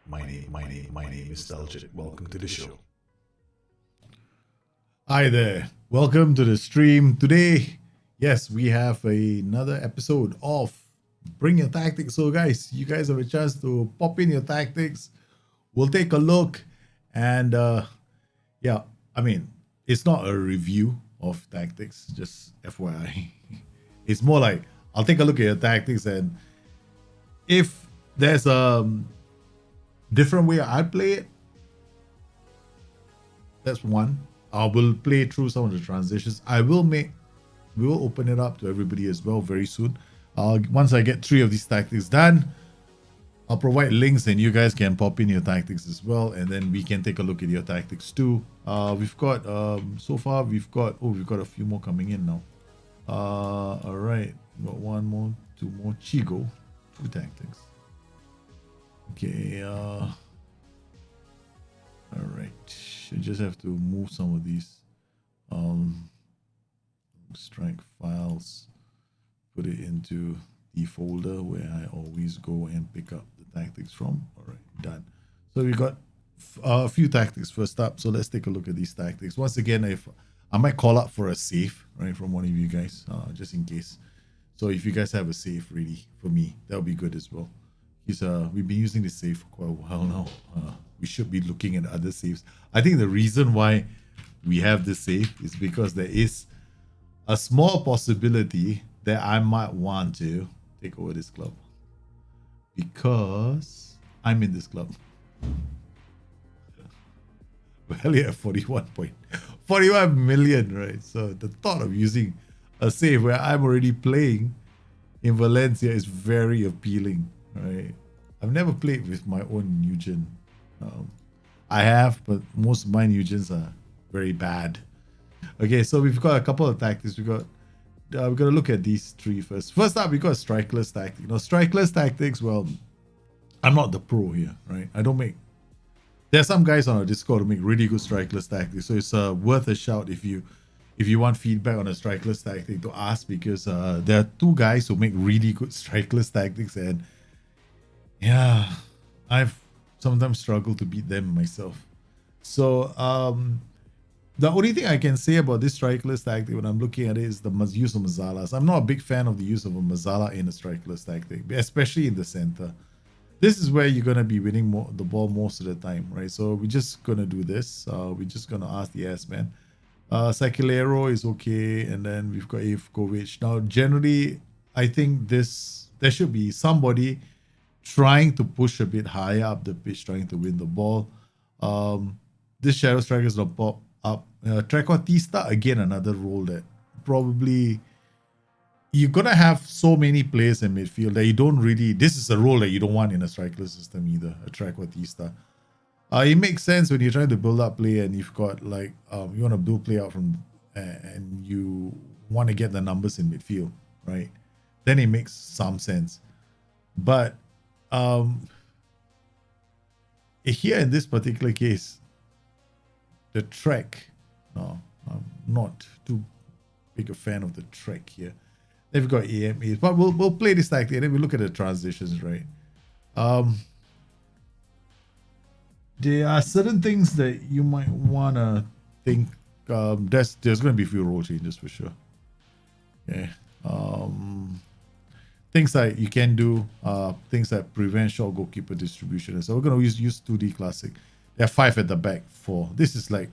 My name is Daljit. Welcome to the show. Hi there. Welcome to the stream. Today, yes, we have another episode of Bring Your Tactics. So, guys, you guys have a chance to pop in your tactics. We'll take a look. And yeah, I mean, it's not a review of tactics, just FYI. It's more like I'll take a look at your tactics, and if there's a different way I play it, that's one. I will play through some of the transitions. We will open it up to everybody as well very soon. Once I get 3 of these tactics done, I'll provide links and you guys can pop in your tactics as well, and then we can take a look at your tactics too. We've got so far we've got a few more coming in now. All right, got 1 more, 2 more. Chigo, 2 tactics. Okay. All right. I just have to move some of these strike files, put it into the folder where I always go and pick up the tactics from. All right, done. So we got a few tactics first up. So let's take a look at these tactics. Once again, if I might call up for a save, right, from one of you guys, just in case. So if you guys have a save ready for me, that'll be good as well. We've been using this save for quite a while now. We should be looking at other saves. I think the reason why we have this save is because there is a small possibility that I might want to take over this club because I'm in this club. Value at 41 million, right? So the thought of using a save where I'm already playing in Valencia is very appealing, right? I've never played with my own Nugent. I have, but most of my Nugents are very bad. Okay, so we've got a couple of tactics. We're gonna look at these 3 first. First up, we got strikeless tactics. Strikeless tactics. Well, I'm not the pro here, right? I don't make. There's some guys on our Discord who make really good strikeless tactics, so it's worth a shout if you want feedback on a strikeless tactic to ask, because there are 2 guys who make really good strikeless tactics, and yeah, I've sometimes struggled to beat them myself. So the only thing I can say about this strikeless tactic when I'm looking at it is the use of Mazalas. I'm not a big fan of the use of a Mazala in a strikeless tactic, especially in the center. This is where you're going to be winning the ball most of the time, right? So we're just going to do this. We're just going to ask the S-man. Sakilero is okay, and then we've got Ivkovic. Now, generally, I think there should be somebody trying to push a bit higher up the pitch, trying to win the ball. This Shadow Striker is going to pop up. Trequartista, again, another role that probably you're going to have so many players in midfield that you don't really... This is a role that you don't want in a striker system either, a Trequartista. It makes sense when you're trying to build up play and you've got like... you want to build play out from... and you want to get the numbers in midfield, right? Then it makes some sense. But here in this particular case, the Trek, no, I'm not too big a fan of the Trek here. They've got AMAs, but we'll play this tactic and then we look at the transitions, right? There are certain things that you might want to think. There's going to be a few role changes for sure. Okay. Things like you can do things that prevent short goalkeeper distribution. So we're going to use 2D Classic. There are 5 at the back, 4. This is like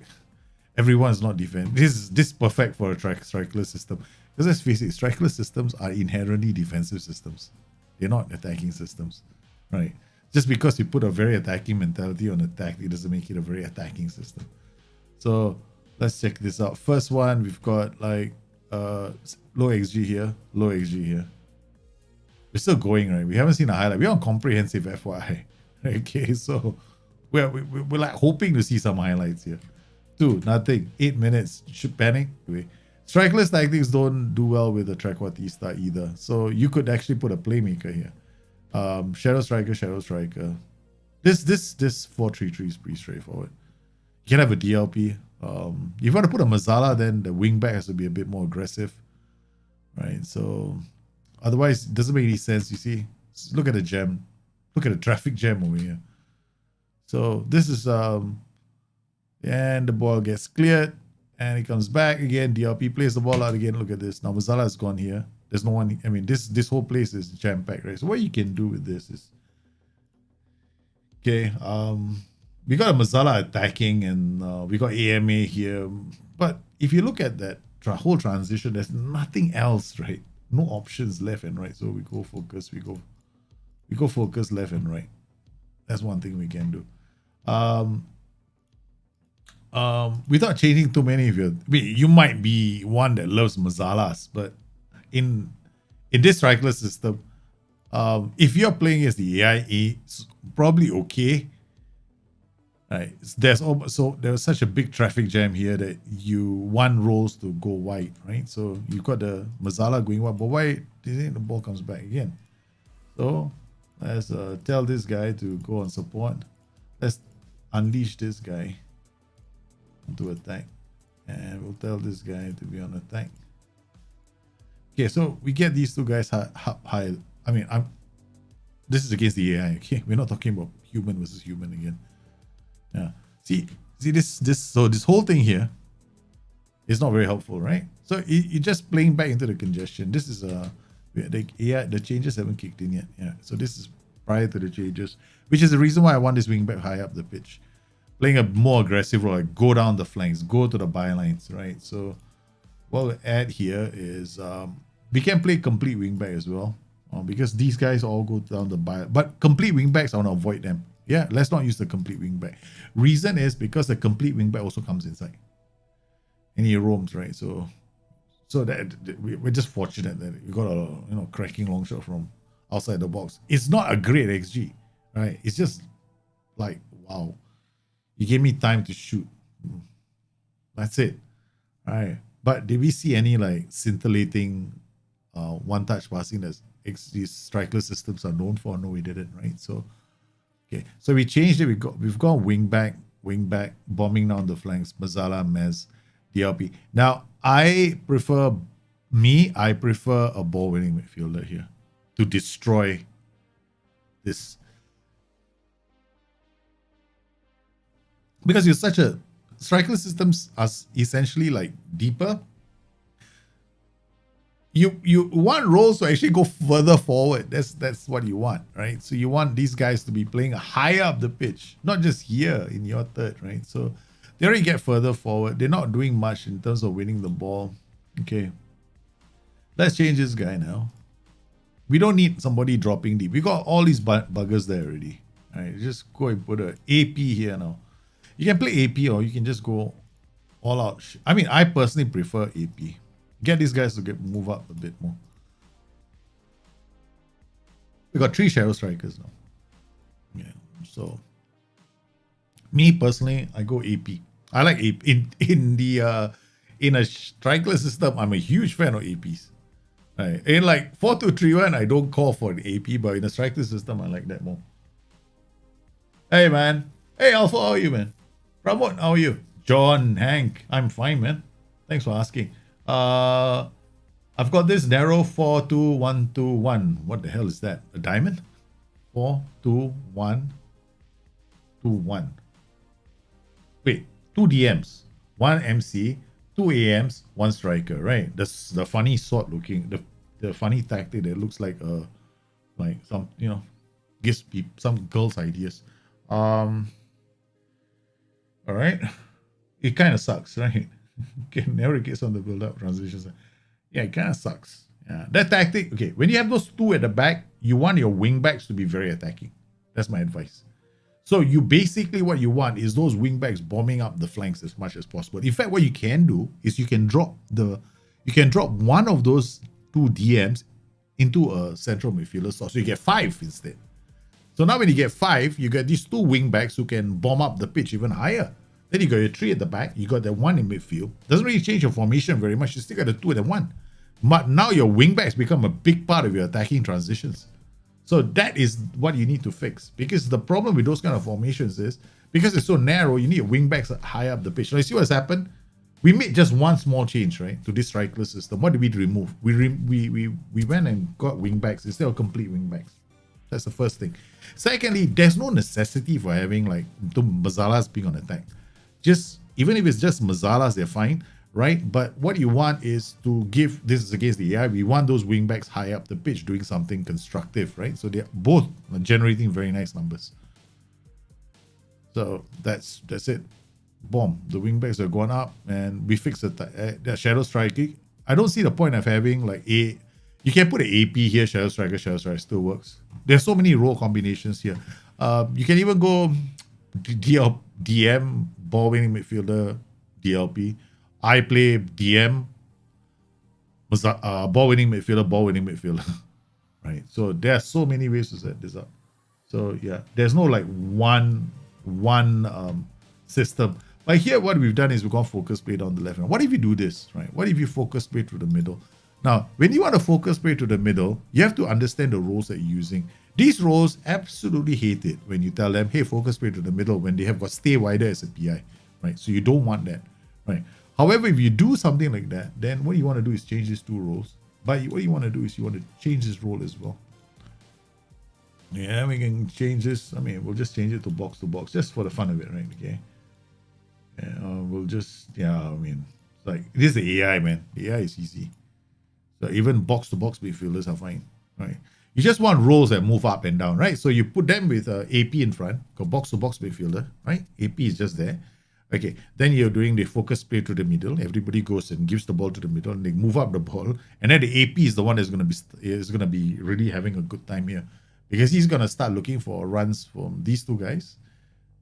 everyone's not defense. This is perfect for a strikeless system. Because let's face it, strikeless systems are inherently defensive systems. They're not attacking systems, right? Just because you put a very attacking mentality on attack, it doesn't make it a very attacking system. So let's check this out. First one, we've got like low XG here, low XG here. We're still going, right? We haven't seen a highlight. We're on comprehensive FYI. Okay, so we're like hoping to see some highlights here. 2, nothing. 8 minutes. Should panic. Anyway, strikeless tactics don't do well with the Trequartista either. So you could actually put a playmaker here. Shadow Striker, Shadow Striker. This 4-3-3 is pretty straightforward. You can have a DLP. If you want to put a Mazala, then the wingback has to be a bit more aggressive, right? So otherwise, it doesn't make any sense. You see, look at the gem. Look at the traffic jam over here. So this is and the ball gets cleared and it comes back again. DRP plays the ball out again. Look at this. Now Mazzala has gone here. There's no one. I mean, this whole place is jam packed, right? So what you can do with this is, okay, we got a Mazzala attacking and we got AMA here. But if you look at that whole transition, there's nothing else, right? No options left and right. So we go focus. We go focus left and right. That's one thing we can do. Without changing too many of your, I mean, you might be one that loves Mazzalas, but in this strikerless system, if you're playing as the AI, it's probably okay. Right? There was such a big traffic jam here that you want rolls to go wide, right? So you got the Mazzala going wide, but why didn't the ball comes back again? So let's tell this guy to go on support. Let's unleash this guy to attack, and we'll tell this guy to be on attack. Okay, so we get these two guys high. I mean, this is against the AI. Okay, we're not talking about human versus human again. Yeah. See this. So this whole thing here is not very helpful, right? So you're just playing back into the congestion. This is the AI. The changes haven't kicked in yet. Yeah. So this is prior to the changes, which is the reason why I want this wing back high up the pitch, playing a more aggressive role, like go down the flanks, go to the bylines, right? So what we'll add here is we can play complete wing back as well, because these guys all go down the by. But complete wing backs, I want to avoid them. Yeah, let's not use the complete wing back. Reason is because the complete wing back also comes inside and he roams, right? So that we're just fortunate that we got a cracking long shot from outside the box. It's not a great XG, right? It's just like, wow, you gave me time to shoot. That's it. All right. But did we see any like scintillating one-touch passing that these strikerless systems are known for? No, we didn't, right? So okay, so we changed it. We've gone wing back, bombing down the flanks, Mazzala, Mez, DLP. Now I prefer a ball winning midfielder here to destroy this, because you're such a strikerless systems are essentially like deeper. You want roles to actually go further forward. That's what you want, right? So you want these guys to be playing higher up the pitch, not just here in your third, right? So they already get further forward. They're not doing much in terms of winning the ball. Okay, let's change this guy now. We don't need somebody dropping deep. We got all these buggers there already. All right, just go and put a AP here now. You can play AP or you can just go all out. I mean, I personally prefer AP. Get these guys to move up a bit more. We got 3 shadow strikers now. Yeah, so me personally, I go AP. I like AP in a strikerless system. I'm a huge fan of APs. Right. In like 4-2-3-1, I don't call for an AP, but in a strikerless system, I like that more. Hey man, hey Alpha, how are you, man? Pramod, how are you? John, Hank, I'm fine, man. Thanks for asking. I've got this narrow 4-2-1-2-1. What the hell is that? A diamond? 4-2-1-2-1. Wait, 2 DMs, 1 MC, 2 AMs, 1 striker, right? That's the funny sort looking, the funny tactic that looks like some, gives people some girls ideas. All right, it kind of sucks, right? Never gets on the build-up transitions. Yeah, it kind of sucks. Yeah, that tactic. Okay, when you have those 2 at the back, you want your wing backs to be very attacking. That's my advice. So you basically what you want is those wing backs bombing up the flanks as much as possible. In fact, what you can do is you can drop one of those 2 DMs into a central midfielder slot, so you get 5 instead. So now when you get 5, you get these 2 wing backs who can bomb up the pitch even higher. Then you got your 3 at the back, you got the 1 in midfield. Doesn't really change your formation very much. You still got the 2 and the 1. But now your wing backs become a big part of your attacking transitions. So that is what you need to fix. Because the problem with those kind of formations is, because it's so narrow, you need wing backs high up the pitch. So you see what's happened? We made just one small change, right, to this strikerless system. What did we remove? We went and got wing backs instead of complete wing backs. That's the first thing. Secondly, there's no necessity for having like the Mazalas being on attack. Just even if it's just Mazalas, they're fine, right? But what you want is to give, this is against the AI, we want those wingbacks high up the pitch doing something constructive, right? So they're both generating very nice numbers. So that's it. Boom. The wingbacks are going up and we fix the shadow striking. I don't see the point of having like you can put an AP here, shadow striker still works. There's so many role combinations here. You can even go DM, ball winning midfielder, DLP. I play DM, ball winning midfielder, right? So there are so many ways to set this up. So yeah, there's no like one system. But here what we've done is we've gone focus play down the left. What if you do this, right? What if you focus play through the middle? Now, when you want to focus play to the middle, you have to understand the roles that you're using. These roles absolutely hate it when you tell them, hey, focus play to the middle when they have got stay wider as a PI, right? So you don't want that, right? However, if you do something like that, then what you want to do is change these two roles. But what you want to do is you want to change this role as well. Yeah, we can change this. I mean, we'll just change it to box, just for the fun of it, right? Okay. Yeah, we'll just, I mean, it's like, this is the AI, man. The AI is easy. So even box midfielders are fine, right? You just want roles that move up and down, right? So you put them with AP in front, got box midfielder, right? AP is just there. Okay, then you're doing the focus play to the middle. Everybody goes and gives the ball to the middle, and they move up the ball. And then the AP is the one that's going to be really having a good time here, because he's going to start looking for runs from these two guys,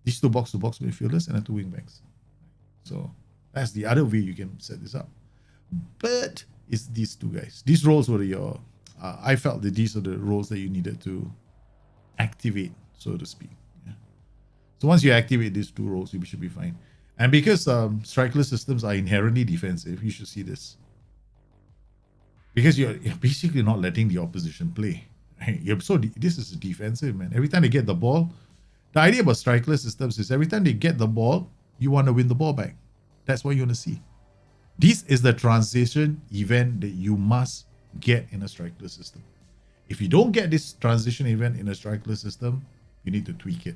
these two box midfielders, and then two wingbacks. So that's the other way you can set this up. But it's these two guys. These roles were your. I felt that these are the roles that you needed to activate, so to speak. Yeah. So once you activate these two roles, you should be fine. And because strikerless systems are inherently defensive, you should see this. Because you're basically not letting the opposition play. Right? This is defensive, man. Every time they get the ball, the idea about strikerless systems is every time they get the ball, you want to win the ball back. That's what you want to see. This is the transition event that you must get in a strikerless system. If you don't get this transition event in a strikerless system, you need to tweak it.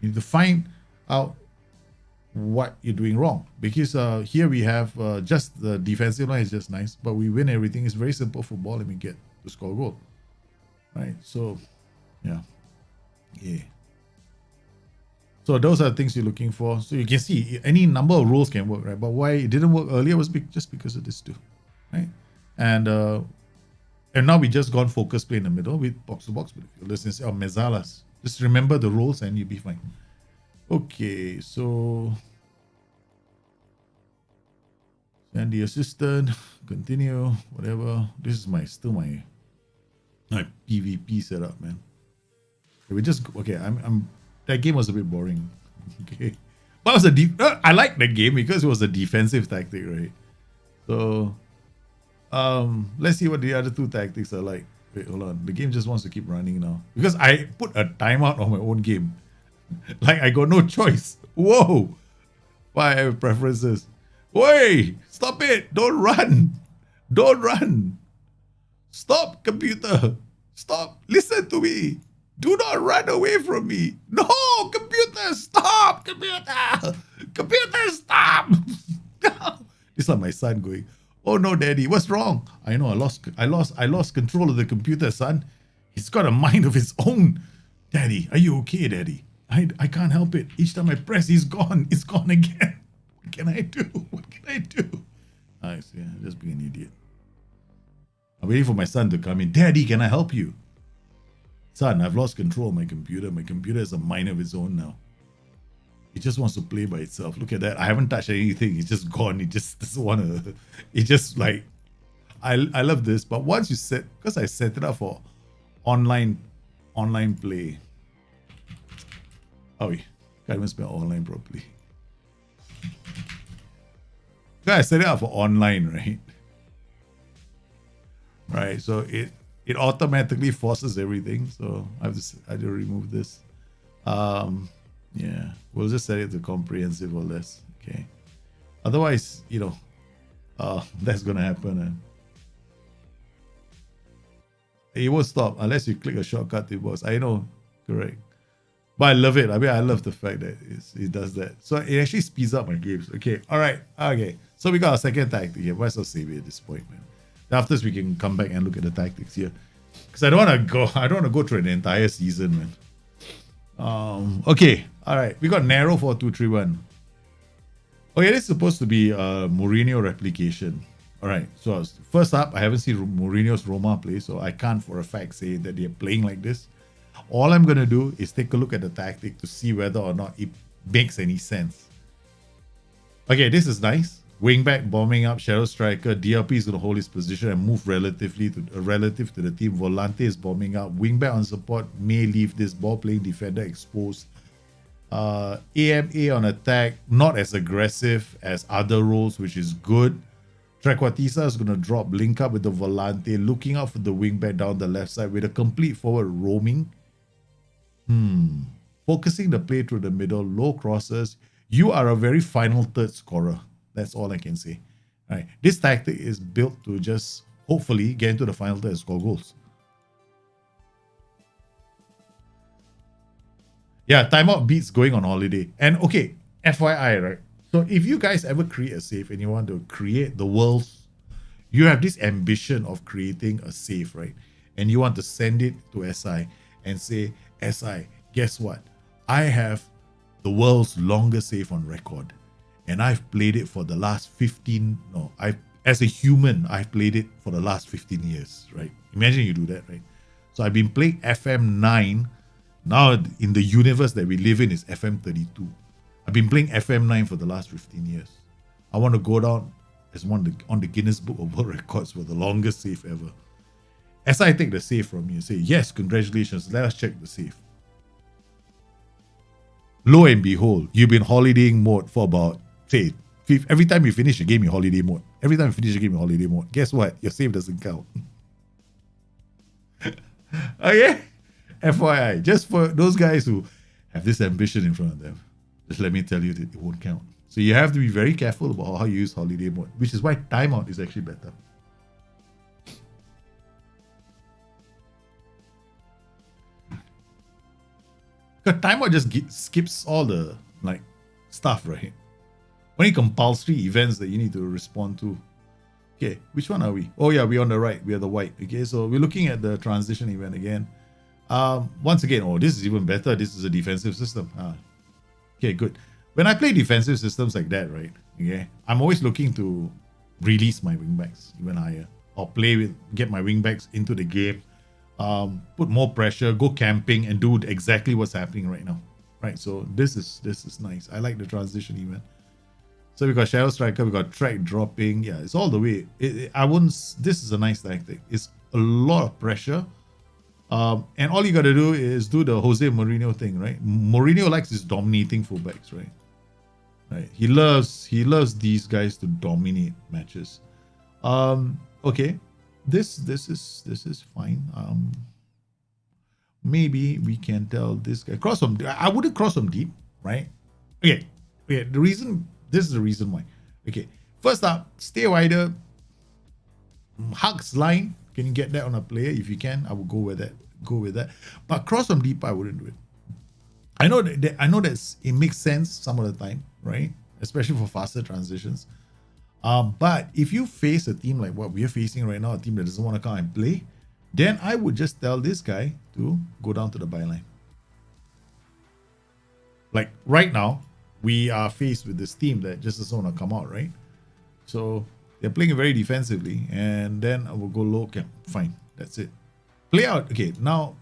You need to find out what you're doing wrong. Because here we have just the defensive line is just nice, but we win everything. It's very simple football and we get to score a goal. Right? So, yeah. So those are the things you're looking for. So you can see any number of rules can work, right? But why it didn't work earlier was just because of this too, right? And now we just gone focus play in the middle with box to box midfielders or Mezalas. Just remember the rules and you'll be fine. Okay, so send the assistant, continue, whatever. This is still my PvP setup, man. I'm that game was a bit boring. Okay, but it was I like that game because it was a defensive tactic, right? So, let's see what the other two tactics are like. Wait, hold on. The game just wants to keep running now because I put a timeout on my own game. Like I got no choice. Whoa! Why I have preferences? Wait! Stop it! Don't run! Don't run! Stop, computer! Stop! Listen to me! Do not run away from me. No, computer, stop, computer. Computer, stop. It's like my son going, oh no, daddy, what's wrong? I know I lost control of the computer, son. It's got a mind of its own. Daddy, are you okay, daddy? I can't help it. Each time I press, it's gone. It's gone again. What can I do? What can I do? I see. I'm just being an idiot. I'm waiting for my son to come in. Daddy, can I help you? Son, I've lost control of my computer. My computer has a mind of its own now. It just wants to play by itself. Look at that. I haven't touched anything. It's just gone. It just doesn't want to. It just like, I love this. But once you because I set it up for online play. Oh, can't even spell online properly. I set it up for online, right? Right. So it automatically forces everything. So I have to remove this. Yeah, we'll just set it to comprehensive or less. Okay. Otherwise, that's gonna happen. It won't stop unless you click a shortcut to boss. I know, correct. But I love it. I mean, I love the fact that it does that. So it actually speeds up my games. Okay, all right, okay. So we got our second tactic here. Might as well save it at this point, man. After this, we can come back and look at the tactics here, because I don't want to go. I don't want to go through an entire season, man. Okay, all right. We got narrow 4-2-3-1. Okay, this is supposed to be a Mourinho replication. All right. So first up, I haven't seen Mourinho's Roma play, so I can't for a fact say that they're playing like this. All I'm going to do is take a look at the tactic to see whether or not it makes any sense. Okay, this is nice. Wingback bombing up, shadow striker. DLP is going to hold his position and move relative to the team. Volante is bombing up. Wingback on support may leave this ball playing defender exposed. AMA on attack, not as aggressive as other roles, which is good. Trequartista is going to drop, link up with the Volante, looking out for the wingback down the left side with a complete forward roaming. Focusing the play through the middle, low crosses. You are a very final third scorer. That's all I can say. All right. This tactic is built to just hopefully get into the final third and score goals. Yeah, timeout beats going on holiday. And okay, FYI, right? So if you guys ever create a save and you want to create the world's, you have this ambition of creating a save, right? And you want to send it to SI and say, SI, guess what? I have the world's longest save on record. And I've played it for the last 15, no, as a human, I've played it for the last 15 years, right? Imagine you do that, right? So I've been playing FM9. Now in the universe that we live in is FM32. I've been playing FM9 for the last 15 years. I want to go down as one on the Guinness Book of World Records for the longest save ever. As I take the save from you and say, yes, congratulations, let us check the save. Lo and behold, you've been holidaying mode for about, say, every time you finish a game, you holiday mode. Every time you finish a game, you holiday mode. Guess what? Your save doesn't count. Okay? FYI, just for those guys who have this ambition in front of them, just let me tell you that it won't count. So you have to be very careful about how you use holiday mode, which is why timeout is actually better. Because timeout just skips all the stuff, right? Only compulsory events that you need to respond to. Okay, which one are we? Oh yeah, we're on the right. We are the white. Okay, so we're looking at the transition event again. Once again, oh, this is even better. This is a defensive system. Okay, good. When I play defensive systems like that, right? Okay, I'm always looking to release my wingbacks even higher, or get my wingbacks into the game, put more pressure, go camping, and do exactly what's happening right now. Right. So this is nice. I like the transition event. So we got Shadow Striker, we got track dropping. Yeah, it's all the way. This is a nice tactic. It's a lot of pressure. And all you got to do is do the Jose Mourinho thing, right? Mourinho likes his dominating fullbacks, right? Right. He loves these guys to dominate matches. Okay. This is fine. Maybe we can tell this guy cross him. I wouldn't cross him deep, right? Okay. This is the reason why. Okay. First up, stay wider. Hugs line. Can you get that on a player? If you can, I will go with that. But cross from deep, I wouldn't do it. I know that it makes sense some of the time, right? Especially for faster transitions. But if you face a team like what we are facing right now, a team that doesn't want to come and play, then I would just tell this guy to go down to the byline. Like right now, we are faced with this team that just doesn't want to come out, right? So they're playing very defensively, and then I will go low camp. Fine, that's it. Play out. Okay, now.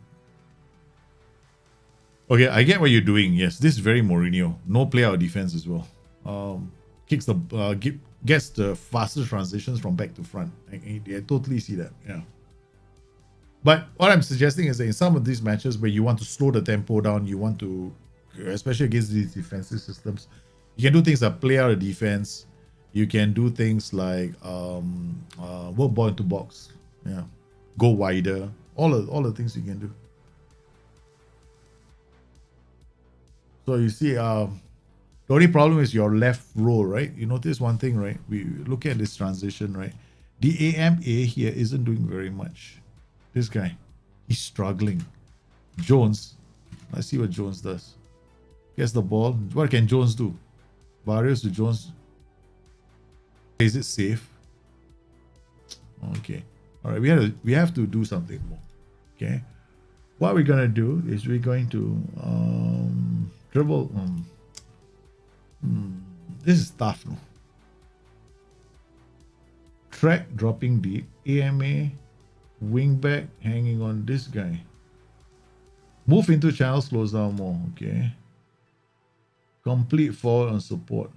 Okay, I get what you're doing. Yes, this is very Mourinho. No play out defense as well. Gets the faster transitions from back to front. I totally see that. Yeah. But what I'm suggesting is that in some of these matches where you want to slow the tempo down, you want to, especially against these defensive systems, you can do things like play out a defense. You can do things like work ball into box, yeah, go wider, all the things you can do. So you see, the only problem is your left row, right? You notice one thing, right? We look at this transition, right? The AMA here isn't doing very much. This guy, He's struggling. Jones. Let's see what Jones does. Gets the ball. What can Jones do? Barrios to Jones. Is it safe? Okay. All right. We have to do something more. Okay. What we're gonna do is we're going to dribble. This is tough, no? Track dropping deep. AMA. Wingback hanging on this guy. Move into channel, slows down more. Okay. Complete forward on support.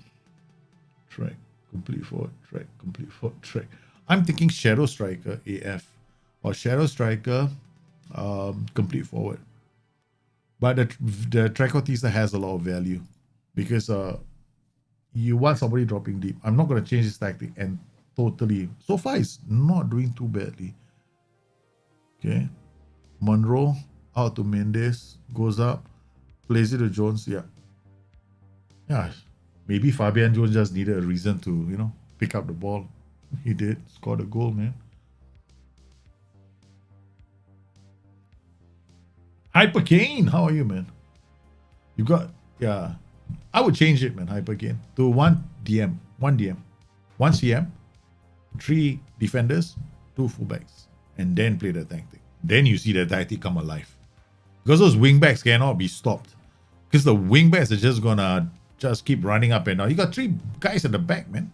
Track. Complete forward. Track. Complete forward. Track. I'm thinking shadow striker AF or shadow striker complete forward. But the Tracotista has a lot of value because you want somebody dropping deep. I'm not going to change this tactic and totally. So far, it's not doing too badly. Okay. Monroe out to Mendes, goes up, plays it to Jones. Yeah. Yeah. Maybe Fabian Jones just needed a reason to, pick up the ball. He did. Scored a goal, man. Hyper Kane, how are you, man? You got, yeah. I would change it, man, Hyper Kane, to one DM, one CM, 3 defenders, 2 fullbacks, and then play the tactic. Then you see the tactic come alive. Because those wingbacks cannot be stopped. Because the wingbacks are just gonna keep running up and down. You got 3 guys at the back, man.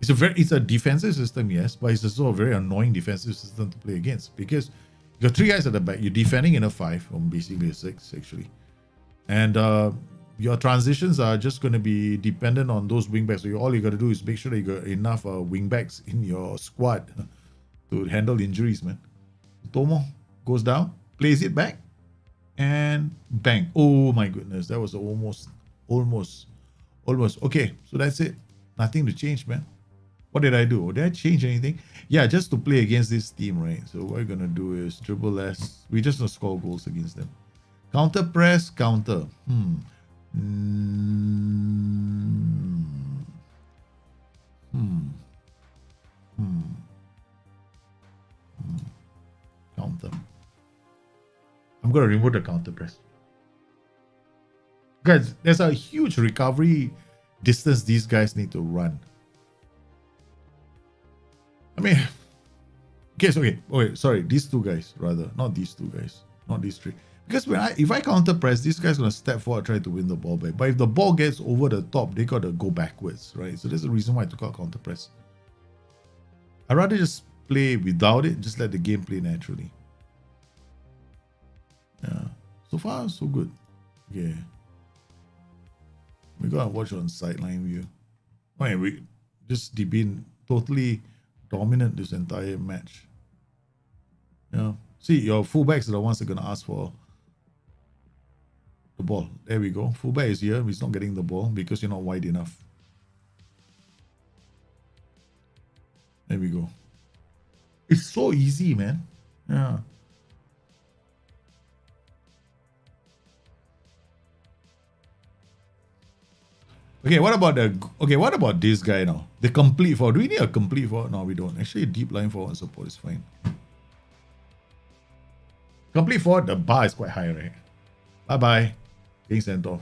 It's a defensive system, yes, but it's also a very annoying defensive system to play against because you got 3 guys at the back. You're defending in a 5, or basically a 6, actually. And your transitions are just going to be dependent on those wingbacks. So all you got to do is make sure that you got enough wingbacks in your squad to handle injuries, man. Tomo goes down, plays it back, and bang. Oh my goodness, that was almost. Okay, so that's it. Nothing to change, man. What did I do? Did I change anything? Yeah, just to play against this team, right? So what we're going to do is dribble less. We just don't score goals against them. Counter press, counter. Counter. I'm going to remove the counter press. Guys, there's a huge recovery distance these guys need to run. I mean, sorry, these 2 guys rather, not these 2 guys, not these 3. Because if I counter press, this guy's gonna step forward, try to win the ball back. But if the ball gets over the top, they gotta go backwards, right? So that's the reason why I took out counter press. I'd rather just play without it, just let the game play naturally. Yeah, so far so good. Okay, we gotta watch on sideline view. Okay, we just been totally dominant this entire match. Yeah. See, your fullbacks are the ones that are going to ask for the ball. There we go. Fullback is here. He's not getting the ball because you're not wide enough. There we go. It's so easy, man. Yeah. What about this guy now? The complete forward. Do we need a complete forward? No, we don't. Actually, deep line forward support is fine. Complete forward, the bar is quite high, right? Bye-bye. Being sent off.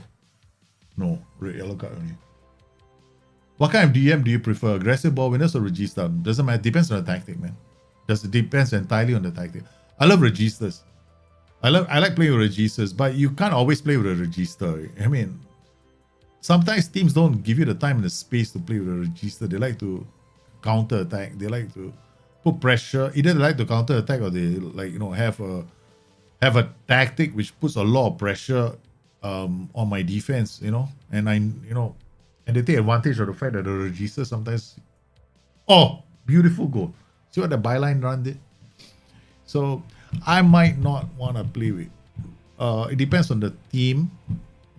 No, red yellow card only. What kind of DM do you prefer? Aggressive ball winners or regista? Doesn't matter. Depends on the tactic, man. It depends entirely on the tactic. I love registas. I like playing with registas, but you can't always play with a regista. I mean, sometimes teams don't give you the time and the space to play with a register. They like to counter attack. They like to put pressure. Either they like to counter attack or they have a tactic which puts a lot of pressure on my defense. And and they take advantage of the fact that the register sometimes. Oh, beautiful goal! See what the byline run did. So I might not want to play with. It depends on the team.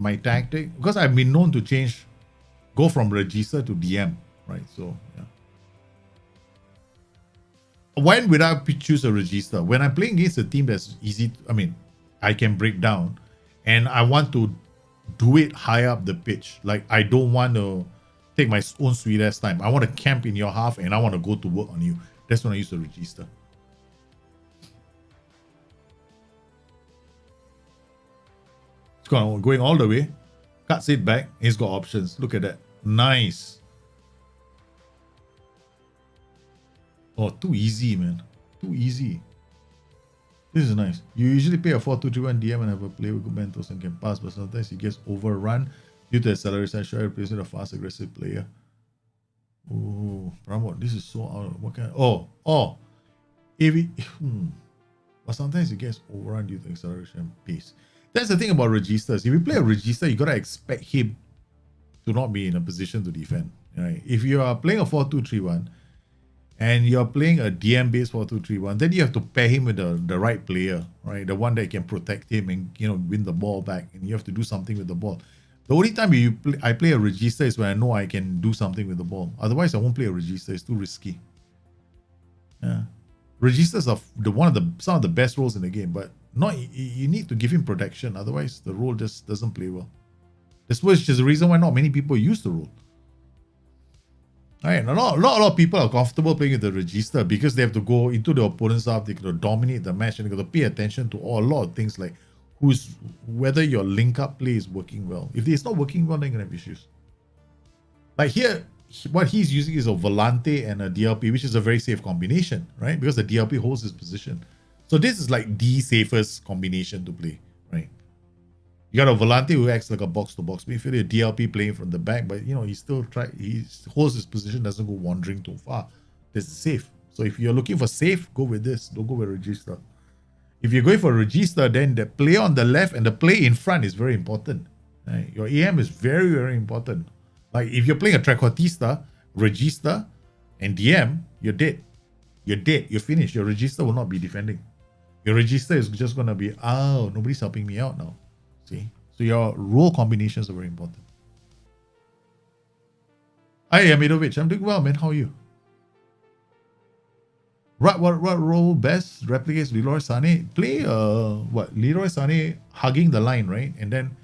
My tactic, because I've been known to go from register to DM, right? So, yeah. When would I choose a register? When I'm playing against a team that's easy, I can break down, and I want to do it high up the pitch. Like, I don't want to take my own sweet ass time. I want to camp in your half, and I want to go to work on you. That's when I use the register. It's going all the way. Cuts it back. He's got options. Look at that. Nice. Oh, too easy, man. Too easy. This is nice. You usually play a 4-2-3-1 DM and have a player with good mentors and can pass, but sometimes he gets overrun due to acceleration. Should I replace with a fast, aggressive player? Oh, Ramon, this is so out. What kind? If it, but sometimes it gets overrun due to acceleration and pace. That's the thing about registers. If you play a register, you gotta expect him to not be in a position to defend. Right? If you are playing a 4-2-3-1 and you're playing a DM based 4-2-3-1, then you have to pair him with the right player, right? The one that can protect him and win the ball back, and you have to do something with the ball. The only time I play a register is when I know I can do something with the ball. Otherwise, I won't play a register. It's too risky. Yeah. Registers are some of the best roles in the game, but you need to give him protection. Otherwise, the role just doesn't play well. That's which is the reason why not many people use the role. All right, not a lot of people are comfortable playing with the register because they have to go into the opponent's half. They got to dominate the match, and they got to pay attention to a lot of things like whether your link-up play is working well. If it's not working well, then you're going to have issues. Like here, what he's using is a Volante and a DLP, which is a very safe combination, right? Because the DLP holds his position. So this is like the safest combination to play, right? You got a Volante who acts like a box-to-box midfielder, a DLP playing from the back, but he holds his position, doesn't go wandering too far. This is safe. So if you're looking for safe, go with this. Don't go with Register. If you're going for Register, then the play on the left and the play in front is very important. Right? Your AM is very, very important. Like if you're playing a Trequartista, Register, and DM, you're dead. You're dead. You're finished. Your Register will not be defending. Your Register is just going to be, nobody's helping me out now. See? So your role combinations are very important. Hi, Amidovic. I'm doing well, man. How are you? What role best replicates Leroy Sané? Play Leroy Sané hugging the line, right? And then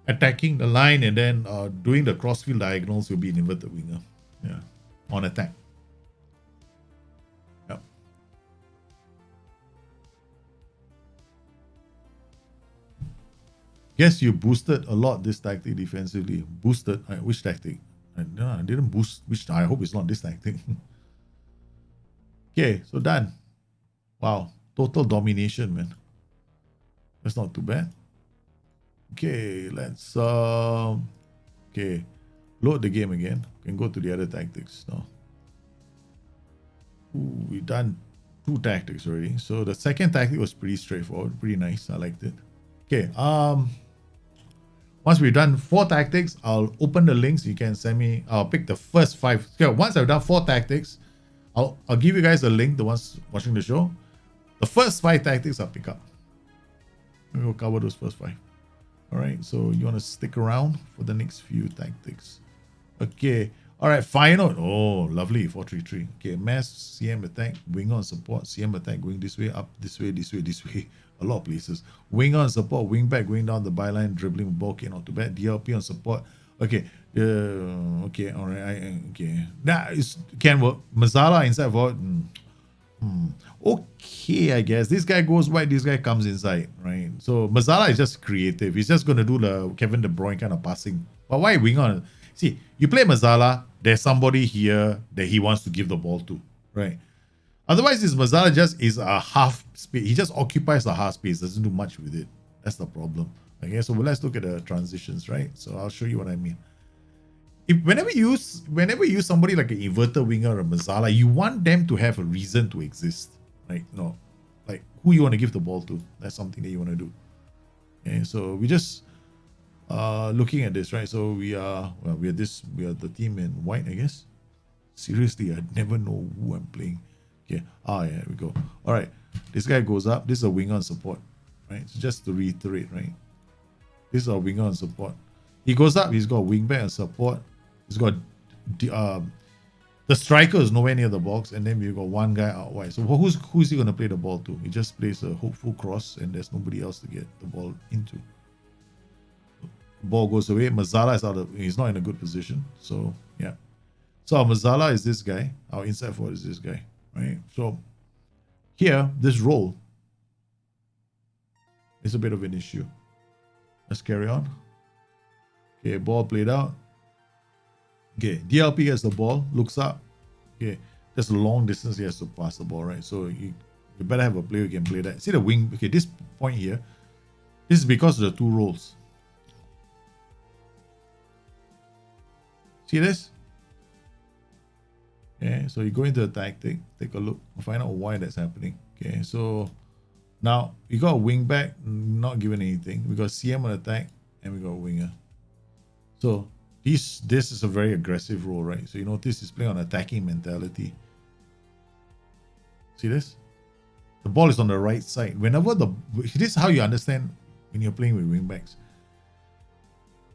attacking the line and then doing the crossfield diagonals will be an inverted winger. Yeah. On attack. Yep. Guess you boosted a lot this tactic defensively. Boosted? Which tactic? I didn't boost. Which I hope it's not this tactic. Okay, so done. Wow, total domination, man. That's not too bad. Okay, let's load the game again. Can go to the other tactics now. Ooh, we've done 2 tactics already. So the second tactic was pretty straightforward, pretty nice. I liked it. Okay, once we've done 4 tactics, I'll open the links. You can send me. I'll pick the first 5. Okay, once I've done 4 tactics, I'll give you guys a link, the ones watching the show. The first 5 tactics I'll pick up. We'll cover those first 5. All right, so you want to stick around for the next few tactics. Okay, all right, final. Oh, lovely, 4-3-3. Okay, mass CM attack, wing on support, CM attack going this way, up this way, this way, this way. A lot of places. Wing on support, wing back, going down the byline, dribbling ball, okay, not too bad. DLP on support. Okay, okay, all right, okay. That can work. Mazzala inside forward. Okay, I guess. This guy goes wide, this guy comes inside, right? So Mazzala is just creative. He's just going to do the Kevin De Bruyne kind of passing. But why wing on? See, you play Mazzala, there's somebody here that he wants to give the ball to, right? Otherwise, this Mazzala just is a half space. He just occupies a half space, doesn't do much with it. That's the problem. Okay, so let's look at the transitions, right? So I'll show you what I mean. Whenever you use somebody like an inverted winger or Mazzala, you want them to have a reason to exist, right? No, like who you want to give the ball to. That's something that you want to do. Okay, so we just looking at this, right? So we are the team in white, I guess. Seriously, I never know who I'm playing. Okay, yeah, here we go. All right, this guy goes up. This is a winger on support, right? So just to reiterate, right? This is our winger on support. He goes up. He's got wing back and support. He's got the striker is nowhere near the box, and then we've got one guy out wide. So who's he gonna play the ball to? He just plays a hopeful cross, and there's nobody else to get the ball into. The ball goes away. Mazzala is out of. He's not in a good position. So yeah. So our Mazzala is this guy. Our inside forward is this guy, right? So here, this role is a bit of an issue. Let's carry on. Okay, ball played out. Okay, DLP gets the ball, looks up. Okay, there's a long distance he has to pass the ball, right? So you better have a player who can play that. See the wing, okay, this point here, this is because of the two roles. See this? Okay, so you go into the tactic, take a look, find out why that's happening. Okay, so now we got a wing back, not given anything. We got CM on attack, and we got a winger. So this is a very aggressive role, right? So you notice he's playing on attacking mentality. See this? The ball is on the right side. Whenever this is how you understand when you're playing with wingbacks.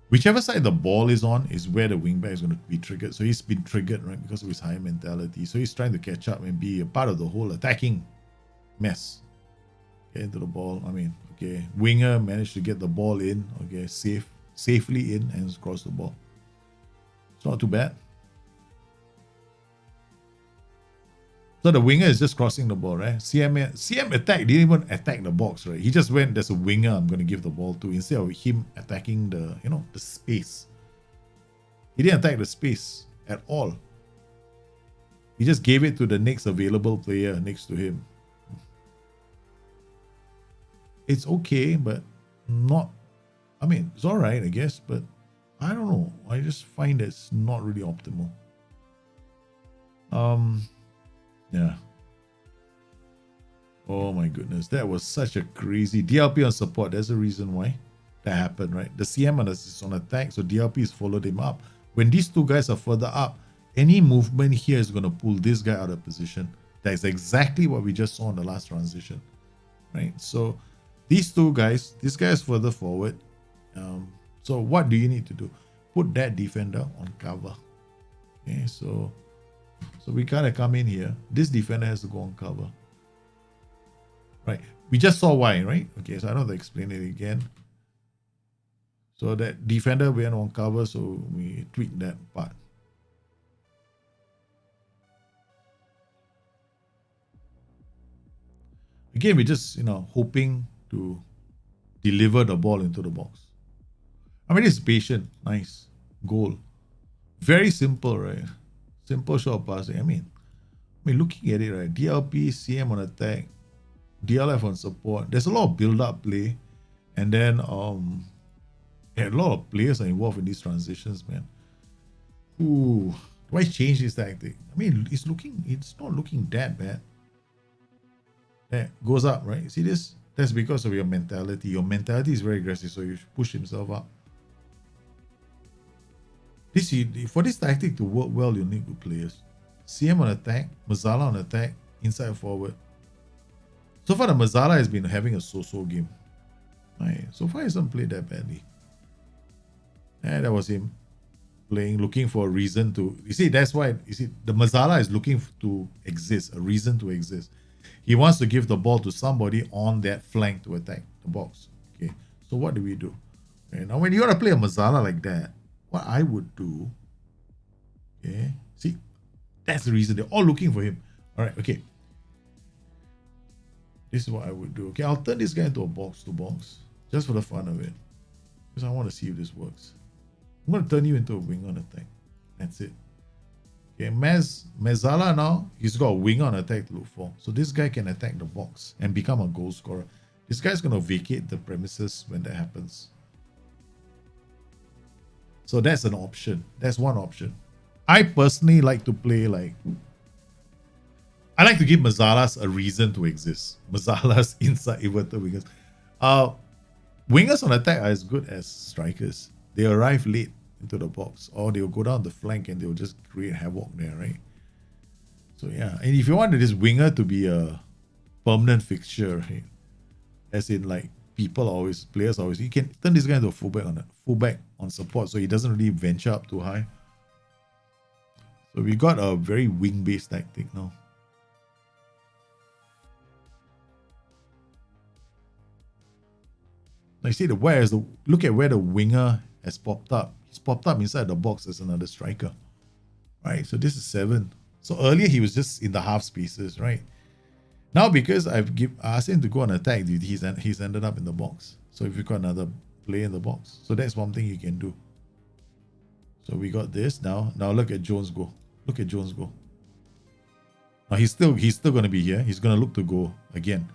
Whichever side the ball is on is where the wingback is going to be triggered. So he's been triggered, right, because of his high mentality. So he's trying to catch up and be a part of the whole attacking mess. Get into the ball. I mean, okay, winger managed to get the ball in. Okay, safely in and cross the ball. It's not too bad. So the winger is just crossing the ball, right? CM attack didn't even attack the box, right? He just went, there's a winger I'm going to give the ball to, instead of him attacking the, the space. He didn't attack the space at all. He just gave it to the next available player next to him. It's okay, but not, I mean, it's all right, I guess, but I don't know. I just find it's not really optimal. Yeah. Oh my goodness. That was such a crazy DLP on support. There's a reason why that happened, right? The CM is on attack, so DLP has followed him up. When these two guys are further up, any movement here is going to pull this guy out of position. That's exactly what we just saw in the last transition, right? So these two guys, this guy is further forward. So what do you need to do? Put that defender on cover. Okay, so we kind of come in here. This defender has to go on cover. Right. We just saw why, right? Okay, so I don't have to explain it again. So that defender went on cover, so we tweak that part. Again, we're just, hoping to deliver the ball into the box. I mean, it's patient. Nice. Goal. Very simple, right? Simple short passing. I mean, looking at it, right? DLP, CM on attack, DLF on support. There's a lot of build-up play. And then a lot of players are involved in these transitions, man. Ooh. Why change this tactic? I mean, it's not looking that bad. There, goes up, right? See this? That's because of your mentality. Your mentality is very aggressive, so you should push himself up. For this tactic to work well, you need good players. CM on attack, Mazzala on attack, inside forward. So far, the Mazzala has been having a so-so game. Right. So far, he hasn't played that badly. And that was him playing, looking for a reason to. You see, that's why. You see, the Mazzala is looking to exist, a reason to exist. He wants to give the ball to somebody on that flank to attack the box. Okay. So what do we do? Okay, now, when you want to play a Mazzala like that, what I would do, okay, see, that's the reason. They're all looking for him. All right, okay. This is what I would do. Okay, I'll turn this guy into a box-to-box just for the fun of it. Because I want to see if this works. I'm going to turn you into a wing on attack. That's it. Okay, Mazzala now, he's got a wing on attack to look for. So this guy can attack the box and become a goal scorer. This guy's going to vacate the premises when that happens. So that's an option. That's one option. I personally like to play like... I like to give Mazzalas a reason to exist. Mazzalas inside inverted wingers. Wingers on attack are as good as strikers. They arrive late into the box, or they'll go down the flank and they'll just create havoc there, right? So yeah, and if you want this winger to be a permanent fixture, right? As in like players always, you can turn this guy into a fullback on support, so he doesn't really venture up too high. So we got a very wing-based tactic now. Now you see look at where the winger has popped up. He's popped up inside the box as another striker. Right, so this is 7. So earlier he was just in the half spaces, right? Now because I've asked him to go on attack duty, he's ended up in the box. So if you've got another play in the box. So that's one thing you can do. So we got this now. Now look at Jones go. Look at Jones go. Now he's still going to be here. He's going to look to go again.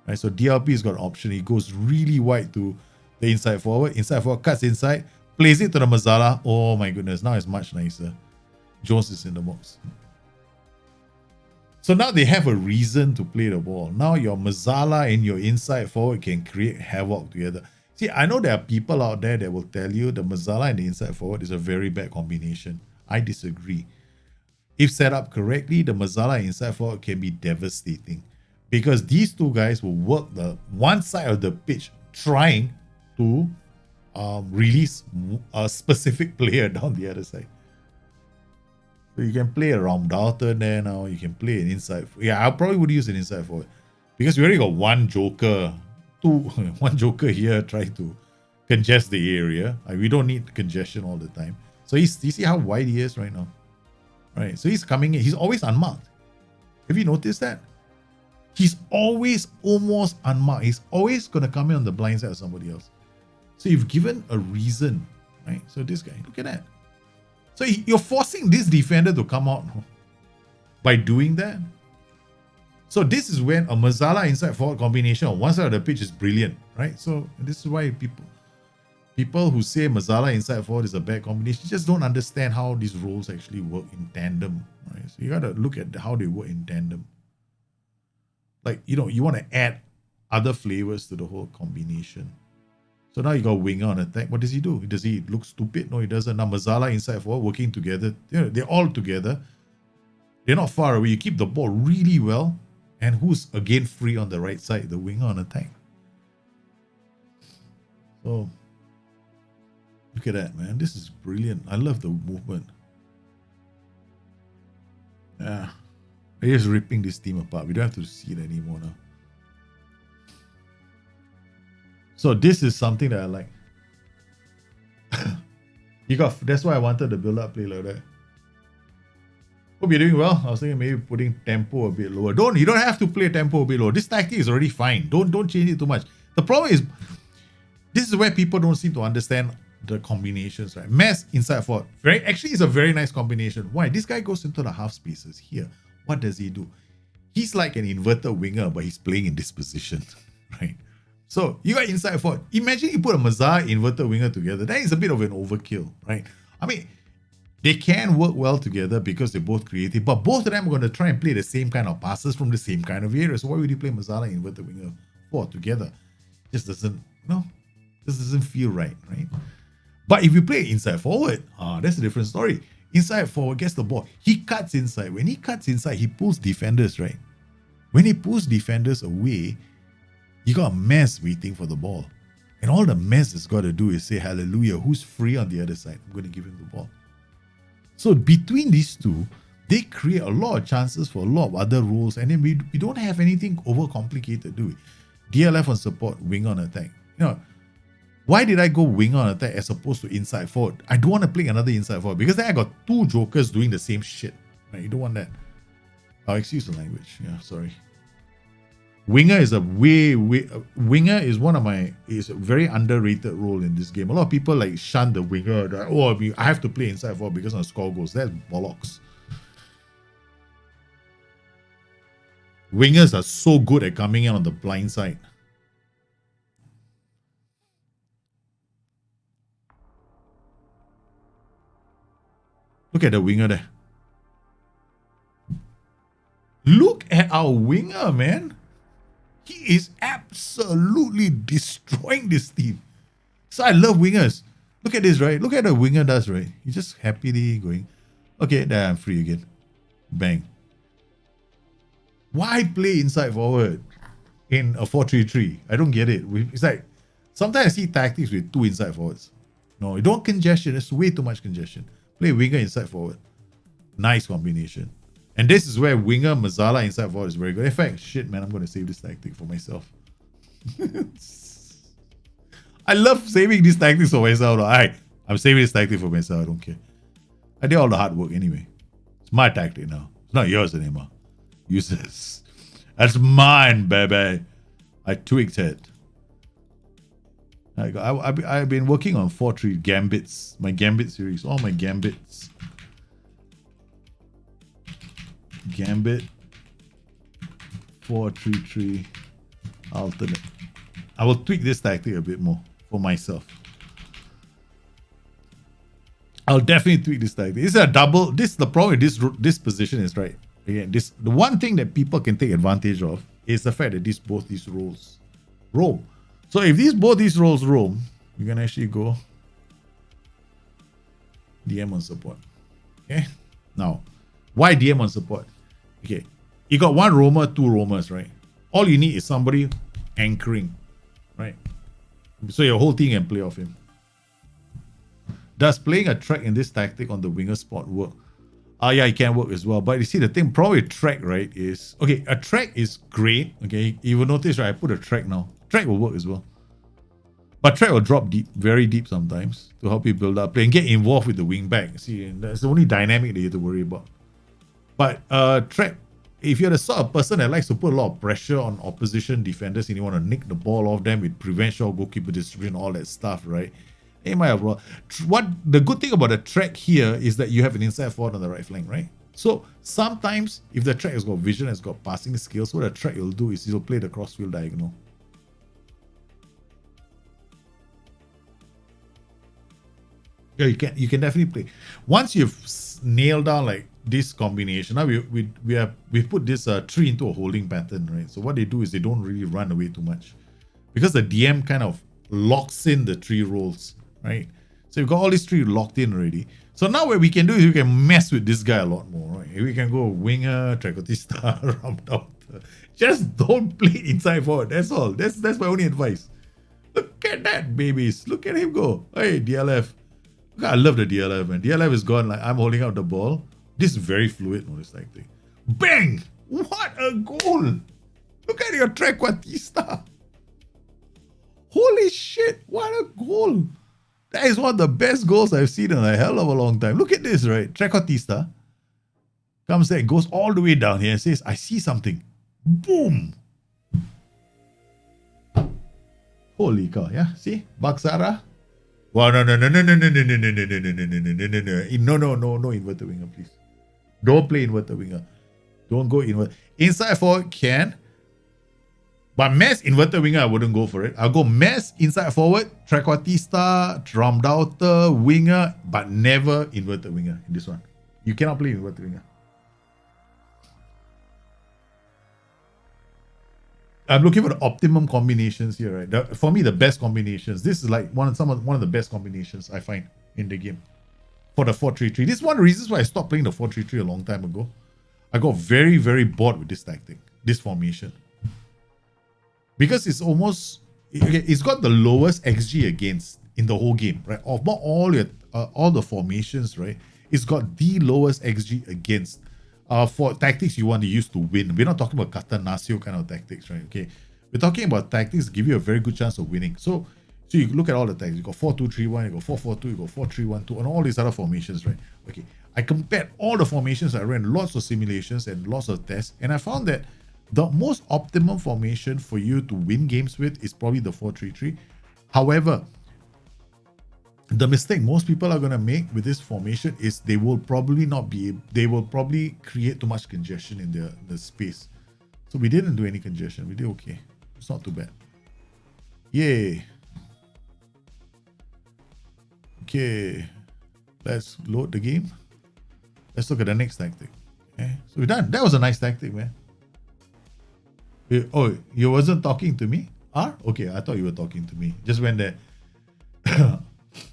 Right? So DLP's got an option. He goes really wide to the inside forward. Inside forward cuts inside. Plays it to the Mazzala. Oh my goodness. Now it's much nicer. Jones is in the box. So now they have a reason to play the ball. Now your Mazzala and your inside forward can create havoc together. See, I know there are people out there that will tell you the Mazzala and the inside forward is a very bad combination. I disagree. If set up correctly, the Mazzala and inside forward can be devastating because these two guys will work the one side of the pitch trying to release a specific player down the other side. So you can play a Raumdalton there now. You can play an inside. Yeah, I probably would use an inside forward because we already got one joker here trying to congest the area. We don't need congestion all the time. So you see how wide he is right now? Right. So he's coming in. He's always unmarked. Have you noticed that? He's always almost unmarked. He's always going to come in on the blind side of somebody else. So you've given a reason, right? So this guy, look at that. So you're forcing this defender to come out by doing that. So this is when a Mazzala inside forward combination on one side of the pitch is brilliant, right? So this is why people who say Mazzala inside forward is a bad combination just don't understand how these roles actually work in tandem, right? So you got to look at how they work in tandem. Like, you want to add other flavors to the whole combination. So now you got winger on attack. What does he do? Does he look stupid? No, he doesn't. Now Mazzala inside forward working together. They're all together. They're not far away. You keep the ball really well. And who's again free on the right side? The winger on attack. So look at that, man. This is brilliant. I love the movement. Yeah. They're just ripping this team apart. We don't have to see it anymore now. So this is something that I like. That's why I wanted the build-up play like that. Hope you're doing well. I was thinking maybe putting tempo a bit lower. You don't have to play tempo a bit lower. This tactic is already fine. Don't change it too much. The problem is, this is where people don't seem to understand the combinations, right? Mess inside forward. Actually, it's a very nice combination. Why? This guy goes into the half spaces here. What does he do? He's like an inverted winger, but he's playing in this position, right? So you got inside forward. Imagine you put a Mazzala inverted winger together. That is a bit of an overkill, right? I mean, they can work well together because they're both creative, but both of them are going to try and play the same kind of passes from the same kind of area. So why would you play Mazzala and inverted winger forward together? Just doesn't feel right? But if you play inside forward, that's a different story. Inside forward gets the ball. He cuts inside. When he cuts inside, he pulls defenders, right? When he pulls defenders away, you got a mess waiting for the ball. And all the mess has got to do is say, hallelujah, who's free on the other side? I'm going to give him the ball. So between these two, they create a lot of chances for a lot of other roles. And then we don't have anything overcomplicated, do we? DLF on support, wing on attack. Why did I go wing on attack as opposed to inside forward? I don't want to play another inside forward because then I got two jokers doing the same shit. Right? You don't want that. Excuse the language. Yeah, sorry. Winger is winger is a very underrated role in this game. A lot of people shun the winger. I have to play inside forward because I score goals. That's bollocks. Wingers are so good at coming in on the blind side. Look at the winger there. Look at our winger, man. He is absolutely destroying this team. So I love wingers. Look at this, right? Look at the winger does, right? He's just happily going, okay, there I'm free again. Bang. Why play inside forward in a 4-3-3? I don't get it. It's like, sometimes I see tactics with two inside forwards. No, you don't congestion. There's way too much congestion. Play winger inside forward. Nice combination. And this is where winger Mazzala inside forward is very good. In fact, shit, man, I'm going to save this tactic for myself. I love saving these tactics for myself. I'm saving this tactic for myself. I don't care. I did all the hard work anyway. It's my tactic now. It's not yours anymore. Use this. That's mine, baby. I tweaked it. I've been working on 4-3 gambits, my gambit series, all my gambits. Gambit 4-3-3 alternate. I will tweak this tactic a bit more for myself. I'll definitely tweak this tactic. This is a double. This the problem with this position is right. Again, the one thing that people can take advantage of is the fact that both these roles roam. So if both these roles roam, you can actually go DM on support. Okay. Now, why DM on support? Okay, you got one roamer, two roamers, right? All you need is somebody anchoring, right? So your whole team can play off him. Does playing a track in this tactic on the winger spot work? Yeah, it can work as well. But you see, the thing probably track, right, is... Okay, a track is great. Okay, you will notice, right, I put a track now. Track will work as well. But track will drop deep, very deep sometimes to help you build up play and get involved with the wing back. See, that's the only dynamic that you have to worry about. But track, if you're the sort of person that likes to put a lot of pressure on opposition defenders and you want to nick the ball off them with prevent shot, goalkeeper distribution, all that stuff, right? It might have what the good thing about the track here is that you have an inside forward on the right flank, right? So sometimes if the track has got vision, has got passing skills, what the track will do is he'll play the crossfield diagonal. Yeah, you can definitely play. Once you've nailed down like this combination, now we've put this tree into a holding pattern, right? So what they do is they don't really run away too much because the DM kind of locks in the tree rolls, right? So you've got all these three locked in already. So now what we can do is we can mess with this guy a lot more, right? We can go winger, tracotista, round out. Just don't play inside forward. That's all. That's my only advice. Look at that, babies. Look at him go. Hey, DLF. I love the DLF, man. DLF is gone. Like I'm holding out the ball. This is very fluid. No, this like thing. Bang! What a goal! Look at your trequartista. Holy shit! What a goal! That is one of the best goals I've seen in a hell of a long time. Look at this, right? Trequartista comes there, goes all the way down here and says, "I see something." Boom! Holy cow! Yeah, see, Baksara. Well, no, inverted winger, please. Don't play inverted winger. Don't go invert. Inside forward can. But mass inverted winger, I wouldn't go for it. I'll go mass inside forward, trequartista, drumdouter, winger, but never inverted winger in this one. You cannot play inverted winger. I'm looking for the optimum combinations here, right? For me, the best combinations. This is like one of the best combinations I find in the game for the 4-3-3. This is one of the reasons why I stopped playing the 4-3-3 a long time ago. I got very, very bored with this tactic, this formation, because it's almost it's got the lowest XG against in the whole game, right? Of all the formations, right? It's got the lowest XG against. For tactics you want to use to win. We're not talking about Catanaccio kind of tactics, right? Okay. We're talking about tactics that give you a very good chance of winning. So you look at all the tactics. You got 4-2-3-1, you got 4-4-2, you got 4-3-1-2, and all these other formations, right? Okay. I compared all the formations. I ran lots of simulations and lots of tests, and I found that the most optimum formation for you to win games with is probably the 4-3-3. However, the mistake most people are going to make with this formation is they will probably create too much congestion in the space. So we didn't do any congestion. We did okay. It's not too bad. Yay. Okay. Let's load the game. Let's look at the next tactic. Okay. So we're done. That was a nice tactic, man. Oh, you wasn't talking to me? Okay, I thought you were talking to me. Just went there.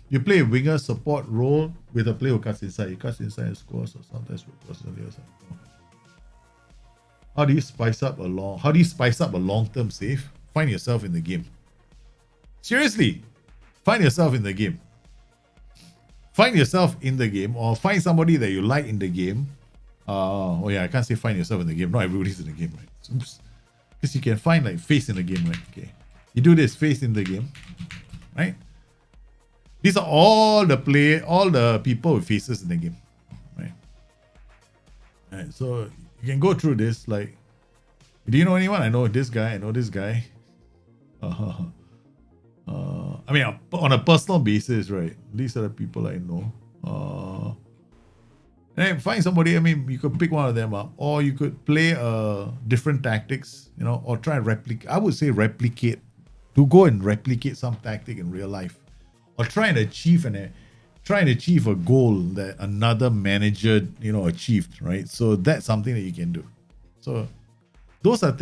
You play a winger support role with a player who cuts inside. He cuts inside and scores, or sometimes goes on the other side. How do you spice up a long-term save? Find yourself in the game. Seriously, find yourself in the game. Find yourself in the game, or find somebody that you like in the game. Oh yeah, I can't say find yourself in the game. Not everybody's in the game, right? Oops. Because you can find like face in the game, right? Okay, you do this face in the game, right? These are all the people with faces in the game, right? Alright, so you can go through this. Like, do you know anyone? I know this guy. I know this guy. I mean, on a personal basis, right? These are the people I know. And find somebody. I mean, you could pick one of them up, or you could play different tactics, you know, or try and replicate. I would say replicate, to go and replicate some tactic in real life, or try and achieve a goal that another manager, you know, achieved, right? So that's something that you can do. So those are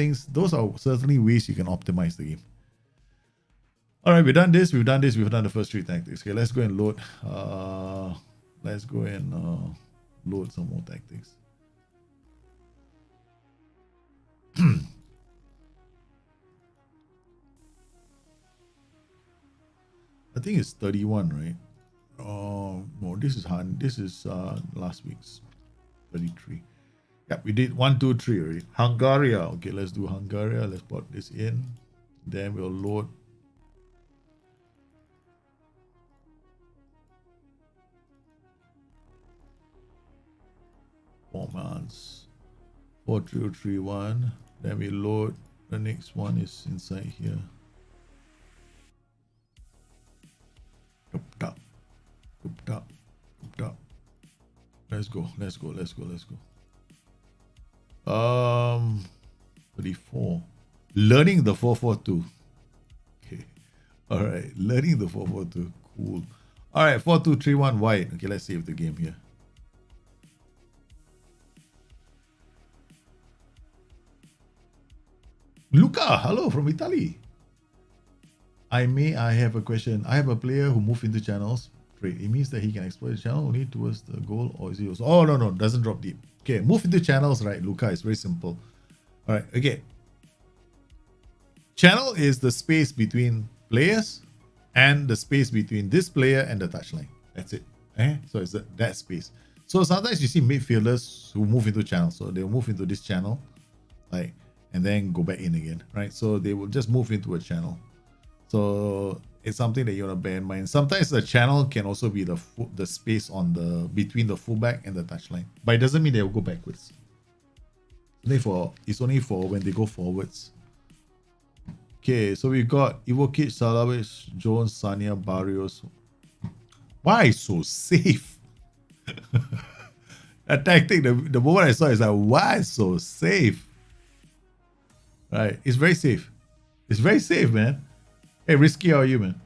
certainly ways you can optimize the game. All right, we've done this. We've done the first 3 tactics. Okay, let's go and load. Let's go and load some more tactics. I think it's 31, right? No, this is last week's 33. Yeah, we did 1, 2, 3 already. Hungary. Okay, let's do Hungary. Let's put this in. Then we'll load. Formats 4-2-3-1. Then we load. The next one is inside here. Let's go. 34. Learning the 4-4-2. Okay. All right. Learning the 4-4-2. Cool. All right. 4-2-3-1 wide. Okay. Let's save the game here. Luca, hello from Italy. I have a question. I have a player who moved into channels. Great. It means that he can exploit the channel only towards the goal, or is he also? Oh, no, doesn't drop deep. Okay, move into channels, right, Luca? It's very simple. All right, okay. Channel is the space between players and the space between this player and the touchline. That's it. So it's that space. So sometimes you see midfielders who move into channel. So they'll move into this channel, like, and then go back in again, right? So they will just move into a channel. So it's something that you want to bear in mind. Sometimes the channel can also be the space on between the fullback and the touchline, but it doesn't mean they will go backwards. It's only for when they go forwards. Okay, so we've got Ivokic, Salavic, Jones, Sania, Barrios. Why so safe? That tactic, the moment I saw it, is like, why so safe? Right, it's very safe. It's very safe, man. Hey, Risky, how are you, man?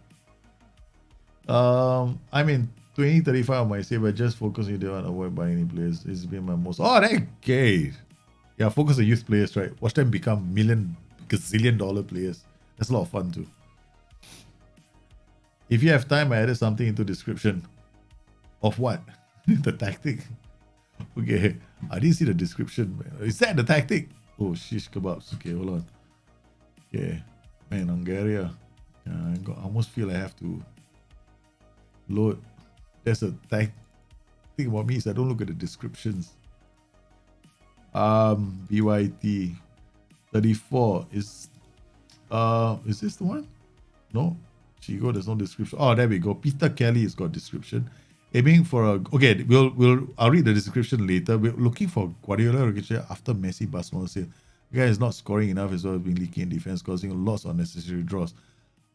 I'm in 2035 on my save, but just focus on you, don't avoid buying any players. This has been my most. Oh, that gay. Yeah, focus on youth players, right? Watch them become gazillion dollar players. That's a lot of fun too. If you have time, I added something into description. Of what? The tactic. Okay, I didn't see the description, man. Is that the tactic? Oh, shish kebabs. Okay, hold on. Okay, man, Hungary. I almost feel I have to load. There's a thing about me is I don't look at the descriptions. BYT 34 is this the one? No, Chigo, there's no description. Oh, there we go. Peter Kelly has got description. Aiming for a I'll read the description later. We're looking for Guardiola after Messi Barcelona sale. The guy is not scoring enough as well as being leaky in defense, causing lots of unnecessary draws.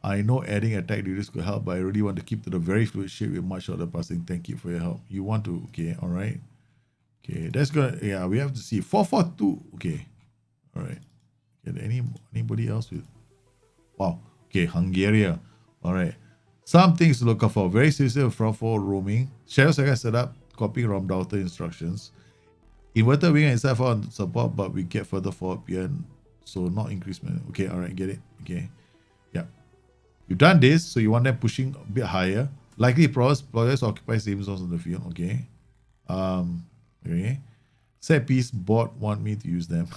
I know adding attack duties could help, but I really want to keep to the very fluid shape with much other passing. Thank you for your help. You want to, okay, all right. Okay, that's good. Yeah, we have to see 4-4-2. Okay, all right. Okay, anybody else with? Wow. Okay, Hungary. All right. Some things to look out for. Very sensitive front four roaming. Shadow Saga set up, copying Rom Daughter instructions. Inverted wing and inside forward support, but we get further forward beyond, so not increasement. Okay, all right, get it. Okay, yeah. You've done this, so you want them pushing a bit higher. Likely players occupy same zones on the field. Okay. Okay. Set piece bot want me to use them.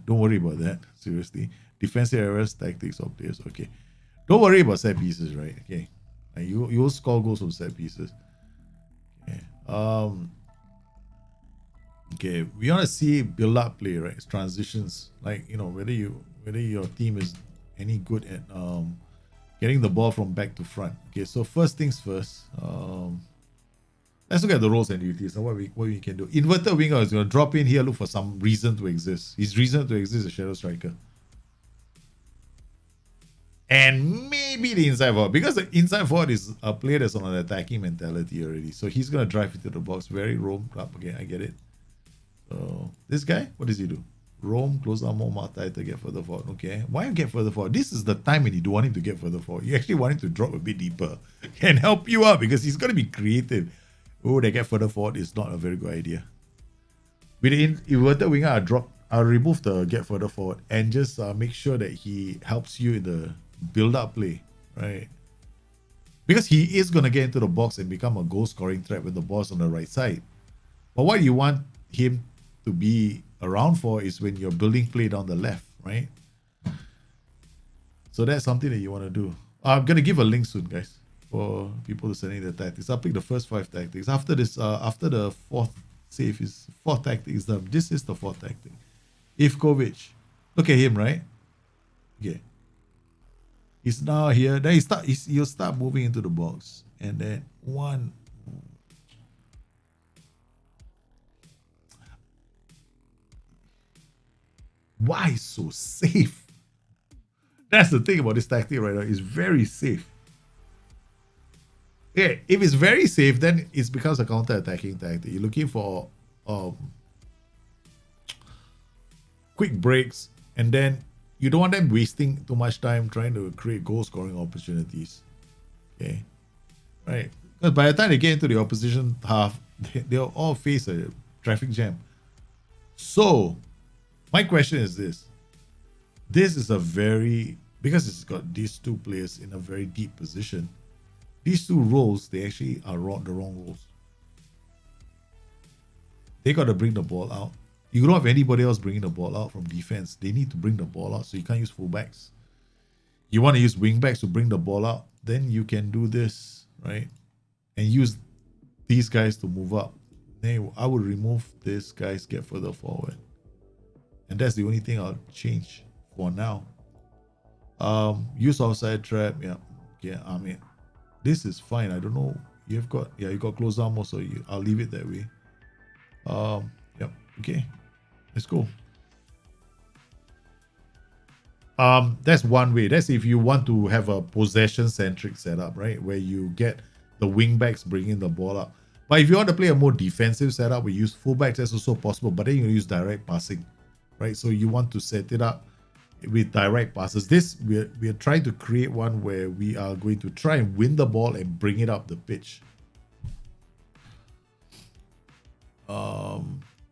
Don't worry about that. Seriously. Defensive areas, tactics of players. Okay. Don't worry about set pieces, right? Okay. You'll score goals from set pieces. Okay. Okay. We want to see build-up play, right? It's transitions. Like, whether your team is any good at getting the ball from back to front. Okay, so first things first. Let's look at the roles and duties and what we can do. Inverted winger is going to drop in here, look for some reason to exist. His reason to exist is a shadow striker. and maybe the inside forward, because the inside forward is a player that's on an attacking mentality already. So he's gonna drive into the box, very roam up. Okay, I get it. So this guy, what does he do? Roam, close down more, mark tighter, get further forward. Okay, why get further forward? This is the time when you don't want him to get further forward. You actually want him to drop a bit deeper. Can help you out because he's gonna be creative. Oh, they get further forward is not a very good idea. With the inverted winger, I'll remove the get further forward and just make sure that he helps you in the build-up play, right? Because he is going to get into the box and become a goal-scoring threat with the ball's on the right side. But what you want him to be around for is when you're building play down the left, right? So that's something that you want to do. I'm going to give a link soon, guys, for people to send in the tactics. I'll pick the first 5 tactics. After this, after the fourth tactic is done. This is the 4th tactic. Ivkovic, look at him, right? Okay. He's now here. Then he'll start moving into the box. And then one. Why so safe? That's the thing about this tactic right now. It's very safe. Okay, if it's very safe, then it becomes a counter-attacking tactic. You're looking for quick breaks, and then you don't want them wasting too much time trying to create goal-scoring opportunities. Okay, right? Because by the time they get into the opposition half, they'll all face a traffic jam. So, my question is this: this is a because it's got these 2 players in a very deep position. These 2 roles, they actually are the wrong roles. They got to bring the ball out. You don't have anybody else bringing the ball out from defense. They need to bring the ball out, so you can't use fullbacks. You want to use wingbacks to bring the ball out, then you can do this, right? And use these guys to move up. Then I would remove this guys, get further forward. And that's the only thing I'll change for now. Use outside trap. Yeah, I mean, this is fine. I don't know. You got close down more, so I'll leave it that way. Yep. Okay. Let's go. That's one way. That's if you want to have a possession-centric setup, right? Where you get the wingbacks bringing the ball up. But if you want to play a more defensive setup, we use fullbacks. That's also possible. But then you use direct passing, right? So you want to set it up with direct passes. We're trying to create one where we are going to try and win the ball and bring it up the pitch.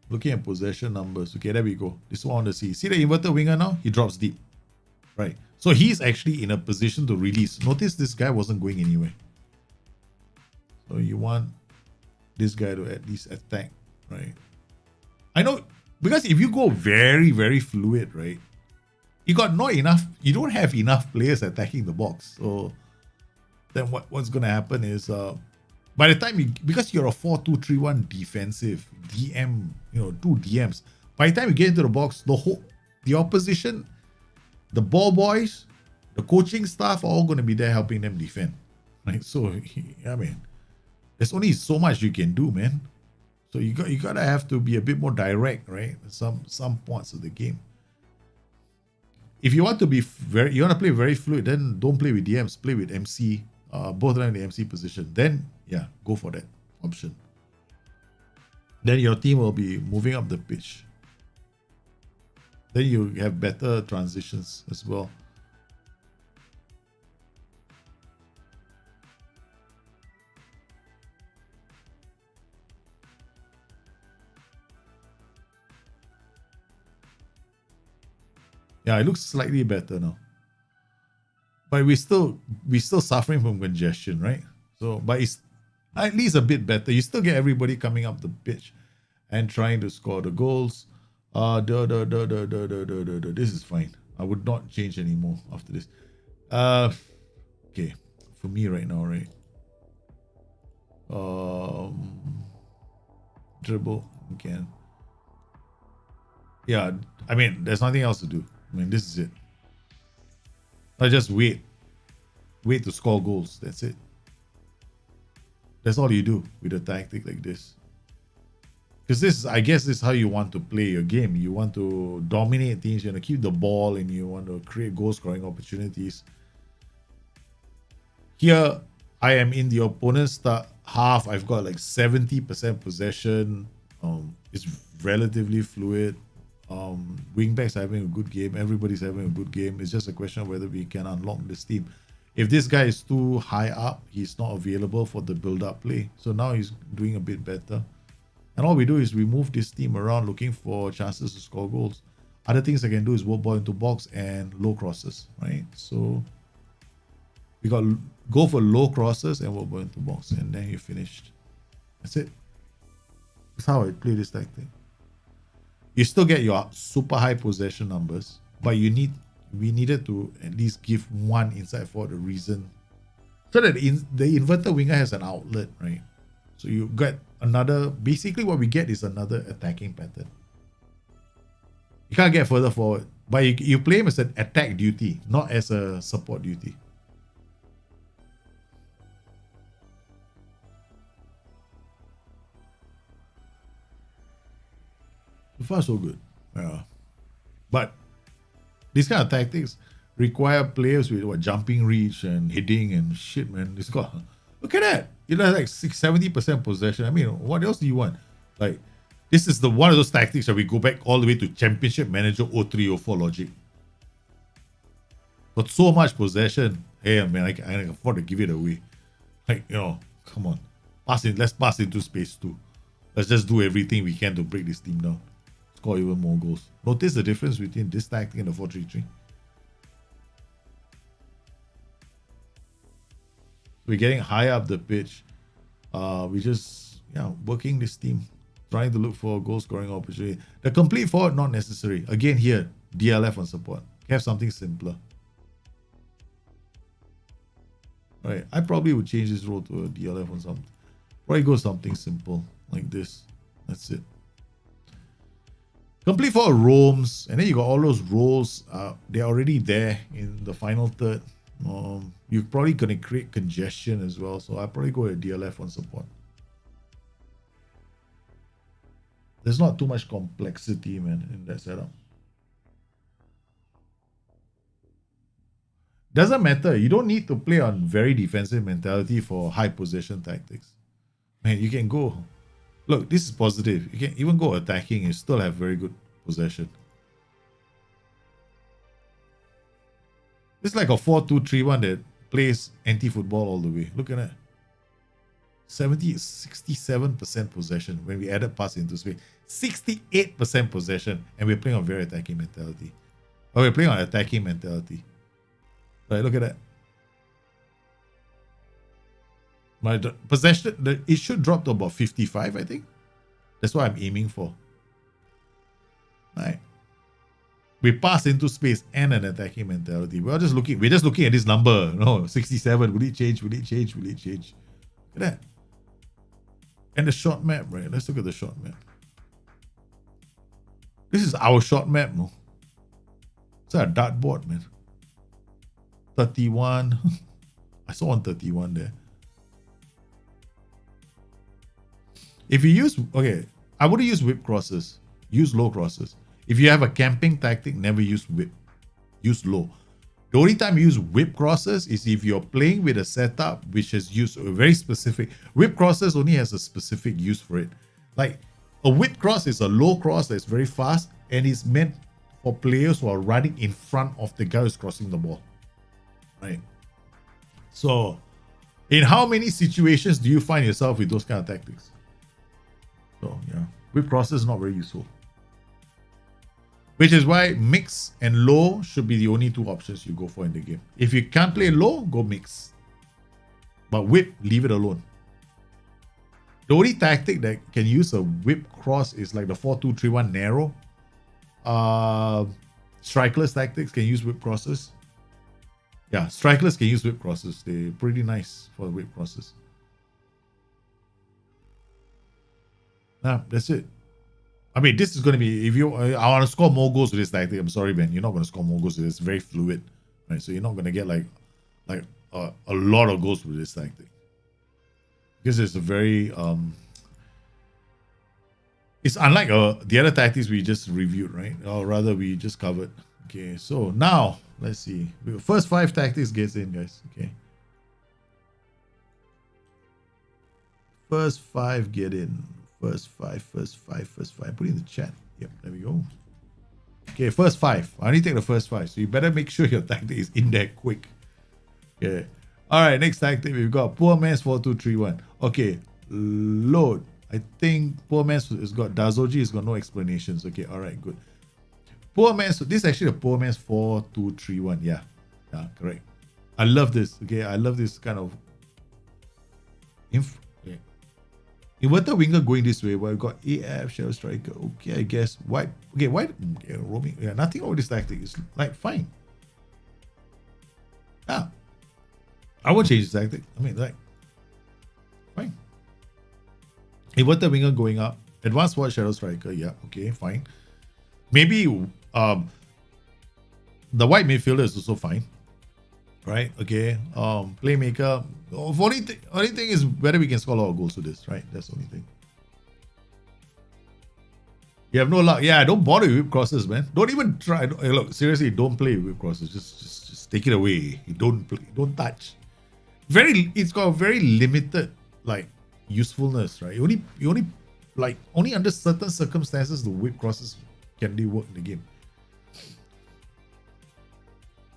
Looking at possession numbers. Okay, there we go. This one on the C. See the inverted winger now? He drops deep. Right. So he's actually in a position to release. Notice this guy wasn't going anywhere. So you want this guy to at least attack, right? I know, because if you go very, very fluid, right? You don't have enough players attacking the box. So then what's gonna happen is by the time because you're a 4-2-3-1 defensive DM, 2 DMs. By the time you get into the box, the opposition, the ball boys, the coaching staff are all gonna be there helping them defend. Right? So I mean, there's only so much you can do, man. So you gotta have to be a bit more direct, right? Some parts of the game. If you want to play very fluid, then don't play with DMs, play with MC, both in the MC position. Then yeah, go for that option. Then your team will be moving up the pitch. Then you have better transitions as well. Yeah, it looks slightly better now. But we're still suffering from congestion, right? So, but it's at least a bit better. You still get everybody coming up the pitch and trying to score the goals. This is fine. I would not change anymore after this. Okay, for me right now, right? Dribble again. Yeah, I mean, there's nothing else to do. I mean, this is it. I just wait to score goals. That's it. That's all you do with a tactic like this. Because I guess this is how you want to play your game. You want to dominate teams, you want to keep the ball, and you want to create goal scoring opportunities. Here, I am in the opponent's half. I've got like 70% possession. It's relatively fluid. Wingbacks are having a good game. Everybody's having a good game. It's just a question of whether we can unlock this team. If this guy is too high up, he's not available for the build-up play. So now he's doing a bit better. And all we do is we move this team around looking for chances to score goals. Other things I can do is work ball into box and low crosses, right? So we got go for low crosses and work ball into box, and then you're finished. That's it. That's how I play this tactic. You still get your super high possession numbers, but we needed to at least give one inside for the reason so that the inverted winger has an outlet, right? So you get another, basically what we get is another attacking pattern. You can't get further forward, but you play him as an attack duty, not as a support duty. So far, so good. Yeah. But these kind of tactics require players with jumping reach and hitting and shit, man. It's got, look at that. You know, like 70% possession. I mean, what else do you want? Like, this is one of those tactics that we go back all the way to Championship Manager 0304 logic. Got so much possession. Hey, man, I can afford to give it away. Like, you know, come on. Let's pass into space too. Let's just do everything we can to break this team down. Score even more goals. Notice the difference between this tactic and the 4-3-3. We're getting high up the pitch. We just, working this team, trying to look for a goal scoring opportunity. The complete forward, not necessary. Again, here, DLF on support. Have something simpler. Right, I probably would change this role to a DLF on something. Probably go something simple like this. That's it. Complete forward roams, and then you got all those roles. They're already there in the final third. You're probably going to create congestion as well, so I'll probably go a DLF on support. There's not too much complexity, man, in that setup. Doesn't matter. You don't need to play on very defensive mentality for high possession tactics. Man, you can go. Look, this is positive. You can even go attacking and still have very good possession. It's like a 4-2-3-1 that plays anti-football all the way. Look at that. 67% possession when we added pass into space. 68% possession, and we're playing on very attacking mentality. Oh, we're playing on attacking mentality. Right, look at that. My possession, it should drop to about 55, I think. That's what I'm aiming for. Right. We pass into space and an attacking mentality. We're just looking at this number. No, 67. Will it change? Will it change? Will it change? Look at that. And the shot map, right? Let's look at the shot map. This is our shot map, no? It's a dartboard, man. 31. I saw on 31 there. If you use, okay, I wouldn't use whip crosses. Use low crosses. If you have a camping tactic, never use whip. Use low. The only time you use whip crosses is if you're playing with a setup which is used a very specific. Whip crosses only has a specific use for it. Like a whip cross is a low cross that's very fast and is meant for players who are running in front of the guy who's crossing the ball. Right? So, in how many situations do you find yourself with those kind of tactics? So, yeah, whip crosses is not very useful. Which is why mix and low should be the only two options you go for in the game. If you can't play low, go mix. But whip, leave it alone. The only tactic that can use a whip cross is like the 4-2-3-1 narrow. Strikeless tactics can use whip crosses. Yeah, strikeless can use whip crosses. They're pretty nice for whip crosses. Nah, that's it. I mean, this is going to be, if you, I want to score more goals with this tactic. I'm sorry, man. You're not going to score more goals with this. It's very fluid, right? So you're not going to get like a lot of goals with this tactic. Because it's a very, it's unlike the other tactics we just reviewed, right? Or rather, we just covered. Okay, so now, let's see. First 5 tactics gets in, guys. Okay. First five get in. First five. Put it in the chat. Yep, there we go. Okay, first five. I only take the first five. So you better make sure your tactic is in there quick. Okay. Alright, next tactic we've got Poor Man's 4-2-3-1. Okay, load. I think Poor Man's has got Dazoji has got no explanations. Okay, alright, good. Poor Man's, this is actually a Poor Man's 4-2-3-1. Yeah, correct. I love this. Okay, I love this kind of okay. Inverted winger going this way. Well, we've got AF, Shadow Striker. Okay, I guess white. Okay, white. Okay, roaming. Yeah, nothing over this tactic. It's like fine. Yeah. I won't change the tactic. I mean, like, fine. Inverted winger going up. Advanced watch Shadow Striker. Yeah, okay, fine. Maybe the white midfielder is also fine. Right? Okay. Playmaker. Only thing is whether we can score a lot of goals with this, right? That's the only thing. You have no luck. Yeah, don't bother with whip crosses, man. Don't even try. Look, seriously, don't play with whip crosses. Just take it away. Don't touch. It's got a very limited like usefulness, right? You only like only under certain circumstances the whip crosses can really work in the game.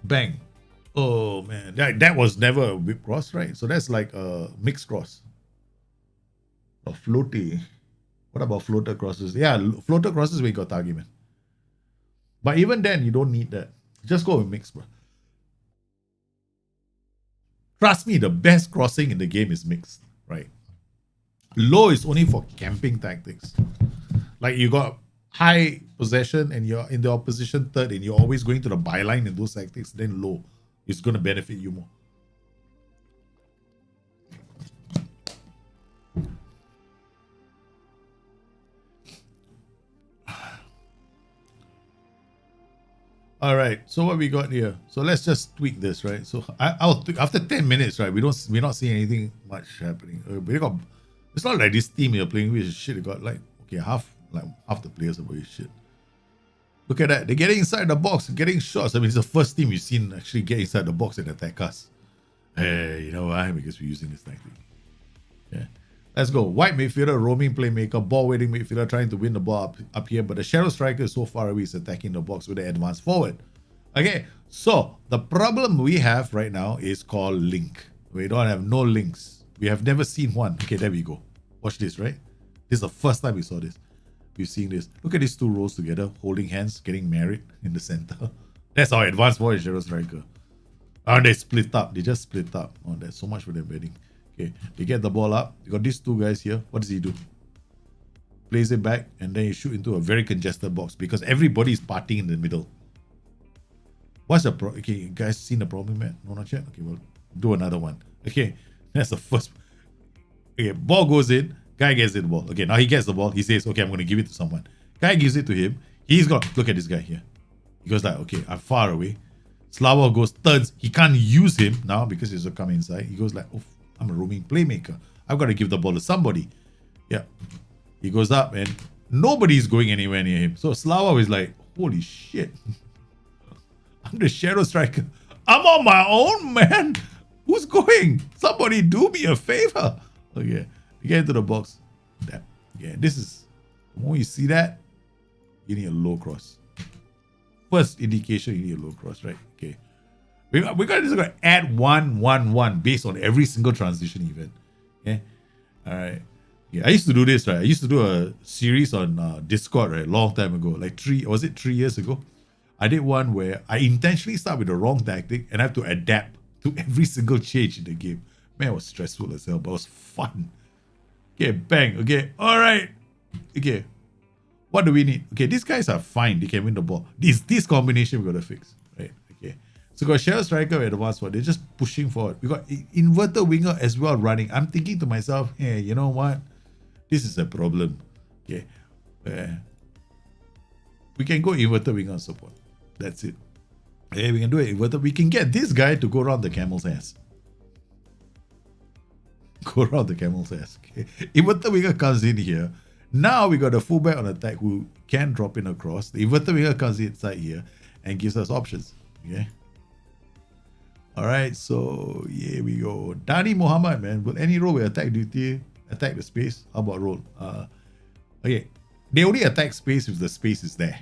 Bang. Oh man, that was never a whip cross, right? So that's like a mixed cross. A floaty. What about floater crosses? Yeah, floater crosses we got target, man. But even then, you don't need that. Just go with mixed, bro. Trust me, the best crossing in the game is mixed, right? Low is only for camping tactics. Like you got high possession and you're in the opposition third and you're always going to the byline in those tactics, then low is going to benefit you more. All right, so what we got here? So let's just tweak this, right? So I'll after 10 minutes, right? We're not seeing anything much happening. We got, it's not like this team you're playing with is shit. It got like half the players are very shit. Look at that. They're getting inside the box, getting shots. I mean, it's the first team you've seen actually get inside the box and attack us. Hey, you know why? Because we're using this tactic. Yeah. Let's go. White midfielder, roaming playmaker, ball-waiting midfielder trying to win the ball up here, but the Shadow Striker is so far away, he's attacking the box with the advance forward. Okay, so the problem we have right now is called link. We don't have no links. We have never seen one. Okay, there we go. Watch this, right? This is the first time we saw this. We've seen this. Look at these two rows together, holding hands, getting married in the center. That's our advanced forward Shadow Striker. Oh, they split up. They just split up. Oh, that's so much for their betting. Okay, they get the ball up. You got these two guys here. What does he do? Plays it back and then you shoot into a very congested box because everybody is partying in the middle. What's the problem? Okay, you guys seen the problem yet? No, not yet? Okay, we'll do another one. Okay, that's the first. Okay, ball goes in. Guy gets the ball. Okay, now he gets the ball. He says, okay, I'm going to give it to someone. Guy gives it to him. He's got, look at this guy here. He goes like, okay, I'm far away. Slava goes, turns. He can't use him now because he's come inside. He goes like, oh, I'm a roaming playmaker. I've got to give the ball to somebody. Yeah. He goes up and nobody's going anywhere near him. So Slava is like, holy shit. I'm the Shadow Striker. I'm on my own, man. Who's going? Somebody do me a favor. Okay. You get into the box. That. Yeah, this is, when you see that, you need a low cross. First indication, you need a low cross, right? Okay. We're going to add 1-1-1 based on every single transition event. Okay. All right. Yeah, I used to do this, right? I used to do a series on Discord, right? Long time ago. Like 3 years ago? I did one where I intentionally start with the wrong tactic and I have to adapt to every single change in the game. Man, it was stressful as hell, but it was fun. Okay, bang. Okay, all right. Okay, what do we need? Okay, these guys are fine. They can win the ball. This combination we got to fix, right? Okay, so we got Shadow Striker at the advanced forward. They're just pushing forward. We got inverted winger as well running. I'm thinking to myself, hey, you know what? This is a problem. Okay, we can go inverted winger support. That's it. Hey, we can do it inverted. We can get this guy to go around the camel's ass. Go around the camel's ass. Okay. Inverted winger comes in here. Now we got a fullback on attack who can drop in across. The inverted winger comes inside here and gives us options. Okay. Alright, so here we go. Dani Muhammad, man. Will any role with attack duty Attack the space. How about roll? Okay. They only attack space if the space is there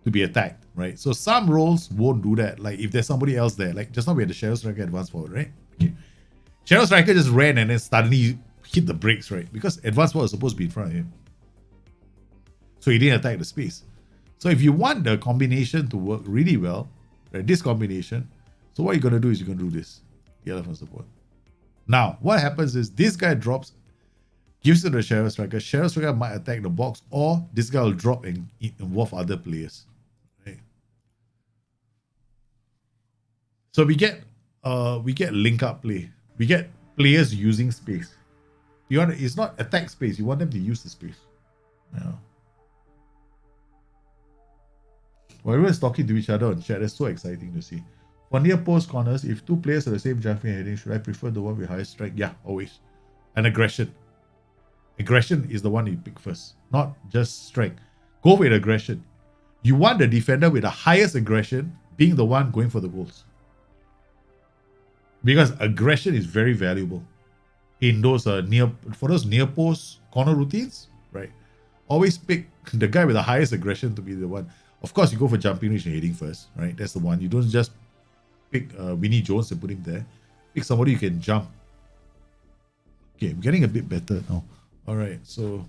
to be attacked, right? So some rolls won't do that. Like if there's somebody else there, like just now we had the Shadow Striker advance forward, right? Okay. Shadow Striker just ran and then suddenly hit the brakes, right? Because advance forward was supposed to be in front of him. So he didn't attack the space. So if you want the combination to work really well, right, this combination, so what you're going to do is you're going to do this. The elephant support. Now, what happens is this guy drops, gives it to the Shadow Striker. Shadow Striker might attack the box, or this guy will drop and involve other players. Right? So we get link up play. We get players using space. It's not attack space. You want them to use the space. Yeah. Well, everyone's talking to each other on chat. That's so exciting to see. For near post corners, if two players are the same jumping heading, should I prefer the one with higher strength? Yeah, always. And aggression. Aggression is the one you pick first, not just strength. Go with aggression. You want the defender with the highest aggression being the one going for the goals. Because aggression is very valuable in those for those near post corner routines, right? Always pick the guy with the highest aggression to be the one. Of course, you go for jumping reach and heading first, right? That's the one. You don't just pick Vinnie Jones and put him there. Pick somebody you can jump. Okay, I'm getting a bit better now. All right, so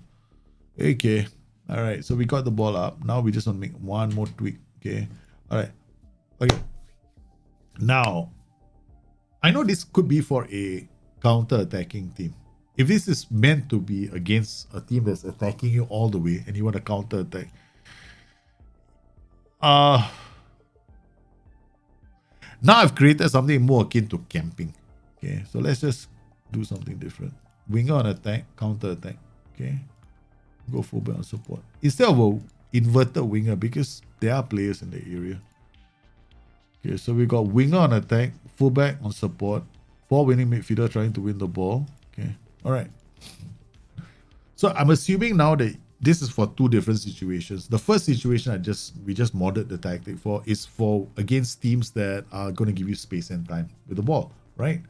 okay. All right, so we got the ball up. Now we just want to make one more tweak. Okay. All right. Okay. Now, I know this could be for a counter-attacking team. If this is meant to be against a team that's attacking you all the way and you want to counter-attack, now I've created something more akin to camping. Okay, so let's just do something different. Winger on attack, counter-attack. Okay, go fullback on support. Instead of a inverted winger, because there are players in the area. Okay, so we got winger on attack, fullback on support, 4 winning midfielder trying to win the ball. Okay, all right. So I'm assuming now that this is for two different situations. The first situation we just modded the tactic for is for against teams that are going to give you space and time with the ball, right?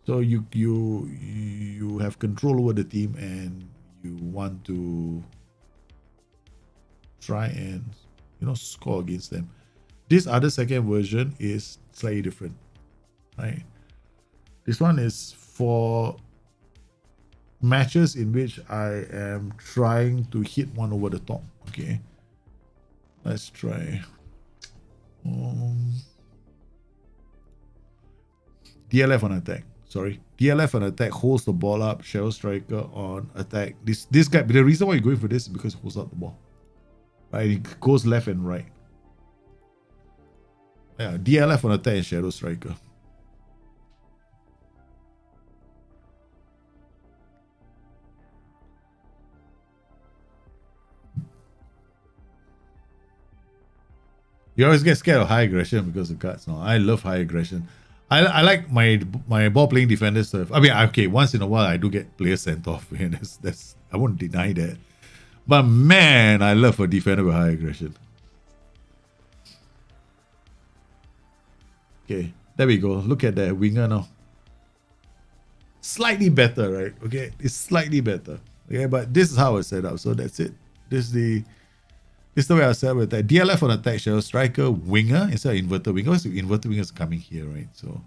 So you have control over the team and you want to try and score against them. This other second version is slightly different, right? This one is for matches in which I am trying to hit one over the top. Okay, let's try. DLF on attack. Sorry, DLF on attack holds the ball up. Shadow Striker on attack. This guy. The reason why you're going for this is because it holds up the ball. Right, it goes left and right. Yeah, DLF on attack and Shadow Striker. You always get scared of high aggression because of cards. No, I love high aggression. I like my ball playing defenders to have, I mean, okay, once in a while I do get players sent off. And that's I won't deny that. But man, I love a defender with high aggression. Okay, there we go. Look at that winger now. Slightly better, right? Okay, it's slightly better. Okay, but this is how it's set up. So that's it. This is the way I set up with that. DLF on attack, Shadow Striker, winger instead of inverted winger. Because the inverted winger is coming here, right? So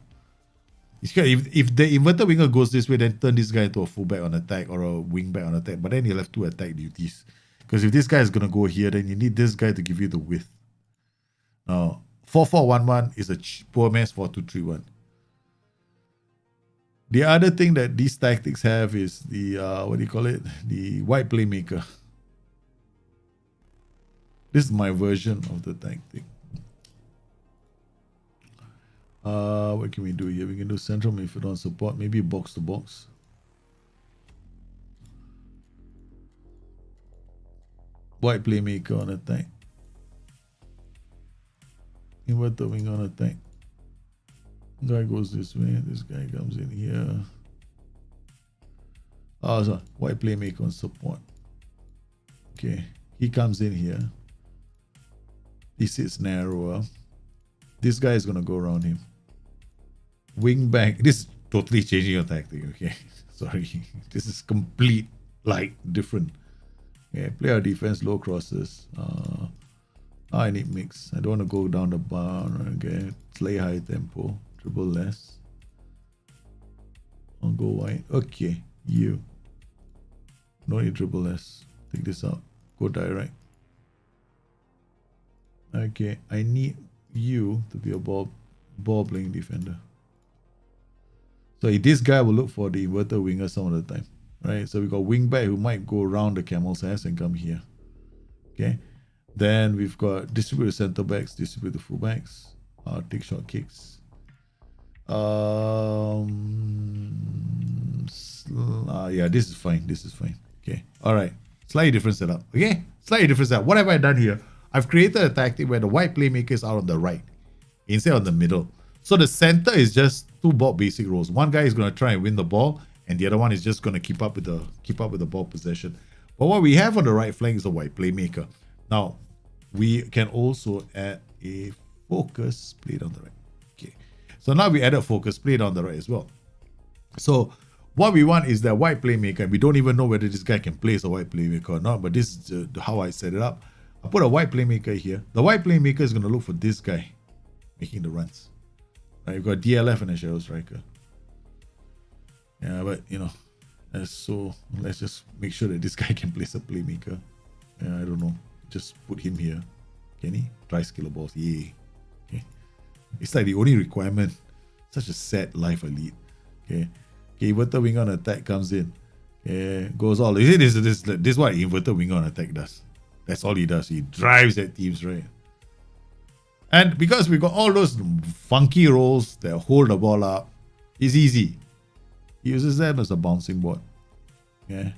if the inverted winger goes this way, then turn this guy into a fullback on attack or a wingback on attack. But then you'll have 2 attack duties. Because if this guy is gonna go here, then you need this guy to give you the width. Now 4-4-1-1 is a poor man's 4-2-3-1. The other thing that these tactics have is the what do you call it? The wide playmaker. This is my version of the tactic. What can we do here? We can do central midfield on support, maybe box to box. Wide playmaker on attack. Inverted wing on attack. Guy goes this way. This guy comes in here. Oh, so wide playmaker on support. Okay, he comes in here. He sits narrower. This guy is gonna go around him. Wing back. This is totally changing your tactic. Okay, Sorry, this is complete, like, different. Okay, play our defense, low crosses. I need mix. I don't want to go down the bar. Okay, play high tempo, dribble less. I'll go wide. Okay, you. No need dribble less. Take this out. Go direct. Okay, I need you to be a ball playing defender. So this guy will look for the inverted winger some of the time. Right? So we got wing back who might go around the camel's ass and come here. Okay. Then we've got distribute the center backs, distribute the full backs, take short kicks. Yeah, this is fine. This is fine. Okay. All right. Slightly different setup. Okay. Slightly different setup. What have I done here? I've created a tactic where the wide playmaker is out on the right instead of the middle. So the center is just two basic roles. One guy is going to try and win the ball, and the other one is just going to keep up with the ball possession. But what we have on the right flank is a wide playmaker. Now, we can also add a focus play on the right. Okay. So now we added focus play on the right as well. So what we want is that wide playmaker. We don't even know whether this guy can play as a wide playmaker or not, but this is how I set it up. I put a wide playmaker here. The wide playmaker is going to look for this guy making the runs. Right, we've got DLF and a shadow striker. Yeah, but so let's just make sure that this guy can play as a playmaker. Yeah, I don't know. Just put him here. Can he? Try skiller balls. Yay. Okay. It's like the only requirement. Such a sad life I lead. Okay. Okay, inverted winger on attack comes in. Okay, goes all. You see, this is what inverted winger on attack does. That's all he does. He drives at teams, right? And because we got all those funky roles that hold the ball up, it's easy. He uses them as a bouncing board. Yeah.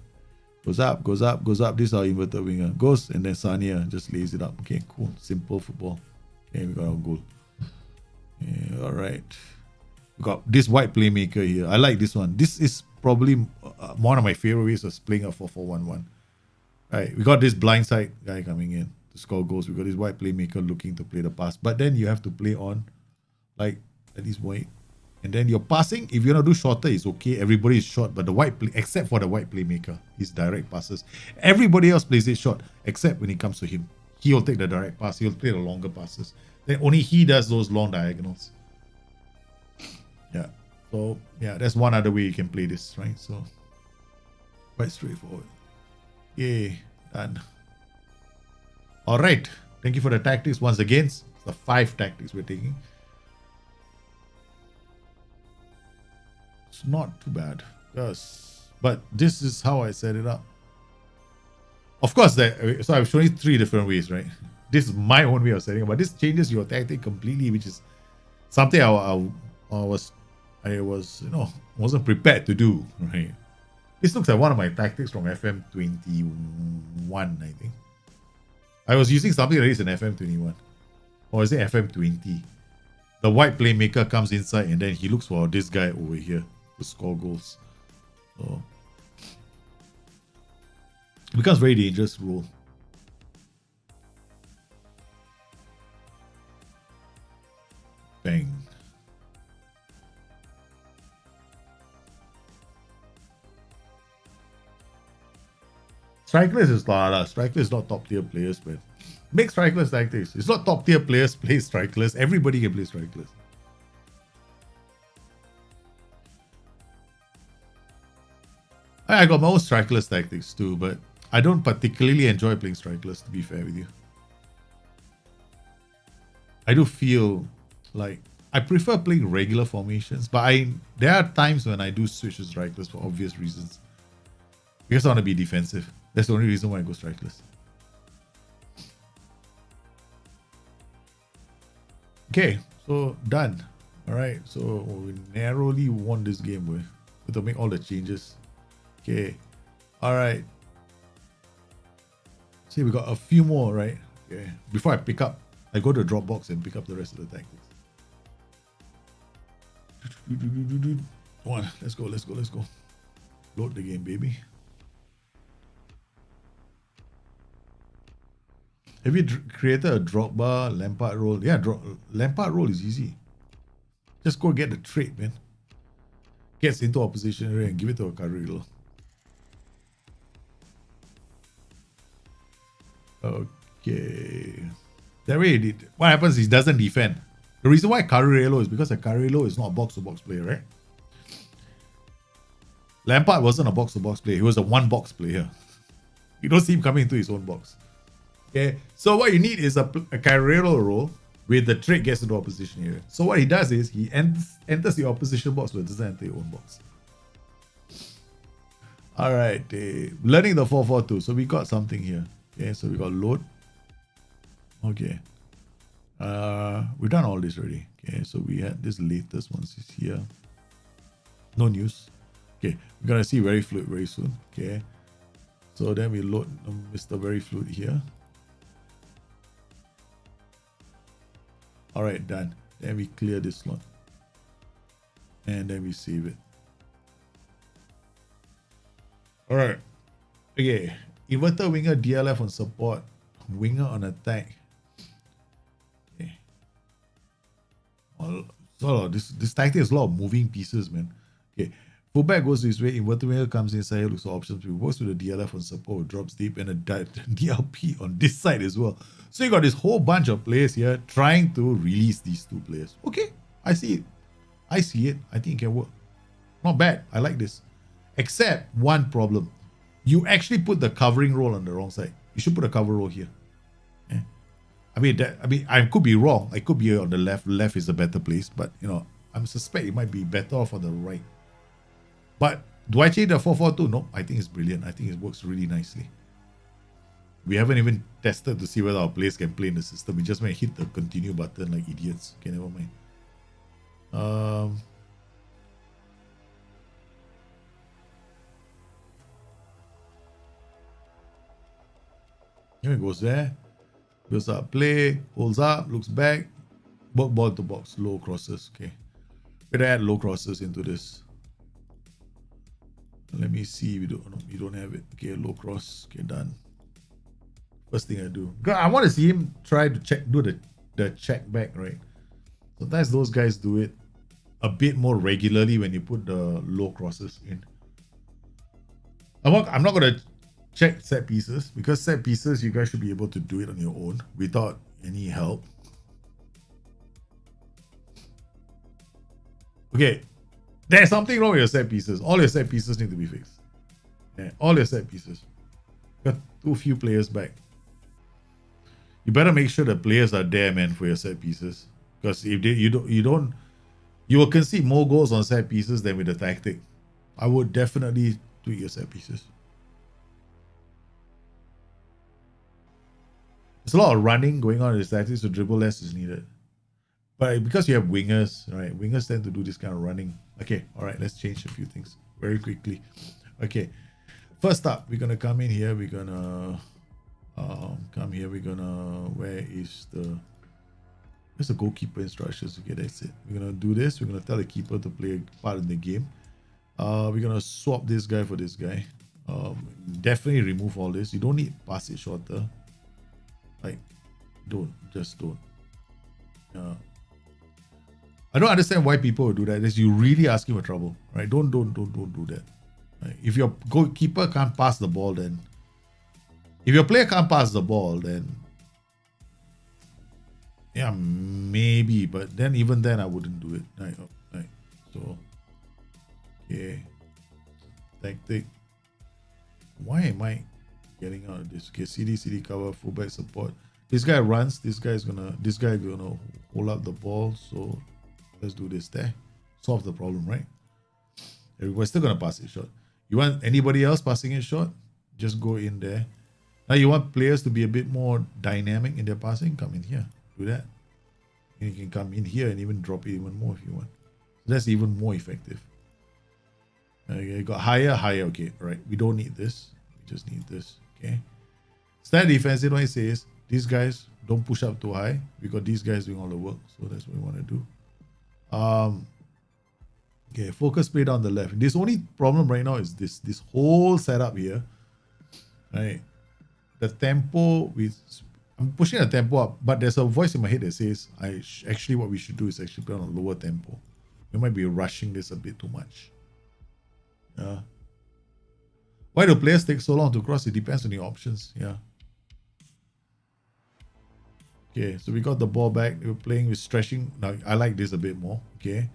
Goes up, goes up, goes up. This is our inverted winger. Goes, and then Sania just lays it up. Okay, cool. Simple football. Okay, we got our goal. Yeah, all right. We got this white playmaker here. I like this one. This is probably one of my favorite ways of playing a 4-4-1-1. All right, we got this blindside guy coming in to score goals. We got this white playmaker looking to play the pass. But then you have to play on, like, at least white. And then your passing, if you're going to do shorter, it's okay. Everybody is short, but except for the white playmaker, his direct passes. Everybody else plays it short, except when it comes to him. He'll take the direct pass. He'll play the longer passes. Then only he does those long diagonals. Yeah. So, yeah, that's one other way you can play this, right? So, quite straightforward. Yay. Done. All right. Thank you for the tactics once again. It's the 5 tactics we're taking. It's not too bad. Yes. But this is how I set it up. Of course, so I've shown you 3 different ways, right? This is my own way of setting it, but this changes your tactic completely, which is something I wasn't prepared to do, right? This looks like one of my tactics from FM21, I think. I was using something like this in FM21. Or is it FM20? The white playmaker comes inside and then he looks for this guy over here to score goals. So it becomes a very dangerous role. Bang. Strikeless is not top tier players, man. Make strikeless tactics. It's not top tier players play strikeless. Everybody can play strikeless. I got my own strikeless tactics too, but I don't particularly enjoy playing strikeless, to be fair with you. I do feel like I prefer playing regular formations, but there are times when I do switch to strikeless for obvious reasons. Because I want to be defensive. That's the only reason why I go strikeless. Okay, so done. Alright, so we narrowly won this game. We have to make all the changes. Okay, alright. See, we got a few more, right? Okay, before I pick up, I go to Dropbox and pick up the rest of the tactics. Come on, let's go. Load the game, baby. Have you created a Drogba Lampard role? Yeah, Lampard role is easy. Just go get the trade, man. gets into opposition area and give it to a Carrillo. Okay. That way, what happens is he doesn't defend. The reason why Carrillo is because a Carrillo is not a box-to-box player, right? Lampard wasn't a box-to-box player. He was a one-box player. You don't see him coming into his own box. Okay, so what you need is a Carrillo role where the trick gets into opposition area. So what he does is he enters the opposition box but doesn't enter your own box. All right, learning the 4-4-2. So we got something here. Okay, so we got load. Okay. We've done all this already. Okay, so we had this latest one is here. No news. Okay, we're gonna see very fluid very soon. Okay. So then we load Mr. Very Fluid here. Alright, done. Then we clear this slot. And then we save it. Alright. Okay. Inverter winger DLF on support. Winger on attack. Okay. So this tactic has a lot of moving pieces, man. Okay. Fullback goes this way, inverter winger comes inside, looks for options. We works with the DLF on support, drops deep, and a DLP on this side as well. So you got this whole bunch of players here trying to release these two players. Okay, I see it. I see it. I think it can work. Not bad. I like this. Except one problem. You actually put the covering role on the wrong side. You should put a cover role here. Yeah. I mean, I could be wrong. I could be on the left. Left is a better place, but you know, I suspect it might be better off on the right. But do I change the 4-4-2? No, I think it's brilliant. I think it works really nicely. We haven't even tested to see whether our players can play in the system. We just might hit the continue button like idiots. Okay, never mind. Here it goes there. Goes up, play, holds up, looks back. Ball to box, low crosses. Okay. We're gonna add low crosses into this. Let me see. We don't have it. Okay, low cross. Okay, done. First thing I do. I want to see him try to do the check back, right? Sometimes those guys do it a bit more regularly when you put the low crosses in. I'm not gonna check set pieces because set pieces you guys should be able to do it on your own without any help. Okay. There's something wrong with your set pieces. All your set pieces need to be fixed. Yeah, all your set pieces. Got too few players back. You better make sure the players are there, man, for your set pieces. Because if you will concede more goals on set pieces than with the tactic. I would definitely tweak your set pieces. There's a lot of running going on in the tactics, so dribble less is needed. But because you have wingers, right? Wingers tend to do this kind of running. Okay, all right, let's change a few things very quickly. Okay, first up, we're gonna come in here. We're gonna come here. We're gonna where's the goalkeeper instructions? Okay, that's it. We're gonna do this. We're gonna tell the keeper to play a part in the game. We're gonna swap this guy for this guy. Definitely remove all this. You don't need pass it shorter. Like, just don't. I don't understand why people would do that. Is you really asking for trouble, right? Don't do that. Right? If your goalkeeper can't pass the ball, then if your player can't pass the ball, then yeah, maybe. But then even then, I wouldn't do it. Right. So, okay, tactic. Why am I getting out of this? Okay, CD cover, fullback support. This guy runs. This guy gonna hold up the ball. So let's do this there. Solve the problem, right? We're still gonna pass it short. You want anybody else passing it short? Just go in there. Now you want players to be a bit more dynamic in their passing? Come in here. Do that. And you can come in here and even drop it even more if you want. So that's even more effective. Okay, got higher. Okay, all right. We don't need this. We just need this. Okay. Stand defensive. What it says, these guys don't push up too high. We got these guys doing all the work. So that's what we want to do. Okay, focus play down the left. This only problem right now is this whole setup here. Right. The tempo I'm pushing the tempo up, but there's a voice in my head that says actually what we should do is actually put on a lower tempo. We might be rushing this a bit too much. Yeah. Why do players take so long to cross? It depends on the options. Yeah. Okay, so we got the ball back. We're playing with stretching. Now, I like this a bit more. Okay.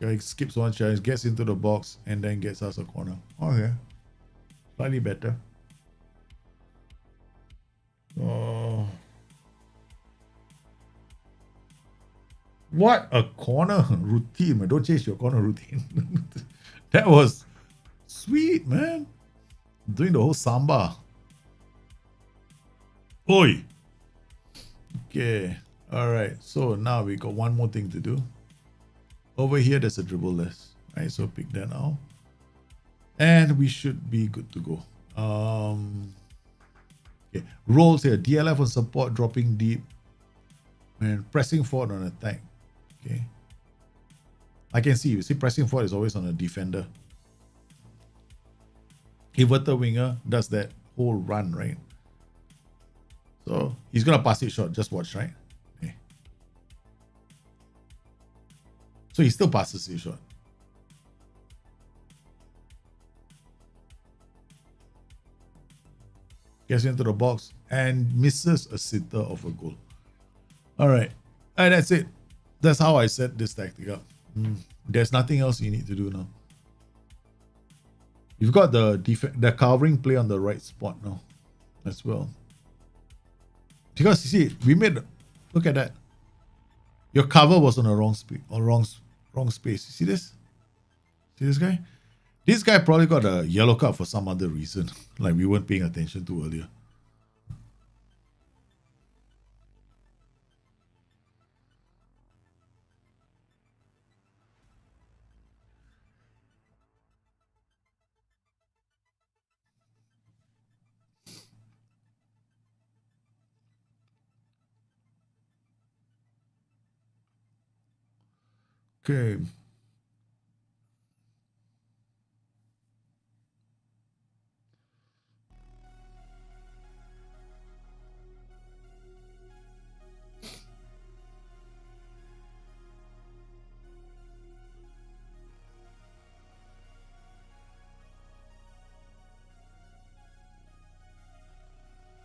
Guy skips one challenge, gets into the box, and then gets us a corner. Okay. Slightly better. Oh. What a corner routine, man. Don't chase your corner routine. That was sweet, man. Doing the whole samba. Oi. Okay. All right. So now we got one more thing to do. Over here, there's a dribble less. Right. So pick that out. And we should be good to go. Okay. Rolls here. DLF on support, dropping deep. And pressing forward on attack. Okay. I can see, you see, pressing forward is always on a defender. Inverted winger does that whole run, right? So he's gonna pass it short. Just watch, right? Okay. So he still passes it short. Gets into the box and misses a sitter of a goal. All right, and that's it. That's how I set this tactic up. There's nothing else you need to do now. You've got the covering play on the right spot now as well. Because you see, we made, look at that. Your cover was on the wrong space. You see this? See this guy? This guy probably got a yellow card for some other reason, like we weren't paying attention to earlier. Okay.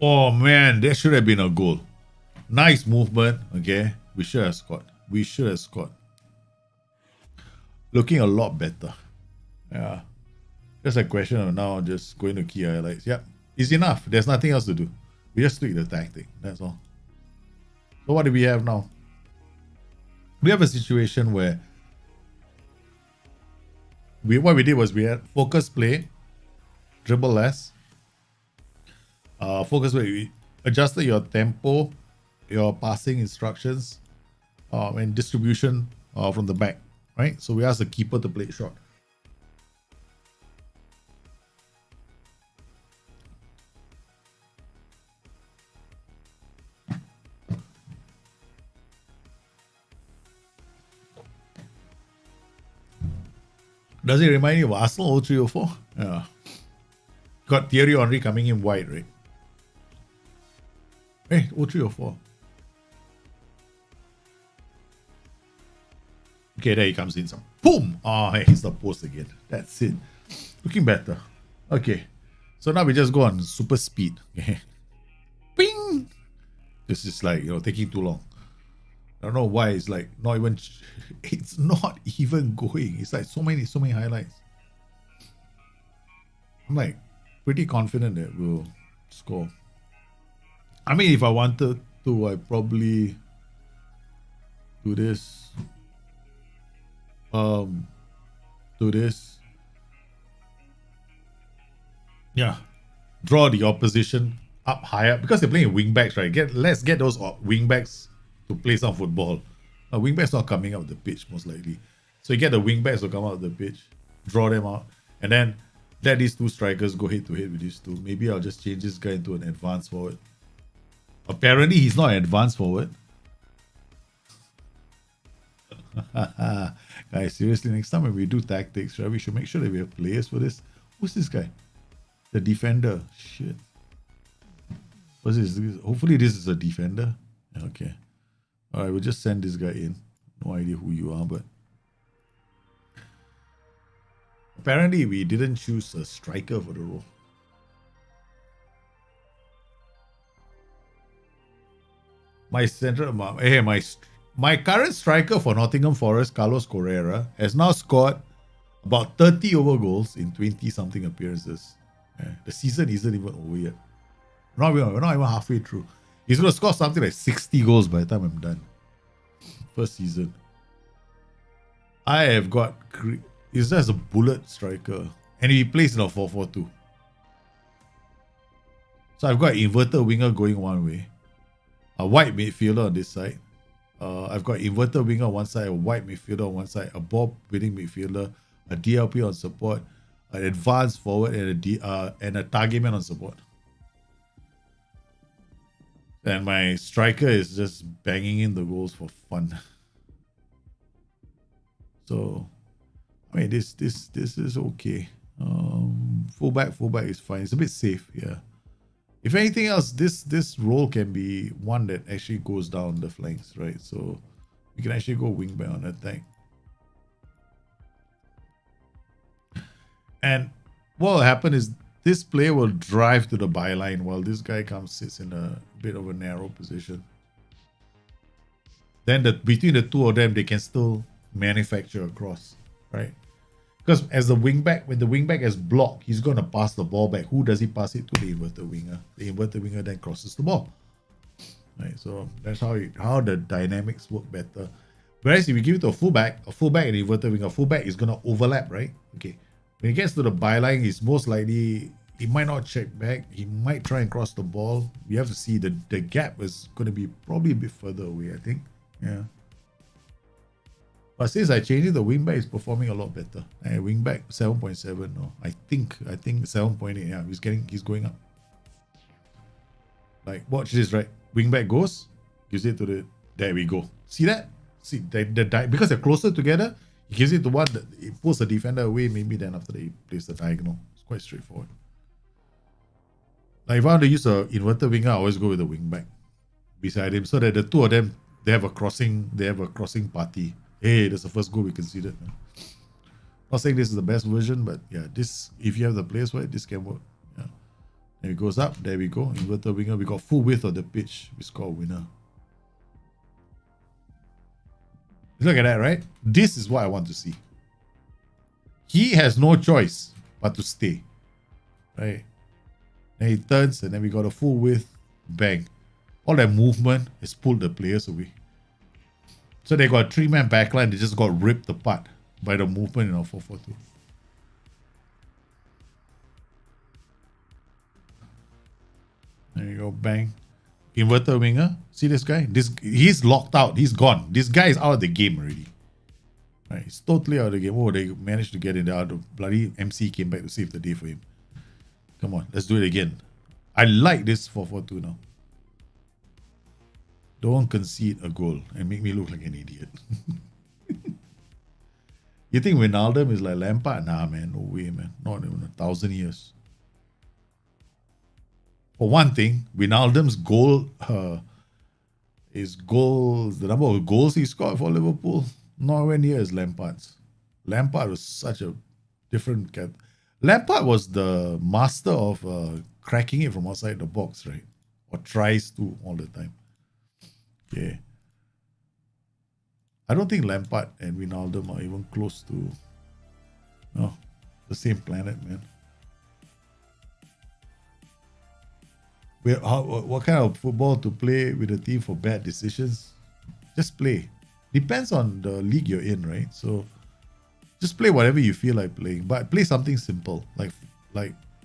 Oh man, that should have been a goal. Nice movement. Okay. We should have scored. We should have scored. Looking a lot better. Yeah. Just a question of now just going to key highlights. Yep. It's enough. There's nothing else to do. We just tweak the tactic. That's all. So what do we have now? We have a situation where what we did was we had focus play, dribble less. Focus play. We adjusted your tempo, your passing instructions, and distribution from the back. Right? So we asked the keeper to play it short. Does it remind you of Arsenal 0304? Yeah. Got Thierry Henry coming in wide, right? Hey, 0304. Okay, there he comes in. Some boom! Oh, hey, he's the post again. That's it. Looking better. Okay. So now we just go on super speed. Okay. Bing! This is like, taking too long. I don't know why it's like not even, it's not even going. It's like so many highlights. I'm like pretty confident that we'll score. I mean, if I wanted to, I probably do this. Do this. Yeah. Draw the opposition up higher because they're playing wing backs, right? Let's get those wing backs to play some football. Wing backs not coming out the pitch most likely. So you get the wing backs to come out the pitch, draw them out, and then let these two strikers go head to head with these two. Maybe I'll just change this guy into an advanced forward. Apparently he's not an advanced forward. Guys, seriously, next time when we do tactics, right, we should make sure that we have players for this. Who's this guy? The defender. Shit. What's this? Hopefully this is a defender. Okay. Alright, we'll just send this guy in. No idea who you are, but apparently we didn't choose a striker for the role. My central, my current striker for Nottingham Forest, Carlos Correa, has now scored about 30 over goals in 20 something appearances. The season isn't even over yet. We're not even halfway through. He's going to score something like 60 goals by the time I'm done. First season. I have got... He's just a bullet striker. And he plays in a 4-4-2. So I've got inverted winger going one way. A white midfielder on this side. I've got inverted winger on one side, a white midfielder on one side, a ball winning midfielder, a DLP on support, an advanced forward, and a target man on support. And my striker is just banging in the goals for fun. So, I mean, this is okay. Fullback is fine. It's a bit safe, yeah. If anything else, this role can be one that actually goes down the flanks, right? So you can actually go wing back on attack. And what will happen is this player will drive to the byline while this guy sits in a bit of a narrow position. Then between the two of them, they can still manufacture a cross, right? Because as the wingback, when the wingback is blocked, he's going to pass the ball back. Who does he pass it to? The inverted winger. The inverted winger then crosses the ball. Right, so that's how the dynamics work better. Whereas if you give it to a fullback and inverted winger, fullback is going to overlap, right? Okay. When he gets to the byline, he's most likely, he might not check back. He might try and cross the ball. You have to see the gap is going to be probably a bit further away, I think. Yeah. But since I changed it, the wingback is performing a lot better. Wingback 7.7. No, I think 7.8. Yeah, he's going up. Like, watch this, right? Wingback goes, gives it to the. There we go. See that? See because they're closer together. He gives it to one that it pulls the defender away. Maybe then after that he plays the diagonal. It's quite straightforward. Like if I want to use an inverted winger, I always go with the wingback beside him, so that the two of them they have a crossing party. Hey, that's the first goal we conceded. Not saying this is the best version, but yeah, this, if you have the players for it, this can work. Yeah. And it goes up, there we go. Inverted winger, we got full width of the pitch. We score a winner. Look at that, right? This is what I want to see. He has no choice but to stay. Right? And he turns, and then we got a full width, bang. All that movement has pulled the players away. So they got a 3-man backline, they just got ripped apart by the movement in our 4-4-2. There you go, bang. Inverted winger. See this guy? He's locked out. He's gone. This guy is out of the game already. Right? He's totally out of the game. Oh, they managed to get in there. The bloody MC came back to save the day for him. Come on, let's do it again. I like this 4-4-2 now. Don't concede a goal and make me look like an idiot. You think Wijnaldum is like Lampard? Nah, man. No way, man. Not even 1,000 years. For one thing, Wijnaldum's goal, the number of goals he scored for Liverpool, nowhere near as Lampard's. Lampard was such a different cat. Lampard was the master of cracking it from outside the box, right? Or tries to all the time. Yeah. I don't think Lampard and Wijnaldum are even close to the same planet, man. What kind of football to play with a team for bad decisions? Just play. Depends on the league you're in, right? So just play whatever you feel like playing, but play something simple, like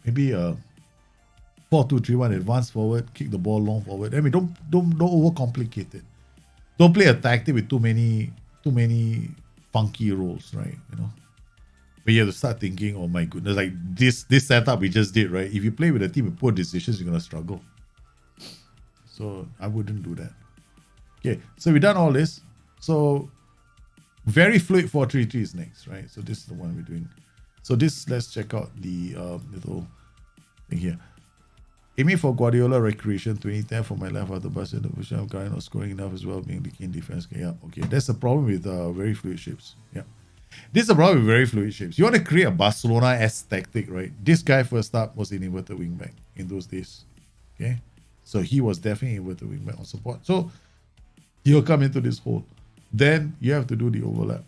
maybe a 4-2-3-1 advance forward, kick the ball long forward. I mean, don't overcomplicate it. Don't play a tactic with too many funky roles, right? You know, but you have to start thinking, oh my goodness, like this setup we just did, right? If you play with a team with poor decisions, you're gonna struggle. So I wouldn't do that. Okay, so we've done all this. So very fluid 4-3-3 is next, right? So this is the one we're doing. So this, let's check out the little thing here. Aiming for Guardiola recreation 2010 for my left after Barcelona position. I'm currently not scoring enough as well, being leaky in defense. Okay, yeah, okay. That's the problem with very fluid shapes. Yeah. This is the problem with very fluid shapes. You want to create a Barcelona-esque tactic, right? This guy first up was an inverted wingback in those days. Okay. So he was definitely inverted wingback on support. So he'll come into this hole. Then you have to do the overlap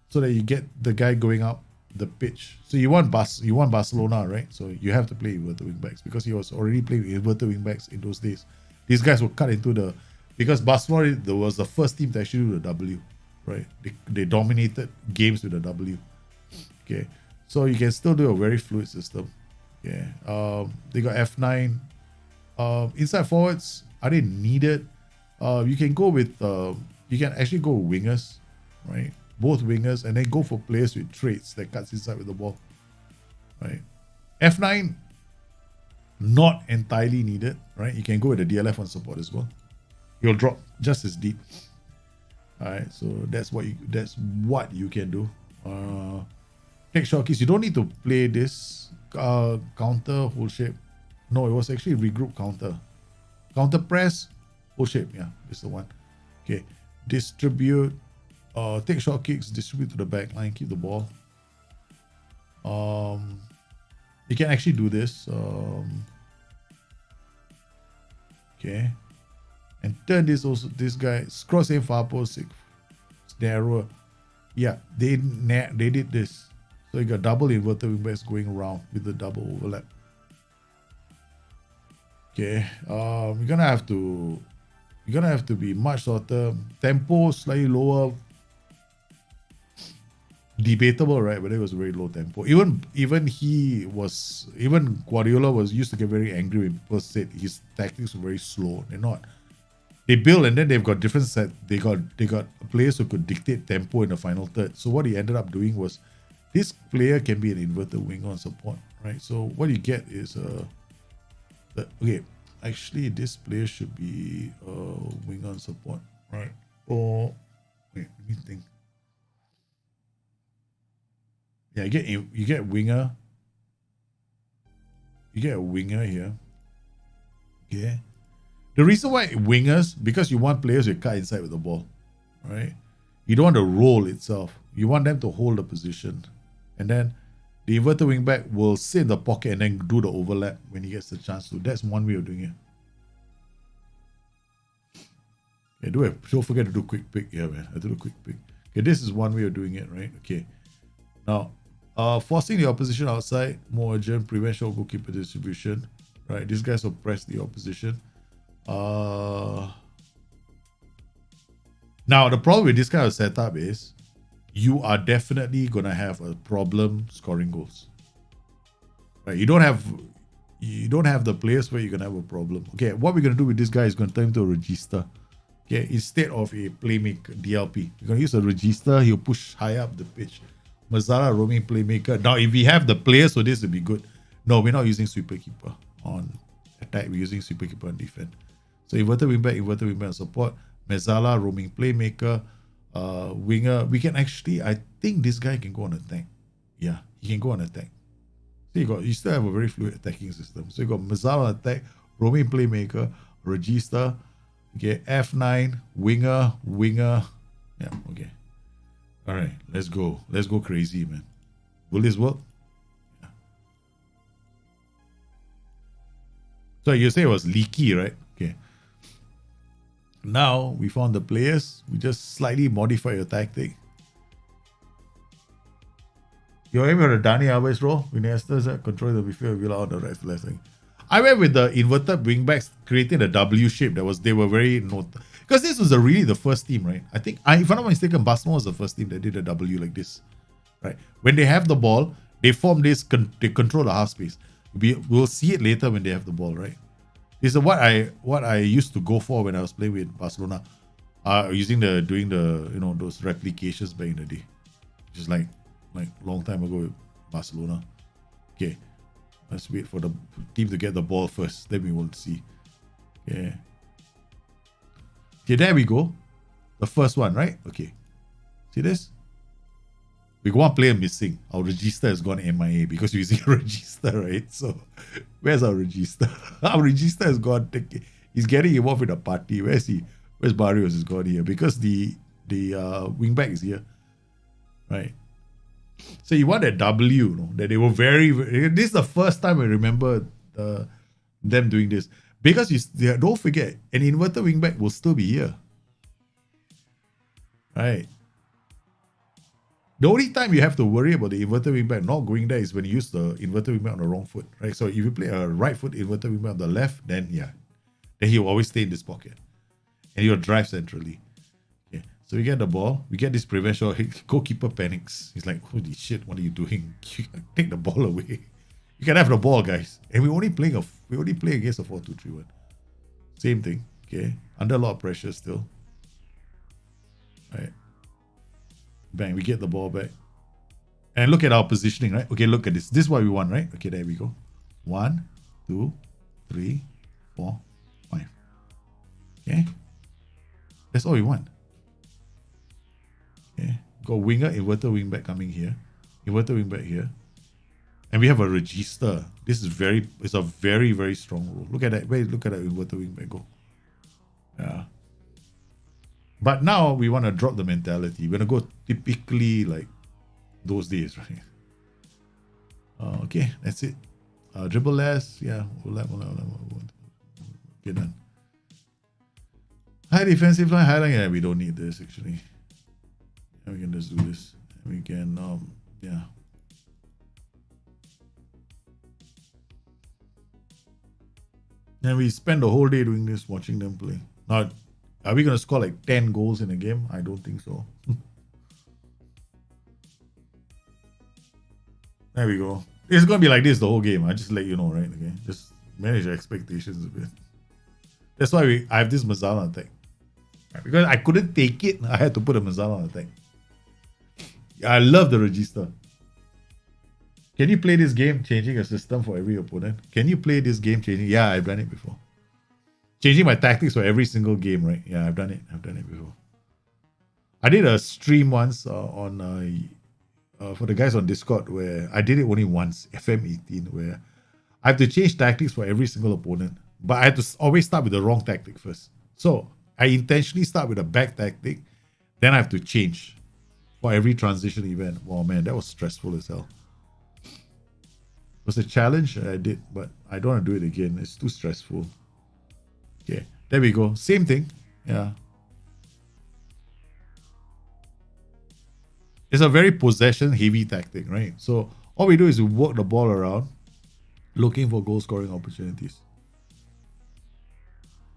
so that you get the guy going up the pitch. So you want Barcelona, right? So you have to play inverted wingbacks because he was already playing inverted wingbacks in those days. These guys were cut into the, because Barcelona was the first team to actually do the W, right? They dominated games with the W. Okay, so you can still do a very fluid system. Yeah, they got F9. Inside forwards, are they needed? You can go with you can actually go with wingers, right? Both wingers, and then go for players with traits that cuts inside with the ball, right? F9, not entirely needed, right? You can go with the DLF on support as well. You'll drop just as deep. All right, so that's what you can do. Take short kicks. You don't need to play this counter whole shape. No, it was actually regroup counter press whole shape. Yeah, this is the one. Okay, distribute. Take short kicks, distribute to the back line, keep the ball. You can actually do this. Okay, and turn this guy cross in far post, narrower. Yeah, they did this. So you got double inverted wingbacks going around with the double overlap. Okay, you're gonna have to be much shorter. Tempo slightly lower. Debatable, right? But it was a very low tempo. Even Guardiola was used to get very angry when people said his tactics were very slow. They're not. They build and then they've got different set. They got players who could dictate tempo in the final third. So what he ended up doing was, this player can be an inverted winger on support, right? So what you get is okay. Actually, this player should be winger on support, right? Or wait, let me think. Yeah, you get winger. You get a winger here. Okay. The reason why wingers, because you want players who cut inside with the ball, right? You don't want the roll itself. You want them to hold the position. And then the inverted wingback will sit in the pocket and then do the overlap when he gets the chance to. That's one way of doing it. Okay, don't forget to do quick pick. Yeah, man. I do a quick pick. Okay, this is one way of doing it, right? Okay. Now, forcing the opposition outside, more urgent, prevent short goalkeeper distribution. Right, these guys will press the opposition. Now, the problem with this kind of setup is you are definitely gonna have a problem scoring goals. Right, you don't have the players where you're gonna have a problem. Okay, what we're gonna do with this guy is gonna turn him to a register. Okay, instead of a playmaker DLP, you're gonna use a register. He'll push high up the pitch. Mazzara roaming playmaker. Now, if we have the players, so this would be good. No, we're not using sweeper keeper on attack. We're using sweeper keeper on defense. So inverted wingback on support. Mazzara roaming playmaker, winger. We can actually, I think this guy can go on attack. Yeah, he can go on attack. So you still have a very fluid attacking system. So you got Mazzara on attack, roaming playmaker, register. Okay, F9, winger. Yeah, okay. All right, let's go. Let's go crazy, man. Will this work? Yeah. So you say it was leaky, right? Okay. Now we found the players. We just slightly modify your tactic. You're aiming at the Dani Alves role. Iniesta control the midfield, Villa on the right left thing. I went with the inverted wingbacks, creating a W shape. They were very because this was really the first team, right? I think, if I'm not mistaken, Barcelona was the first team that did a W like this, right? When they have the ball, they form this. They control the half space. We'll see it later when they have the ball, right? This is what I used to go for when I was playing with Barcelona, doing those replications back in the day, which is like long time ago with Barcelona. Okay. Let's wait for the team to get the ball first. Then we will see. Okay. Okay, there we go. The first one, right? Okay. See this? We got one player missing. Our register has gone MIA because we're using a register, right? So where's our register? Our register has gone. He's getting involved in a party. Where's he? Where's Barrios? Is gone here because the wingback is here, right? So you want a W, you know, that they were very. This is the first time I remember them doing this because don't forget, an inverted wingback will still be here, right? The only time you have to worry about the inverted wingback not going there is when you use the inverted wingback on the wrong foot, right? So if you play a right foot inverted wingback on the left, then he will always stay in this pocket, and he'll drive centrally. Okay, so we get the ball, we get this prevention. Goalkeeper panics. He's like, "Holy shit, what are you doing? Take the ball away. You can have the ball, guys." And we only play against a 4-2-3-1. Same thing. Okay, under a lot of pressure still. Right. Bang, we get the ball back. And look at our positioning, right? Okay, look at this. This is what we want, right? Okay, there we go. 1, 2, 3, 4, 5. Okay. That's all we want. Okay. Got winger, inverted wingback coming here. Inverted wingback here. And we have a register. This is it's a very, very strong rule. Look at that. Wait, look at that inverted wingback go. Yeah. But now we want to drop the mentality. We're going to go typically like those days, right? Okay, that's it. Dribble less. Yeah. Okay, done. High defensive line, high line. Yeah, we don't need this actually. Yeah, we can just do this. We can, yeah. And we spend the whole day doing this, watching them play. Now, are we going to score like 10 goals in a game? I don't think so. There we go. It's going to be like this the whole game. I just let you know, right? Okay. Just manage your expectations a bit. That's why I have this Mazzala attack. Because I couldn't take it, I had to put a Mazzala attack. I love the register. Can you play this game changing a system for every opponent? Can you play this game changing? Yeah, I've done it before. Changing my tactics for every single game, right? Yeah, I've done it. I've done it before. I did a stream once for the guys on Discord where I did it only once, FM18, where I have to change tactics for every single opponent. But I have to always start with the wrong tactic first. So I intentionally start with a back tactic, then I have to change for every transition event. Wow, man, that was stressful as hell. It was a challenge I did, but I don't want to do it again. It's too stressful. Okay, there we go. Same thing. Yeah. It's a very possession-heavy tactic, right? So all we do is we work the ball around, looking for goal-scoring opportunities.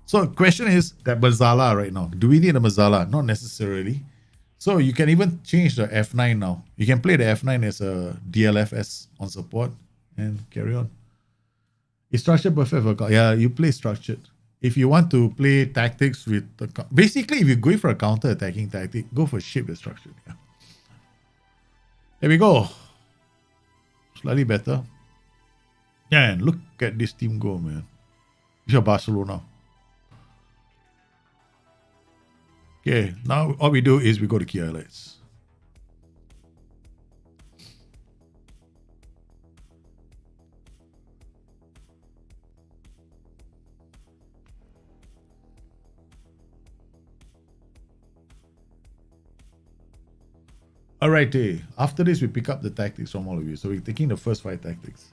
So the question is that Mazzala right now. Do we need a Mazzala? Not necessarily. So you can even change the F9 now. You can play the F9 as a DLFS on support and carry on. Is structured perfect for... Yeah, you play structured. If you want to play tactics with... Basically, if you're going for a counter-attacking tactic, go for shape the structure. Yeah. There we go. Slightly better. Yeah, and look at this team go, man. It's your Barcelona. Okay, now all we do is we go to key highlights. Alrighty, after this we pick up the tactics from all of you. So we're taking the first 5 tactics.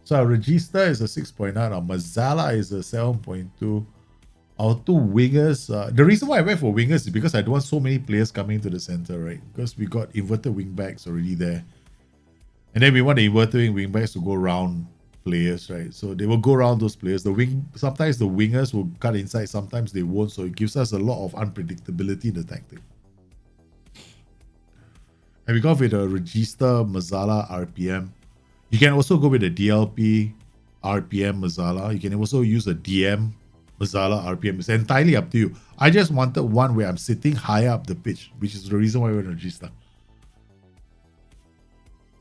So our Regista is a 6.9, our Mazzala is a 7.2. Our 2 wingers, the reason why I went for wingers is because I don't want so many players coming to the center, right? Because we got inverted wingbacks already there. And then we want the inverted wingbacks to go around players, right? So they will go around those players. Sometimes the wingers will cut inside, sometimes they won't. So it gives us a lot of unpredictability in the tactic. And we go with a Regista, Mazzala, RPM. You can also go with a DLP, RPM, Mazzala. You can also use a DM, Mazzala, RPM. It's entirely up to you. I just wanted one where I'm sitting high up the pitch, which is the reason why I went Regista.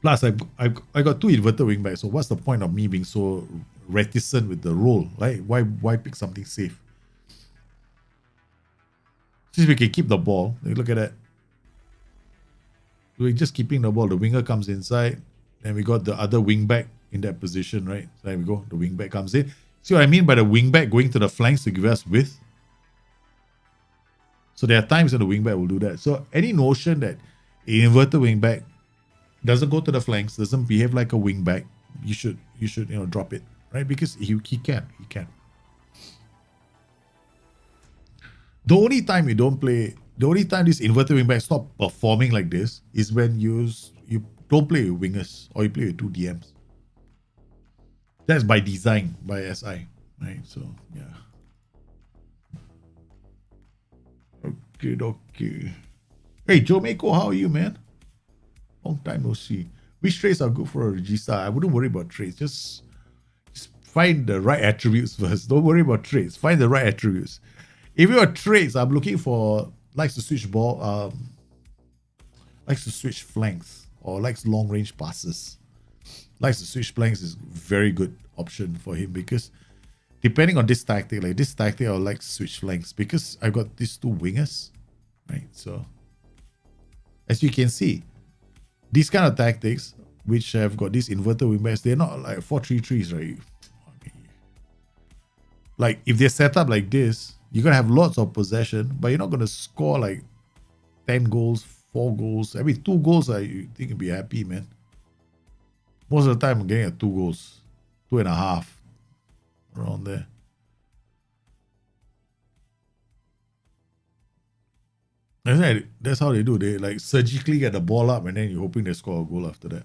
Plus, I got 2 inverted wingbacks, so what's the point of me being so reticent with the role? Right? Why pick something safe? Since we can keep the ball, look at that. We're just keeping the ball. The winger comes inside, and we got the other wing back in that position, right? So there we go. The wing back comes in. See what I mean by the wing back going to the flanks to give us width? So there are times when the wing back will do that. So any notion that an inverted wing back doesn't go to the flanks, doesn't behave like a wing back, you should drop it, right? Because he can. The only time you don't play, the only time this inverted wing back stop performing like this is when you don't play with wingers or you play with two DMs. That's by design by SI, right? So yeah. Okay. Hey, Joe Mako, how are you, man? Long time no see. Which traits are good for a regista? I wouldn't worry about traits. Just find the right attributes first. Don't worry about traits. Find the right attributes. If you are traits, I'm looking for likes to switch ball, likes to switch flanks, or likes long range passes. Likes to switch flanks is very good option for him because depending on this tactic, like this tactic, I would like to switch flanks because I've got these two wingers, right? So as you can see, these kind of tactics, which have got these inverted wingbacks, they're not like 4-3-3s, right? Like if they're set up like this, you're gonna have lots of possession, but you're not gonna score like 10 goals, 4 goals. I mean, 2 goals, you think you'd be happy, man. Most of the time, I'm getting at 2 goals, 2.5, around there. That's how they do. They like surgically get the ball up and then you're hoping they score a goal after that.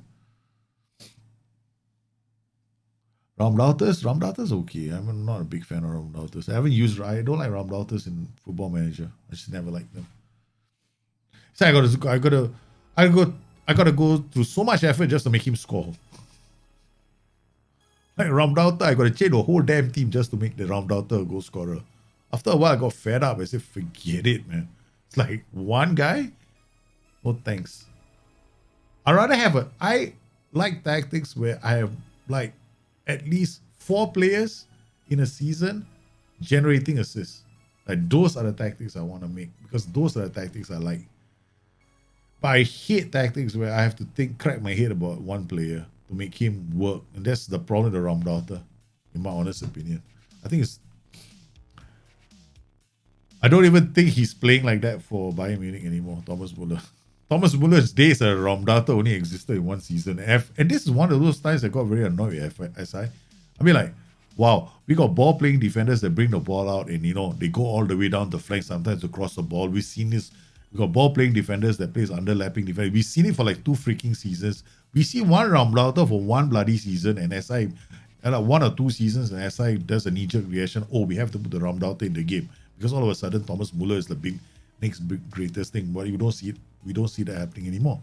Ramdauters okay. I'm not a big fan of Ramdauters. I don't like Ramdauters in Football Manager. I just never liked them. So I gotta go through so much effort just to make him score. Like Ramdauter, I gotta change the whole damn team just to make the Ramdauter a goal scorer. After a while, I got fed up. I said, forget it, man. It's like one guy. No thanks. I like tactics where I have like at least 4 players in a season generating assists. Like those are the tactics I want to make because those are the tactics I like. But I hate tactics where I have to crack my head about one player to make him work. And that's the problem with the Ramdauter, in my honest opinion. I don't even think he's playing like that for Bayern Munich anymore, Thomas Muller. Thomas Muller's days as a Ramdauter only existed in one season. And this is one of those times I got very annoyed with SI. I mean, like, wow, we got ball-playing defenders that bring the ball out and, they go all the way down the flank, sometimes across the ball. We've seen this. We got ball-playing defenders that plays underlapping defense. We've seen it for like 2 freaking seasons. We see one Ramdauter for 1 bloody season and SI, like 1 or 2 seasons, and SI does a knee-jerk reaction. Oh, we have to put the Ramdauter in the game. Because all of a sudden, Thomas Muller is the next greatest thing. But you don't see it. We don't see that happening anymore.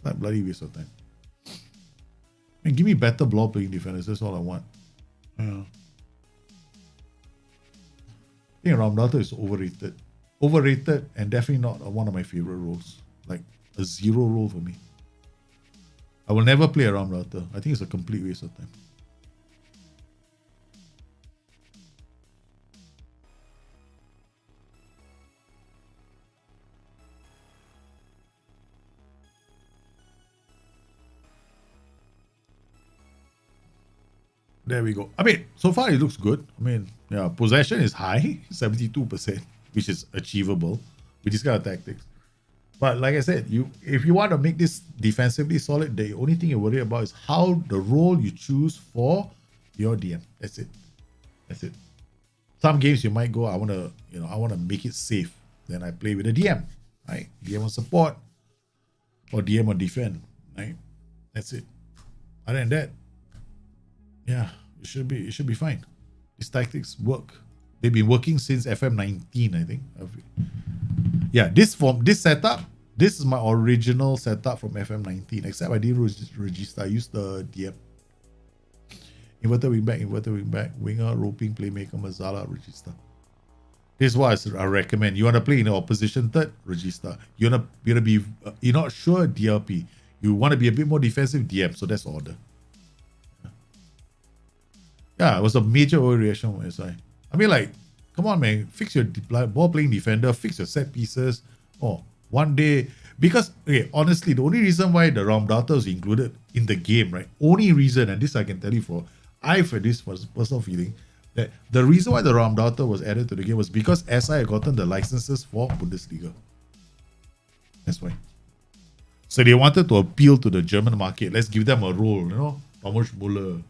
Like bloody waste of time. And give me better ball-playing defenders. That's all I want. Yeah. I think Ramdauter is overrated. Overrated and definitely not one of my favorite roles. Like a 0 role for me. I will never play a Ramdauter. I think it's a complete waste of time. There we go. I mean, so far it looks good. I mean, yeah, possession is high, 72%, which is achievable with this kind of tactics. But like I said, if you want to make this defensively solid, the only thing you worry about is how the role you choose for your DM. That's it. Some games you might go, I want to make it safe. Then I play with a DM, right? DM on support or DM on defend, right? That's it. Other than that, yeah, it should be fine. These tactics work. They've been working since FM19, I think. Yeah, this setup, this is my original setup from FM19, except I didn't register. I used the DM. Inverted wingback, winger, roping, playmaker, Mazzala, register. This is what I recommend. You want to play in the opposition third, register. You're not sure, DLP. You want to be a bit more defensive, DM. So that's order. Yeah, it was a major overreaction from SI. I mean, like, Come on, man. Fix your ball playing defender. Fix your set pieces. Oh, one day. Because, okay, honestly, the only reason why the Raum data was included in the game, right? Only reason, and this I can tell you for, I've had this personal feeling, that the reason why the Raum data was added to the game was because SI had gotten the licenses for Bundesliga. That's why. So they wanted to appeal to the German market. Let's give them a role, you know? Thomas Muller.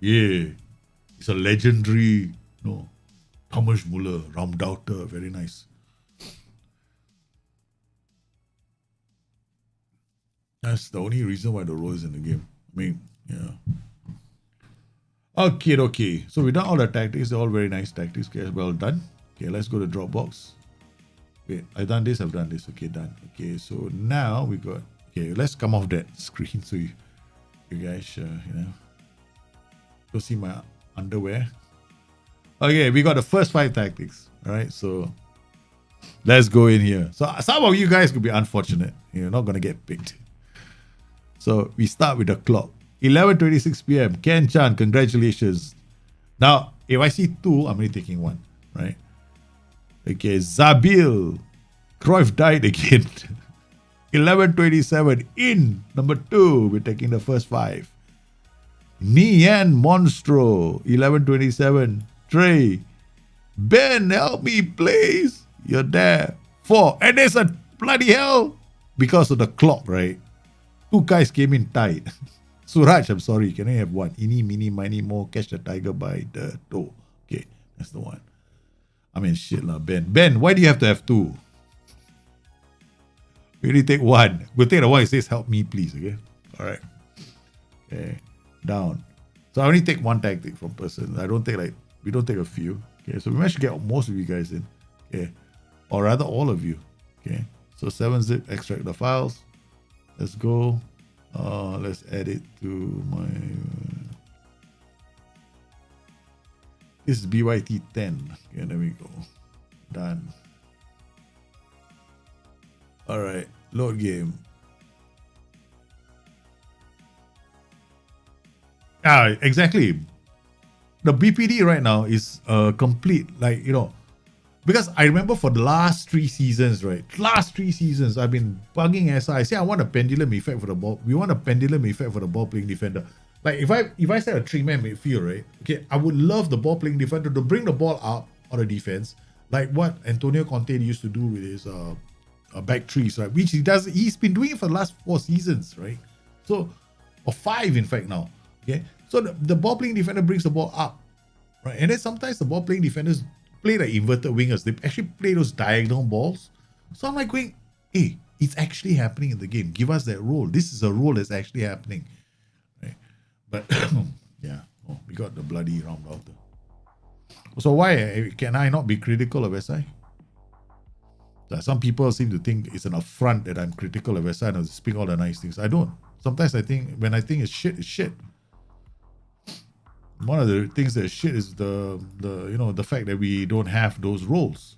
Yeah. It's a legendary, Thomas Muller, Raumdauter, very nice. That's the only reason why the role is in the game. I mean, yeah. Okay. So we done all the tactics. They're all very nice tactics. Okay, well done. Okay, let's go to Dropbox. Wait, I've done this. Okay, done. Okay, so now we got... Okay, let's come off that screen so you guys, go see my underwear. Okay, we got the first 5 tactics. All right, so let's go in here. So some of you guys could be unfortunate. You're not going to get picked. So we start with the clock. 11:26 p.m. Ken Chan, congratulations. Now, if I see 2, I'm only taking 1, right? Okay, Zabil. Cruyff died again. 11:27 in number 2. We're taking the first 5. Nian Monstro. 11:27. Trey. Ben, help me, please. You're there. 4. And there's a bloody hell. Because of the clock, right? 2 guys came in tight. Suraj, I'm sorry. Can I have 1? Ini, mini, mini, more. Catch the tiger by the toe. Okay, that's the one. I mean, shit lah, Ben. Ben, why do you have to have 2? We only take 1. We'll take the one that says, help me, please, okay? All right. Okay, down. So I only take 1 tactic from person. I don't take we don't take a few. Okay, so we managed to get most of you guys in. Okay, or rather all of you. Okay, so 7-zip, extract the files. Let's go. Let's add it to my... This is BYT 10. Okay, there we go. Done. All right, load game. Exactly. The BPD right now is complete, because I remember for the last 3 seasons, right? Last 3 seasons, I've been bugging SI. I say I want a pendulum effect for the ball. We want a pendulum effect for the ball playing defender. Like if I set a 3-man midfield, right? Okay, I would love the ball playing defender to bring the ball up on the defense, like what Antonio Conte used to do with his back threes, right? Which he does. He's been doing it for the last 4 seasons, right? So, or 5 in fact now. Okay, so the ball playing defender brings the ball up, right? And then sometimes the ball playing defenders play like inverted wingers. They actually play those diagonal balls. So I'm like going, hey, it's actually happening in the game. Give us that role. This is a role that's actually happening. Right? But yeah, we got the bloody round out. So why can I not be critical of SI? Some people seem to think it's an affront that I'm critical of SI and I speak all the nice things. I don't. Sometimes I think when I think it's shit, it's shit. One of the things that shit is the fact that we don't have those roles.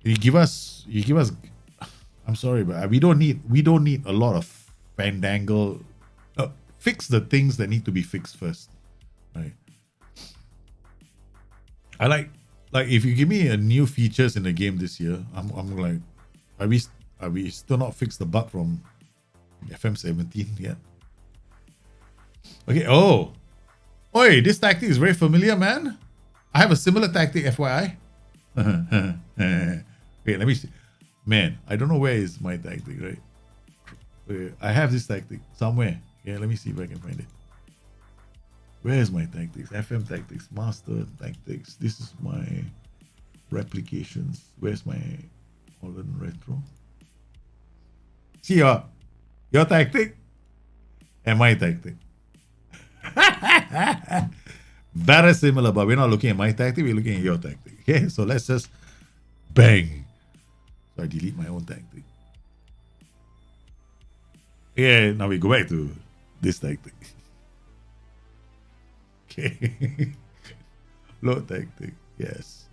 You give us. I'm sorry, but we don't need a lot of fandangle. Fix the things that need to be fixed first, right? I like if you give me a new features in the game this year, I'm like, are we still not fixed the bug from FM17 yet? Okay. Oh. Oi, this tactic is very familiar, man. I have a similar tactic, FYI. Wait, let me see. Man, I don't know where is my tactic, right? Wait, I have this tactic somewhere. Yeah, let me see if I can find it. Where is my tactics? FM tactics, master tactics. This is my replications. Where's my Holland retro? See your tactic and my tactic. Very similar, but we're not looking at my tactic, we're looking at your tactic. Okay, so let's just bang. So I delete my own tactic. Yeah, now we go back to this tactic. Okay. Load tactic, yes.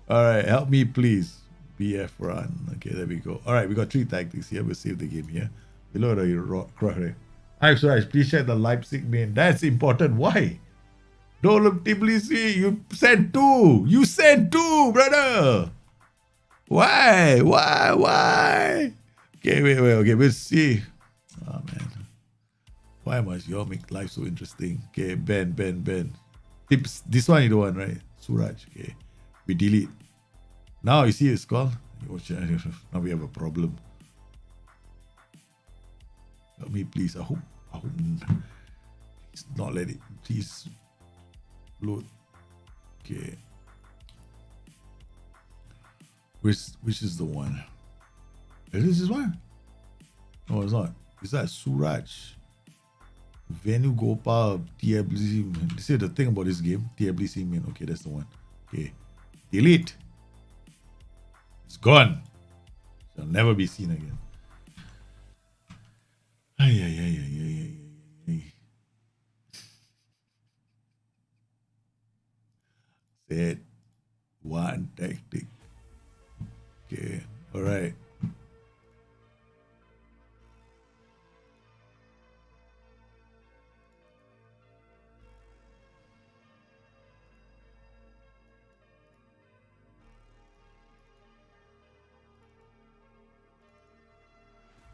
Alright, help me please. BF run. Okay, there we go. Alright, we got 3 tactics here. We'll save the game here. Below the cross. I'm sorry, please check the Leipzig main. That's important. Why? Don't look Tbilisi. You sent two. You sent two, brother. Why? Why? Okay, wait. Okay, we'll see. Oh, man. Why must you all make life so interesting? Okay, Ben. Tips. This one you don't want, right? Suraj. Okay. We delete. Now you see it's called. Now we have a problem. Help me, please. I hope please not let it. Please load. Okay. Which is the one? Is this one? No, it's not. Is that Suraj? Venu Gopal, TBC. This is the thing about this game. TBC main. Okay, that's the one. Okay. Delete. It's gone. Shall never be seen again. Ay. Set one tactic. Okay. All right.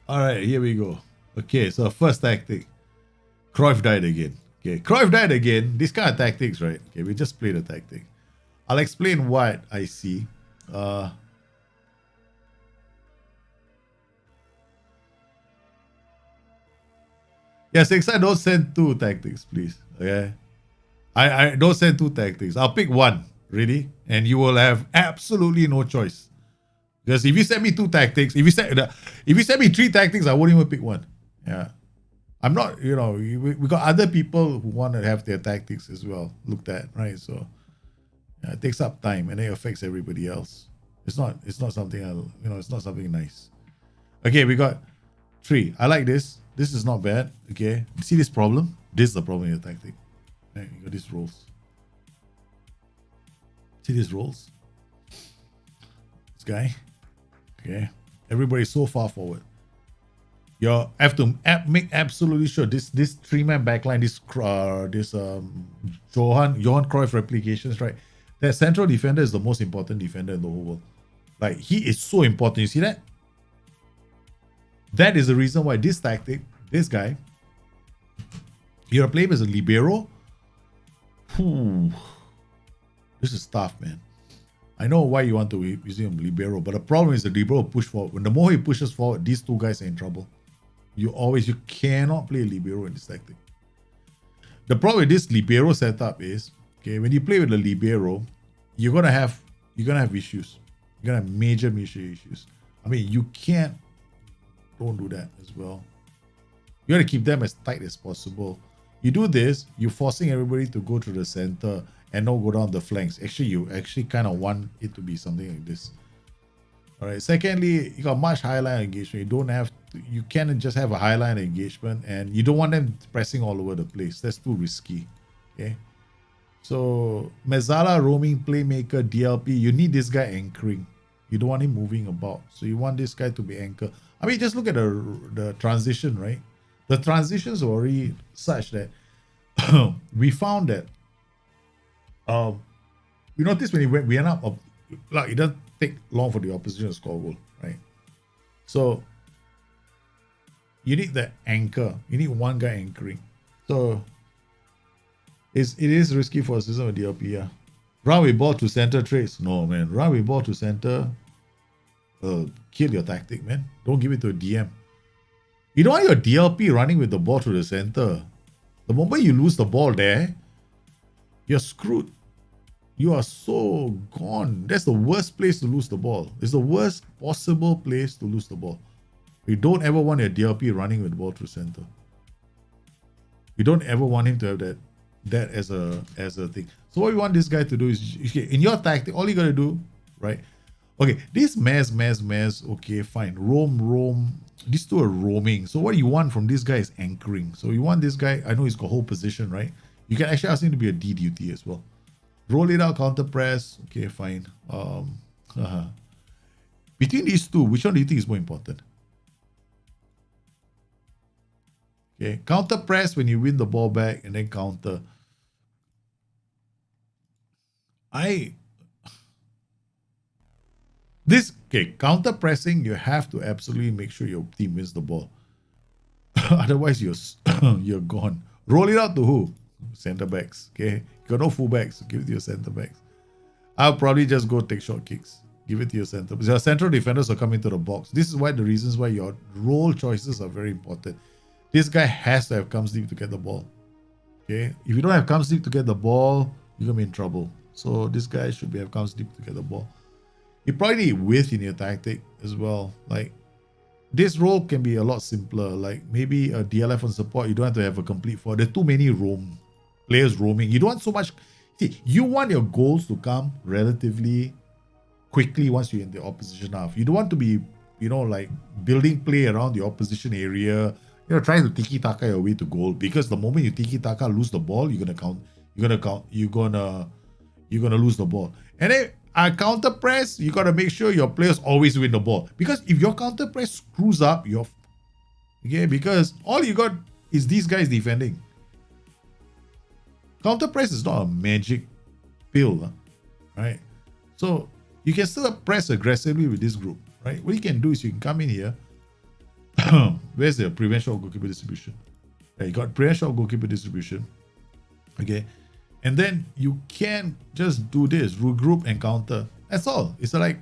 All right, here we go. Okay, so first tactic. Cruyff died again. Okay, Cruyff died again. These kind of tactics, right? Okay, we just play the tactic. I'll explain what I see. Yeah, Six, I don't send two tactics, please. Okay. I don't send two tactics. I'll pick one. Ready? And you will have absolutely no choice. Because if you send me two tactics, if you send me three tactics, I won't even pick one. Yeah. I'm not, we got other people who want to have their tactics as well looked at, right? So yeah, it takes up time and it affects everybody else. It's not something it's not something nice. Okay, we got three. I like this. This is not bad. Okay. See this problem? This is the problem in your tactic. Right, you got these rolls. See these rolls? This guy. Okay. Everybody's so far forward. You have to make absolutely sure this three-man backline, this Johan Cruyff replications, right? That central defender is the most important defender in the whole world. Like, he is so important. You see that? That is the reason why this tactic, this guy, you're playing as a libero. This is tough, man. I know why you want to use him libero, but the problem is the libero push forward. When the more he pushes forward, these two guys are in trouble. You cannot play libero in this tactic. The problem with this libero setup is, okay, when you play with the libero, you're gonna have issues. You're gonna have major issues. I mean, don't do that as well. You gotta keep them as tight as possible. You do this, you're forcing everybody to go to the center and not go down the flanks. Actually, you kind of want it to be something like this. All right. Secondly, you got much high line engagement. You can't just have a high line engagement, and you don't want them pressing all over the place. That's too risky. Okay. So Mezzala, roaming playmaker, DLP. You need this guy anchoring. You don't want him moving about. So you want this guy to be anchored. I mean, just look at the transition, right? The transitions are already such that we found that we noticed when we end up like it doesn't take long for the opposition to score a goal, right? So you need the anchor. You need one guy anchoring. So it is risky for a system with DLP. Yeah. Run with ball to center trades. No, man. Run with ball to center. Kill your tactic, man. Don't give it to a DM. You don't want your DLP running with the ball to the center. The moment you lose the ball there, you're screwed. You are so gone. That's the worst place to lose the ball. It's the worst possible place to lose the ball. You don't ever want your DLP running with the ball to center. You don't ever want him to have that as a thing. So what we want this guy to do is, okay, in your tactic, all you gotta do, right? Okay, this Mez, okay, fine. Roam. These two are roaming. So what you want from this guy is anchoring. So you want this guy, I know he's got whole position, right? You can actually ask him to be a D duty as well. Roll it out, counter press. Okay, fine. Between these two, which one do you think is more important? Okay, counter press when you win the ball back and then counter. counter pressing, you have to absolutely make sure your team wins the ball. Otherwise, you're gone. Roll it out to who? Center backs. Okay, you got no full backs. Give it to your center backs. I'll probably just go take short kicks. Give it to your center. Your central defenders will come into the box. This is why the reasons why your role choices are very important. This guy has to have comes deep to get the ball. Okay, if you don't have comes deep to get the ball, you're gonna be in trouble. So this guy should have comes deep to get the ball. You probably need width in your tactic as well. Like this role can be a lot simpler. Like maybe a DLF on support, you don't have to have a complete forward. There's too many players roaming. You don't want so much. See, you want your goals to come relatively quickly once you're in the opposition half. You don't want to be, like building play around the opposition area, trying to tiki-taka your way to goal, because the moment you tiki-taka, lose the ball, you're gonna lose the ball. And then counter press, you gotta make sure your players always win the ball. Because if your counter press screws up, because all you got is these guys defending. Counter press is not a magic pill, right? So you can still press aggressively with this group, right? What you can do is you can come in here. Where's the prevention of goalkeeper distribution? Yeah, you got prevention of goalkeeper distribution. Okay. And then you can just do this, regroup and counter. That's all. It's like,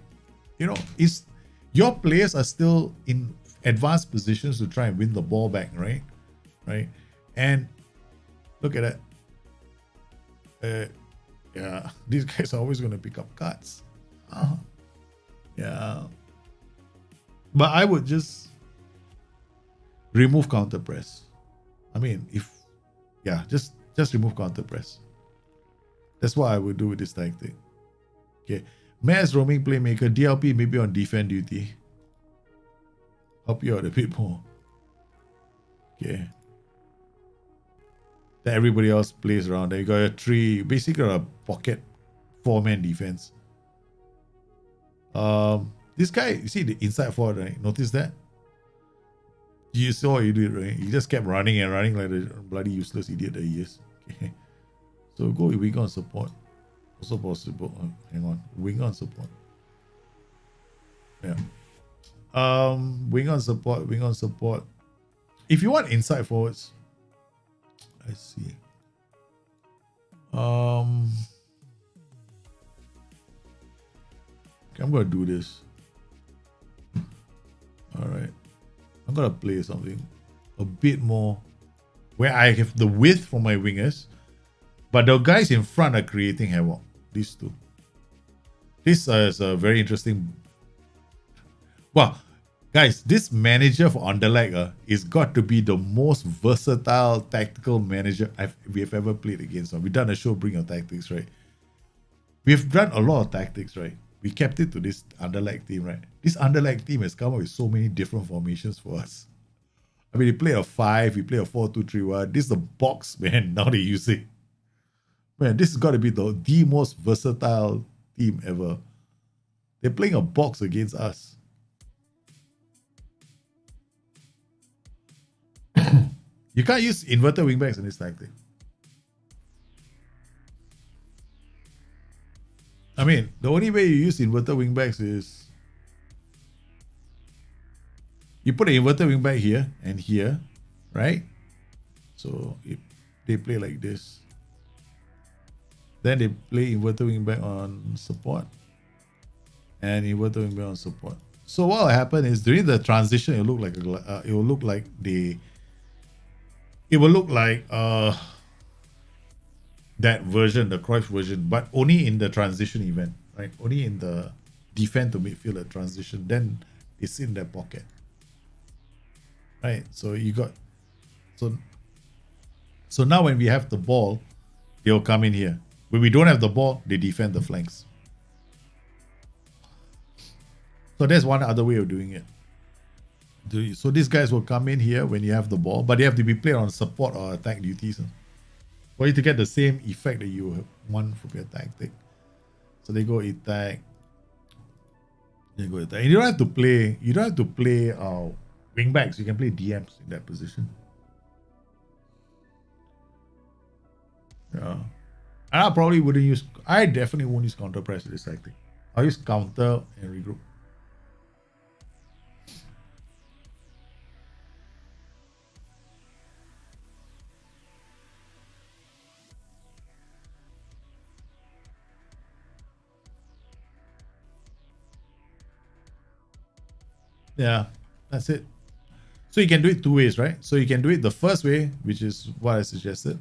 it's your players are still in advanced positions to try and win the ball back, right? Right. And look at that. Yeah, these guys are always going to pick up cards. Yeah. But I would just remove counter press. I mean, just remove counter press. That's what I would do with this tactic. Okay. Mass roaming playmaker, DLP maybe on defend duty. Help you out a bit more. Okay. Then everybody else plays around. Then you got a three, basically a pocket 4-man defense. This guy, you see the inside forward, right? Notice that? You saw what he did, right? He just kept running and running like the bloody useless idiot that he is. Okay. So go with wing on support. Also possible. Hang on. Wing on support. Yeah. Wing on support. If you want inside forwards, I see. Okay, I'm gonna do this. Alright. I'm gonna play something a bit more where I have the width for my wingers, but the guys in front are creating havoc. These two. This is a very interesting. Well, guys, this manager for Underlag is got to be the most versatile tactical manager we have ever played against. We've done a show, Bring Your Tactics, right? We've done a lot of tactics, right? We kept it to this Underlag team, right? This Underlag team has come up with so many different formations for us. I mean, they play a 5, we play a 4-2-3-1. This is the box, man. Now they use it. Man, this has got to be the most versatile team ever. They're playing a box against us. You can't use inverted wingbacks in this tactic. I mean, the only way you use inverted wingbacks is you put an inverted wingback here and here, right? So if they play like this, then they play inverted wingback on support and inverted wingback on support. So what will happen is during the transition, it will look like that version, the Cruyff version, but only in the transition event, right? Only in the defend to midfield at transition, then it's in their pocket, right? So you got, so now when we have the ball, they'll come in here. When we don't have the ball, they defend the flanks. So there's one other way of doing it. So these guys will come in here when you have the ball, but they have to be played on support or attack duties for you to get the same effect that you want from your tactic. So they go attack. And you don't have to play wing backs. You can play DMs in that position. Yeah. I probably wouldn't use. I definitely won't use counter press with this tactic. I'll use counter and regroup. Yeah, that's it. So you can do it two ways, right? So you can do it the first way, which is what I suggested,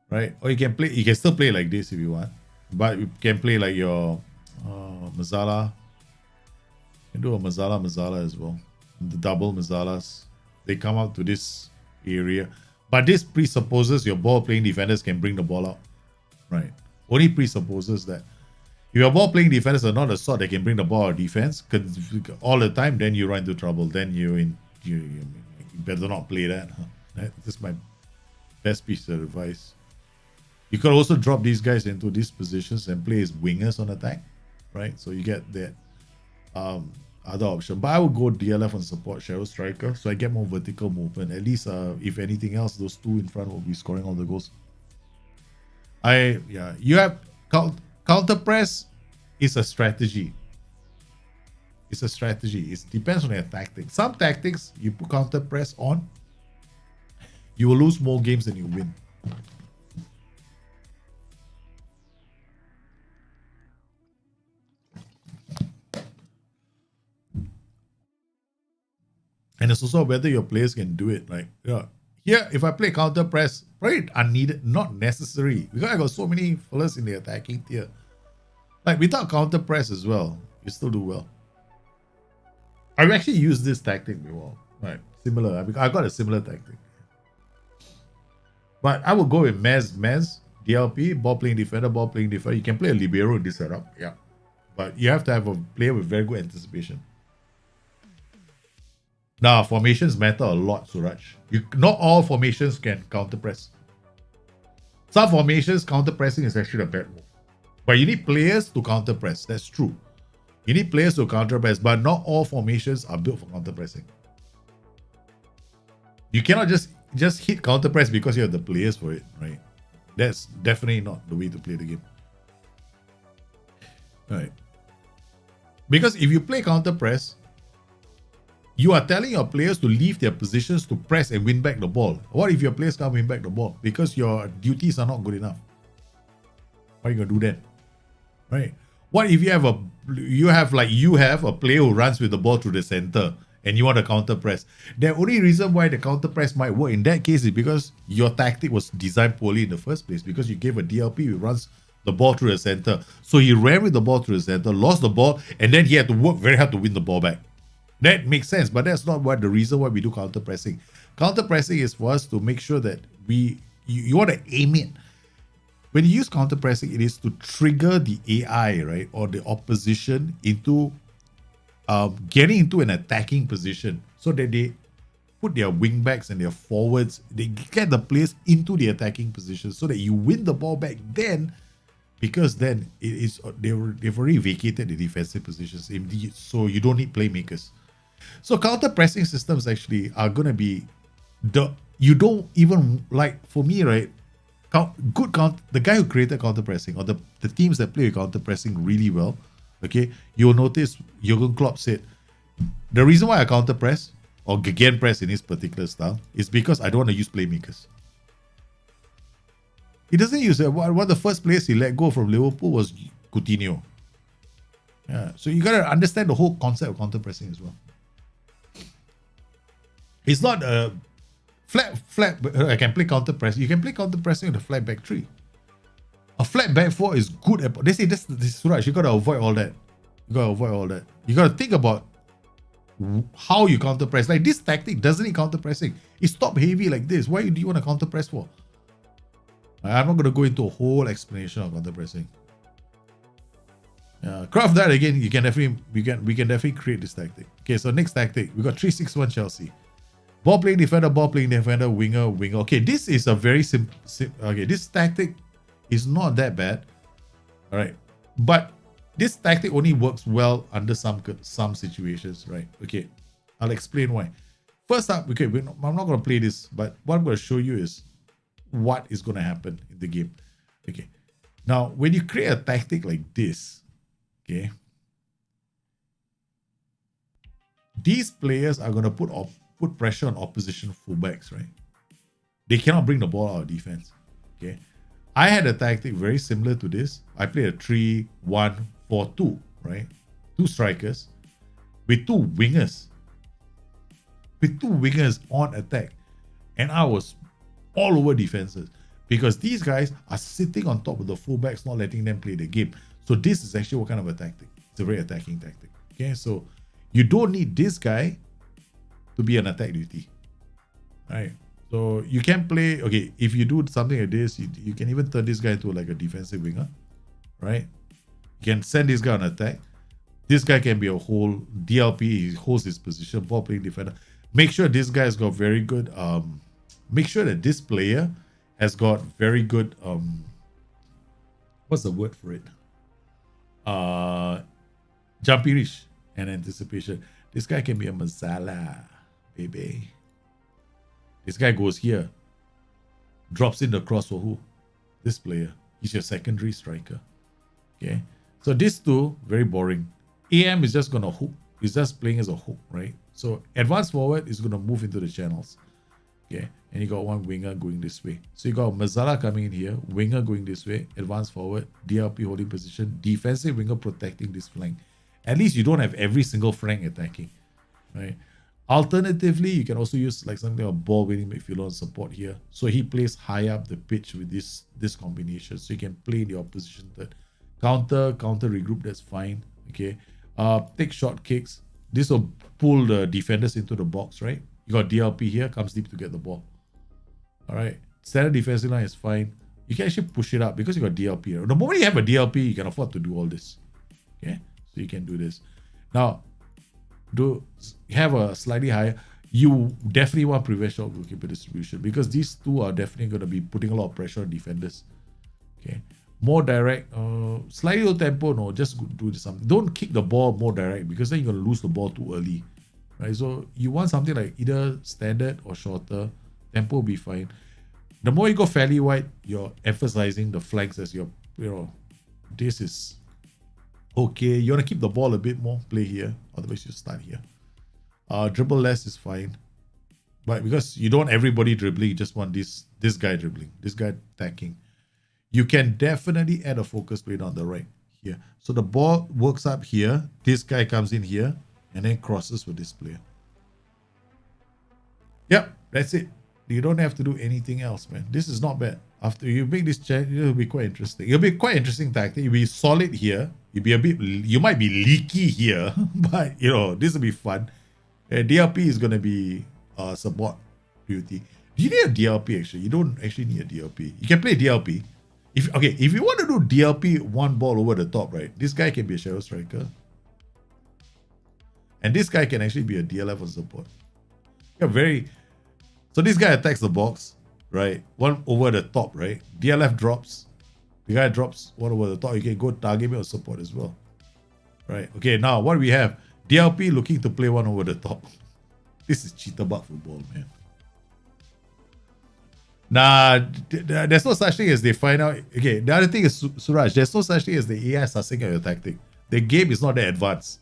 right? Or you can play. You can still play like this if you want, but you can play like your Mazala. You can do a Mazala as well. The double Mazalas. They come out to this area, but this presupposes your ball playing defenders can bring the ball out, right? Only presupposes that. If your ball playing defenders are not the sort that can bring the ball out of defense all the time, then you run into trouble. Then you better not play that. Huh? That's my best piece of advice. You could also drop these guys into these positions and play as wingers on attack, right? So you get that other option. But I would go DLF on support Shadow Striker, so I get more vertical movement. At least, if anything else, those two in front will be scoring all the goals. You have counter press is a strategy. It's a strategy. It depends on your tactics. Some tactics you put counter press on, you will lose more games than you win. And it's also whether your players can do it. Like, here, if I play counter press, probably unneeded, not necessary. Because I got so many fellas in the attacking tier. Like, without counter press as well, you still do well. I've actually used this tactic before. Right, similar. I got a similar tactic. But I would go with Mez, DLP, ball playing defender. You can play a libero in this setup. Yeah. But you have to have a player with very good anticipation. Now, formations matter a lot, Suraj. Not all formations can counter press. Some formations, counter pressing is actually a bad move. But you need players to counter press. That's true. You need players to counter press, but not all formations are built for counter pressing. You cannot just hit counter press because you have the players for it, right? That's definitely not the way to play the game. Right. Because if you play counter press, you are telling your players to leave their positions to press and win back the ball. What if your players can't win back the ball? Because your duties are not good enough. What are you going to do then? Right? What if you have a player who runs with the ball through the center and you want to counter press? The only reason why the counter press might work in that case is because your tactic was designed poorly in the first place, because you gave a DLP who runs the ball through the center. So he ran with the ball through the center, lost the ball, and then he had to work very hard to win the ball back. That makes sense, but that's not the reason why we do counter pressing. Counter pressing is for us to make sure that you want to aim it. When you use counter pressing, it is to trigger the AI, right, or the opposition into getting into an attacking position, so that they put their wing backs and their forwards, they get the players into the attacking position, so that you win the ball back then, because then they've already vacated the defensive positions, so you don't need playmakers. So counter pressing systems actually are going to be you don't even, like, for me, right, the guy who created counter pressing, or the teams that play with counter pressing really well, okay, you'll notice Jurgen Klopp said, the reason why I counter press or gegen press in his particular style is because I don't want to use playmakers. He doesn't use it. One of the first players he let go from Liverpool was Coutinho. Yeah, so you got to understand the whole concept of counter pressing as well. It's not a flat. I can play counter press. You can play counter pressing with a flat back three. A flat back four is good at. They say this Suraj. You got to avoid all that. You got to think about how you counter press. Like, this tactic doesn't need counter pressing. It's top heavy like this. Why do you want to counter press for? I'm not going to go into a whole explanation of counter pressing. Craft that again. We can definitely create this tactic. Okay, so next tactic, we got 3-6-1 Chelsea. Ball playing defender, winger. Okay, this is a very simple. Okay, this tactic is not that bad. All right, but this tactic only works well under some situations, right? Okay, I'll explain why. First up, okay, I'm not going to play this, but what I'm going to show you is what is going to happen in the game. Okay. Now, when you create a tactic like this, okay, these players are going to put pressure on opposition fullbacks, right? They cannot bring the ball out of defense. Okay. I had a tactic very similar to this. I played a 3-1-4-2, right? 2 strikers with 2 wingers. With 2 wingers on attack. And I was all over defenses because these guys are sitting on top of the fullbacks, not letting them play the game. So this is actually what kind of a tactic? It's a very attacking tactic. Okay, so you don't need this guy to be an attack duty. Right? So you can play, okay, if you do something like this, you can even turn this guy into like a defensive winger. Right? You can send this guy on attack. This guy can be a whole DLP, he holds his position, ball playing defender. Make sure this guy's got very good, make sure that this player has got very good, what's the word for it? Jumpy reach and anticipation. This guy can be a Mazala, baby. This guy goes here, drops in the cross for who? This player. He's your secondary striker. Okay. So these two, very boring. AM is just going to hook. He's just playing as a hook, right? So advanced forward is going to move into the channels. Okay. And you got one winger going this way. So you got Mazala coming in here, winger going this way, advanced forward, DLP holding position, defensive winger protecting this flank. At least you don't have every single flank attacking, right? Alternatively, you can also use like something like a ball winning midfielder on support here. So he plays high up the pitch with this combination. So you can play in the opposition third. Counter, regroup, that's fine. Okay. Take short kicks. This will pull the defenders into the box, right? You got DLP here, comes deep to get the ball. All right. Standard defensive line is fine. You can actually push it up because you got DLP here. The moment you have a DLP, you can afford to do all this. Okay. So you can do this. Now, do have a slightly higher. You definitely want prevent shot goalkeeper distribution because these two are definitely going to be putting a lot of pressure on defenders. Okay. More direct, slightly low tempo, no, just do something. Don't kick the ball more direct because then you're going to lose the ball too early. Right? So you want something like either standard or shorter. Tempo will be fine. The more you go fairly wide, you're emphasizing the flanks as your, this is okay. You want to keep the ball a bit more, play here. Otherwise, you start here. Dribble less is fine. But because you don't want everybody dribbling, you just want this guy dribbling, this guy attacking. You can definitely add a focus plate on the right here. So the ball works up here. This guy comes in here and then crosses with this player. Yep, that's it. You don't have to do anything else, man. This is not bad. After you make this change, it'll be quite interesting. It'll be quite interesting tactic. You'll be solid here. You'll be a bit, you might be leaky here, but this will be fun. And DLP is going to be support duty. Do you need a DLP actually? You don't actually need a DLP. You can play DLP. If you want to do DLP one ball over the top, right? This guy can be a shadow striker. And this guy can actually be a DLF on support. So this guy attacks the box, right? One over the top, right? DLF drops. The guy drops one over the top. You can go target me or support as well. Right? Okay, now what do we have? DLP looking to play one over the top. This is cheetah butt football, man. Nah, there's no such thing as they find out. Okay, the other thing is, Suraj, there's no such thing as the AI sussing out your tactic. The game is not that advanced.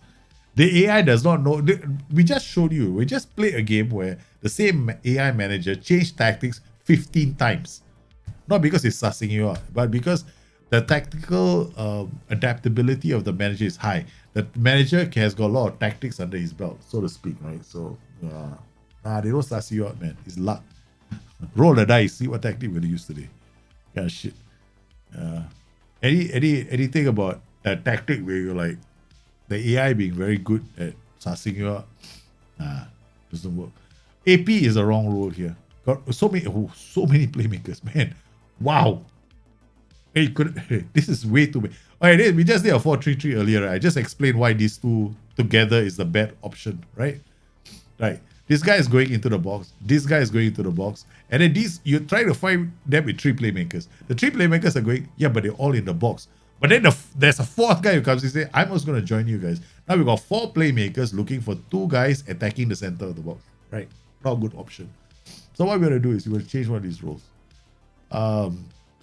The AI does not know. We just showed you. We just played a game where the same AI manager changed tactics 15 times. Not because it's sussing you out, but because the tactical adaptability of the manager is high. The manager has got a lot of tactics under his belt, so to speak, right? So, they don't suss you out, man. It's luck. Roll the dice, see what tactic we're going to use today. Kind of shit. Anything about that tactic where you're like, the AI being very good at sussing you out? Doesn't work. AP is the wrong role here. Got so many playmakers, man. Wow. Hey, this is way too bad. Alright, we just did a 4-3-3 earlier, right? I just explained why these two together is the bad option, right? Right. This guy is going into the box. This guy is going into the box. And then you try to find them with 3 playmakers. The 3 playmakers are going, yeah, but they're all in the box. But then there's a 4th guy who comes and says, I'm also going to join you guys. Now we've got 4 playmakers looking for 2 guys attacking the center of the box. Right? Not a good option. So what we're going to do is we're going to change one of these roles.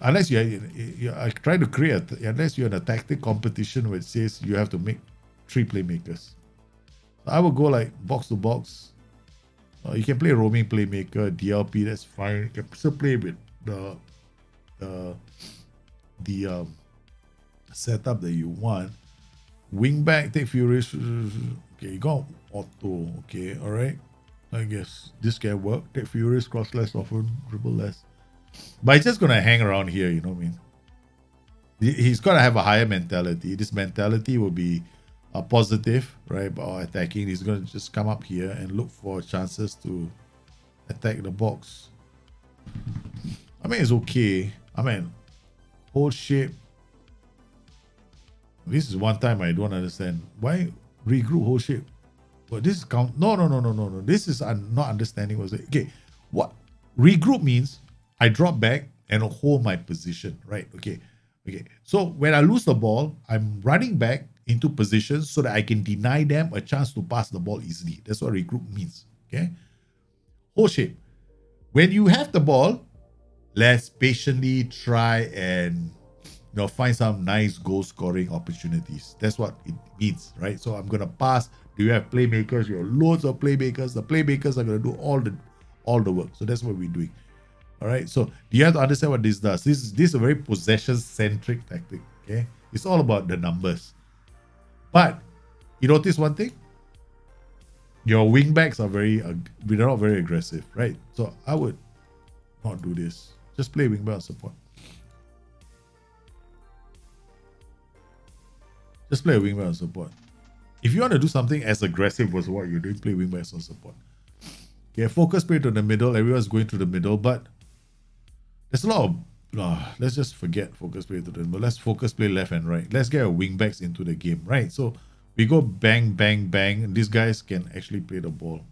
unless I try to create, unless you're in a tactic competition which says you have to make 3 playmakers. I would go like box to box. You can play roaming playmaker, DLP, that's fine. You can still play with the setup that you want. Wingback, take few risks. Okay, you got auto. Okay, all right. I guess this can work. Take few risks, cross less often, dribble less. But he's just gonna hang around here. You know what I mean? He's gotta have a higher mentality. This mentality will be positive, right? Or attacking. He's gonna just come up here and look for chances to attack the box. I mean, it's okay. I mean, hold shape. This is one time I don't understand. Why regroup hold shape? But this is count. No. This is not understanding. Was it okay? What regroup means? I drop back and hold my position, right? Okay. So when I lose the ball, I'm running back into positions so that I can deny them a chance to pass the ball easily. That's what regroup means. Okay. Hold shape. When you have the ball, let's patiently try and find some nice goal scoring opportunities. That's what it means, right? So I'm gonna pass. Do you have playmakers? You have loads of playmakers. The playmakers are gonna do all the work. So that's what we're doing. All right. So you have to understand what this does. This is a very possession-centric tactic. Okay. It's all about the numbers. But you notice one thing? Your wingbacks are they're not very aggressive, right? So I would not do this. Just play wingback support. Just play a wingback on support. If you want to do something as aggressive as what you're doing, play wingbacks on support. Okay, focus play to the middle. Everyone's going to the middle, but there's a lot of let's just forget focus play to the middle. Let's focus play left and right. Let's get our wingbacks into the game, right? So we go bang, bang, bang. And these guys can actually play the ball.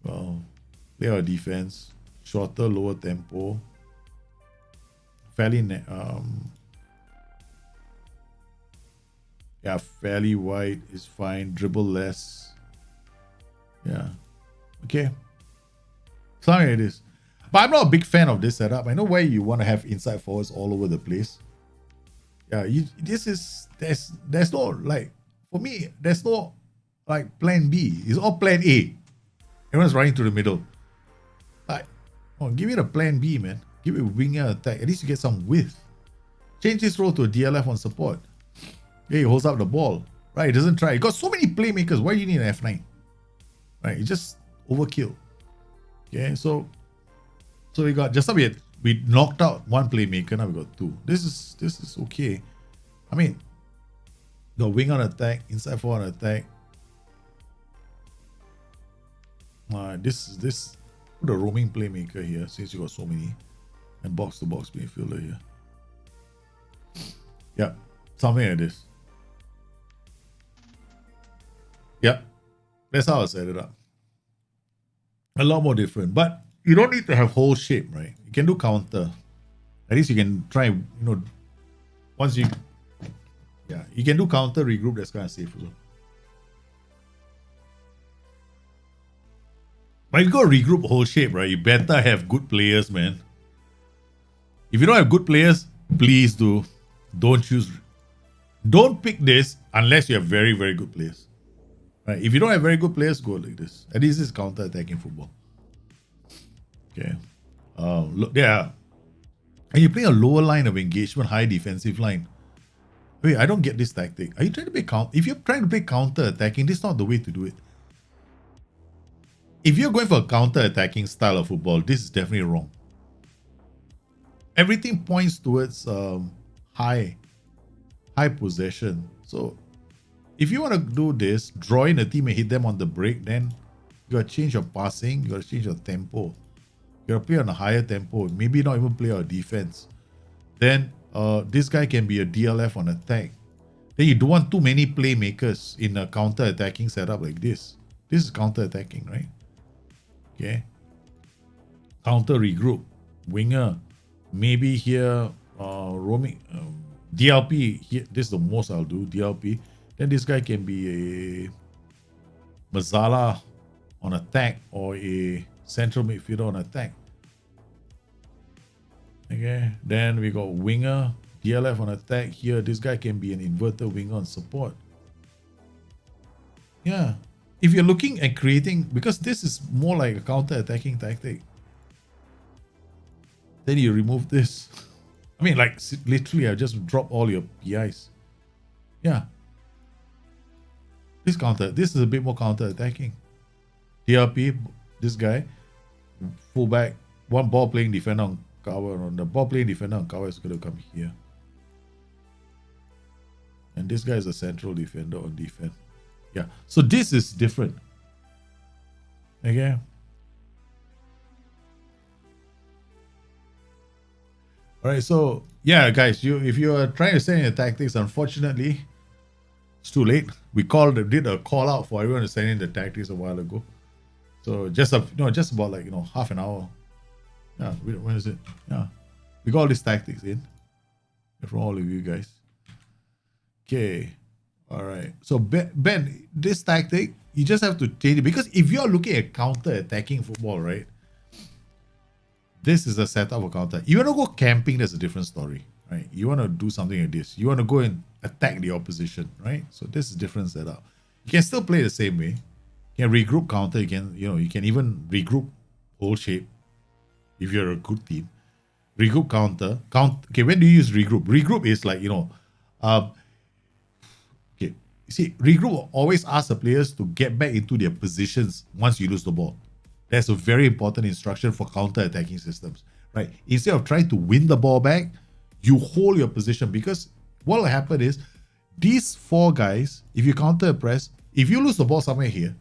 Well, play our defense. Shorter, lower tempo. Fairly fairly wide is fine. Dribble less. Yeah. Okay. Something like this. But I'm not a big fan of this setup. I know why you want to have inside forwards all over the place. Yeah, there's no, like, for me, there's no, like, plan B. It's all plan A. Everyone's running to the middle. Like, give me the plan B, man. Give it a winger attack. At least you get some width. Change his role to a DLF on support. Yeah, he holds up the ball. Right, he doesn't try. He got so many playmakers. Why do you need an F9? Right, he just overkill. Okay, so we got just we knocked out one playmaker. Now we got 2. This is okay. I mean, the wing on attack, inside forward on attack. This put a roaming playmaker here since you got so many, and box to box midfielder here. Yeah, something like this. Yeah, that's how I set it up. A lot more different, but you don't need to have whole shape, right? You can do counter. At least you can try, once you can do counter regroup. That's kind of safe as well. But if you go regroup whole shape, right? You better have good players, man. If you don't have good players, please don't pick this unless you have very, very good players. Right? If you don't have very good players, go like this. At least it's counter-attacking football. Okay. Look, and you play a lower line of engagement, high defensive line. Wait, I don't get this tactic. Are you trying to play counter? If you're trying to play counter-attacking, this is not the way to do it. If you're going for a counter-attacking style of football, this is definitely wrong. Everything points towards high possession. So if you want to do this, draw in a team and hit them on the break, then you gotta change your passing, you gotta change your tempo. You gotta play on a higher tempo, maybe not even play our defense. Then this guy can be a DLF on attack. Then you don't want too many playmakers in a counter-attacking setup like this. This is counter-attacking, right? Okay. Counter regroup. Winger. Maybe here, roaming. DLP. Here, this is the most I'll do. DLP. Then this guy can be a Mazzala on attack or a central midfielder on attack. Okay, then we got winger, DLF on attack here. This guy can be an inverter winger on support. Yeah, if you're looking at creating, because this is more like a counter-attacking tactic, then you remove this. I mean, like literally, I just drop all your PIs. Yeah. This is a bit more counter-attacking. TRP, this guy, fullback, one ball playing defender on cover. On the ball playing defender on cover is going to come here. And this guy is a central defender on defense. Yeah. So this is different. Okay. All right. So yeah, guys, if you are trying to send in the tactics, unfortunately, it's too late. We did a call out for everyone to send in the tactics a while ago. So just about like half an hour. Yeah, when is it? Yeah, we got all these tactics in from all of you guys. Okay, all right. So Ben, this tactic you just have to change it, because if you are looking at counter-attacking football, right? This is a setup for counter. You want to go camping, that's a different story, right? You want to do something like this. You want to go and attack the opposition, right? So this is different setup. You can still play the same way. You can regroup counter. You can even regroup whole shape if you're a good team. Regroup counter. Okay, when do you use regroup? Regroup is like, okay. You see, regroup will always ask the players to get back into their positions once you lose the ball. That's a very important instruction for counter-attacking systems, right? Instead of trying to win the ball back, you hold your position, because what will happen is these four guys, if you counter-press, if you lose the ball somewhere here,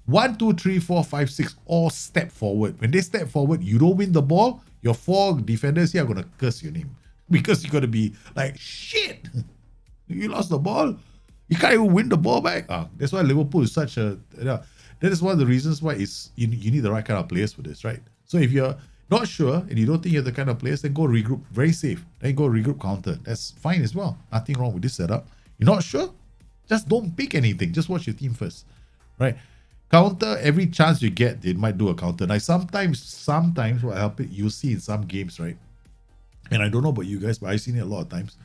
1, 2, 3, 4, 5, 6 all step forward. When they step forward, you don't win the ball, your four defenders here are going to curse your name, because you're going to be like, shit, you lost the ball. You can't even win the ball back. That's why Liverpool is such a... that is one of the reasons why you need the right kind of players for this, right? So if you're not sure and you don't think you're the kind of players, then go regroup. Very safe. Then go regroup counter. That's fine as well. Nothing wrong with this setup. You're not sure? Just don't pick anything. Just watch your team first, right? Counter, every chance you get, they might do a counter. Now, sometimes what help it, you'll see in some games, right? And I don't know about you guys, but I've seen it a lot of times.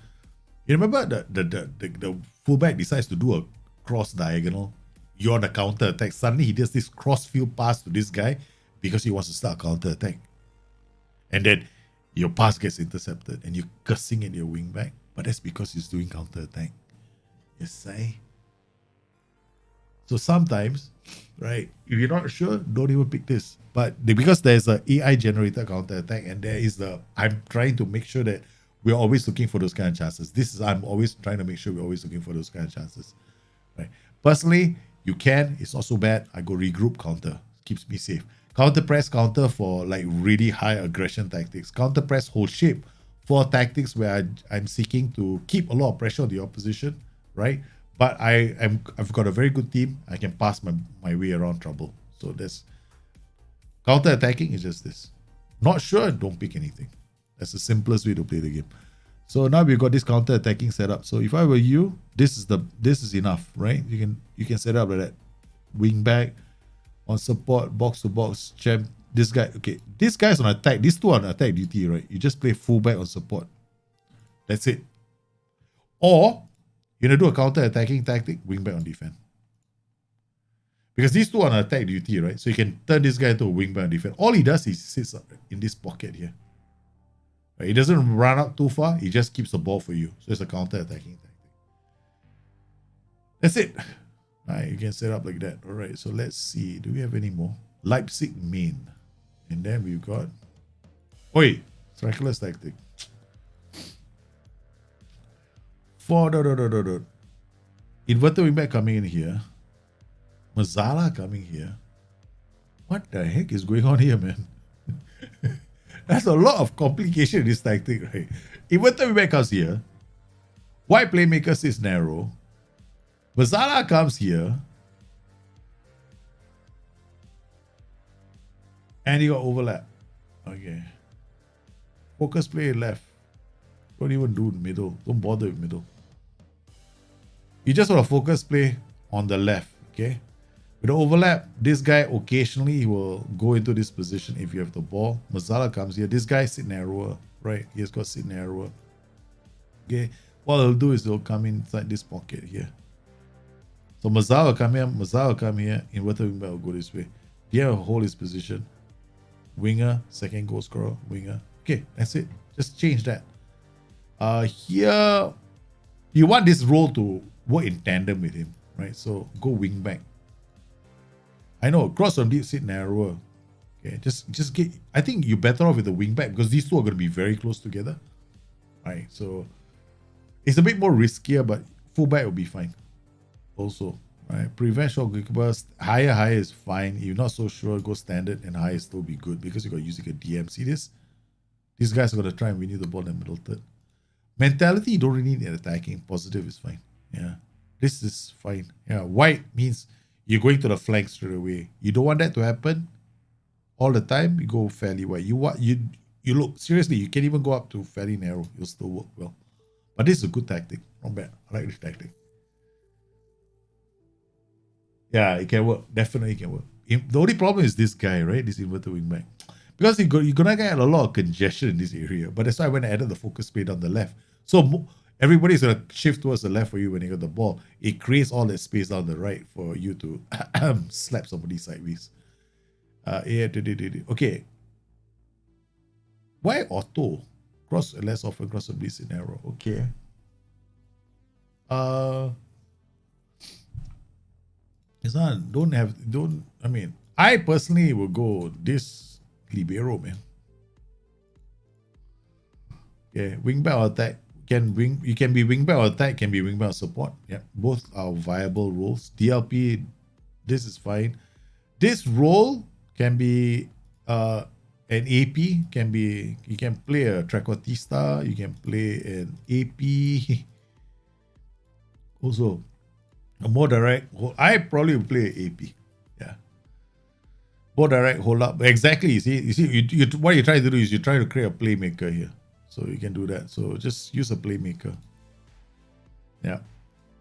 You remember the fullback decides to do a cross diagonal? You're on the counter attack. Suddenly he does this cross field pass to this guy because he wants to start a counter attack. And then your pass gets intercepted and you're cursing at your wing back. But that's because he's doing counter attack. You say? So sometimes, right, if you're not sure, don't even pick this. But because there's an AI generated counter attack, and I'm trying to make sure that we're always looking for those kind of chances. I'm always trying to make sure we're always looking for those kind of chances. Right. Personally, you can. It's not so bad. I go regroup counter. Keeps me safe. Counter press counter for like really high aggression tactics. Counter press whole shape for tactics where I'm seeking to keep a lot of pressure on the opposition, right? But I've got a very good team. I can pass my way around trouble. So that's counter attacking is just this. Not sure, don't pick anything. That's the simplest way to play the game. So now we've got this counter attacking setup. So if I were you, this is enough, right? You can set up like that. Wing back on support, box to box, champ. This guy, okay. This guy's on attack. These two are on attack duty, right? You just play fullback on support. That's it. Or you're gonna do a counter attacking tactic, wing back on defense. Because these two are on attack duty, right? So you can turn this guy into a wing back on defense. All he does is sits in this pocket here. Right? He doesn't run out too far. He just keeps the ball for you. So it's a counter-attacking tactic. That's it. Right, you can set up like that. All right, so let's see. Do we have any more? Leipzig main. And then we've got... Oi! Strikerless tactic. Inverter wingback coming in here. Mazzala coming here. What the heck is going on here, man? That's a lot of complication in this tactic, right? Inverter wingback comes here. Wide playmaker sits narrow. Mazzala comes here. And you got overlap. Okay. Focus play left. Don't even do middle. Don't bother with middle. You just want to focus play on the left. Okay. With the overlap, this guy occasionally will go into this position if you have the ball. Mazzala comes here. This guy sit narrower, right? He has got sit narrower. Okay, what he'll do is he'll come inside this pocket here. So Mazar will come here, Mazar will come here, inverted wingback will go this way. Dia will hold his position. Winger, second goal scorer, winger. Okay, that's it. Just change that. Here, you want this role to work in tandem with him, right? So go wing back. I know, cross from deep, sit narrower. Okay, just get. I think you're better off with the wing back because these two are going to be very close together, right? So it's a bit more riskier, but fullback will be fine. Also, right? Prevent short goalkeepers. Higher is fine. If you're not so sure, go standard, and higher still be good because you got using a DM. See this? These guys are going to try and win you the ball in the middle third. Mentality, you don't really need attacking. Positive is fine. Yeah. This is fine. Yeah. White means you're going to the flank straight away. You don't want that to happen all the time. You go fairly wide. You look, seriously, you can even go up to fairly narrow. You'll still work well. But this is a good tactic. Not bad. I like this tactic. Yeah, it can work. Definitely can work. The only problem is this guy, right? This inverted wingback. Because you're going to get a lot of congestion in this area. But that's why I went and added the focus space on the left. So everybody's going to shift towards the left for you when you get the ball. It creates all that space on the right for you to slap somebody sideways. Okay. Why auto? Cross less often, cross a bit scenario. Okay. It's not, I personally will go this libero, man. Yeah, wingback or attack. You can be wingback or attack, can be wingback or support. Yeah, both are viable roles. DLP, this is fine. This role can be an AP, you can play a Trequartista, you can play an AP. Also, a more direct, I probably would play an AP. Yeah. More direct, hold up. Exactly. You see, what you're trying to do is you're trying to create a playmaker here. So you can do that. So just use a playmaker. Yeah.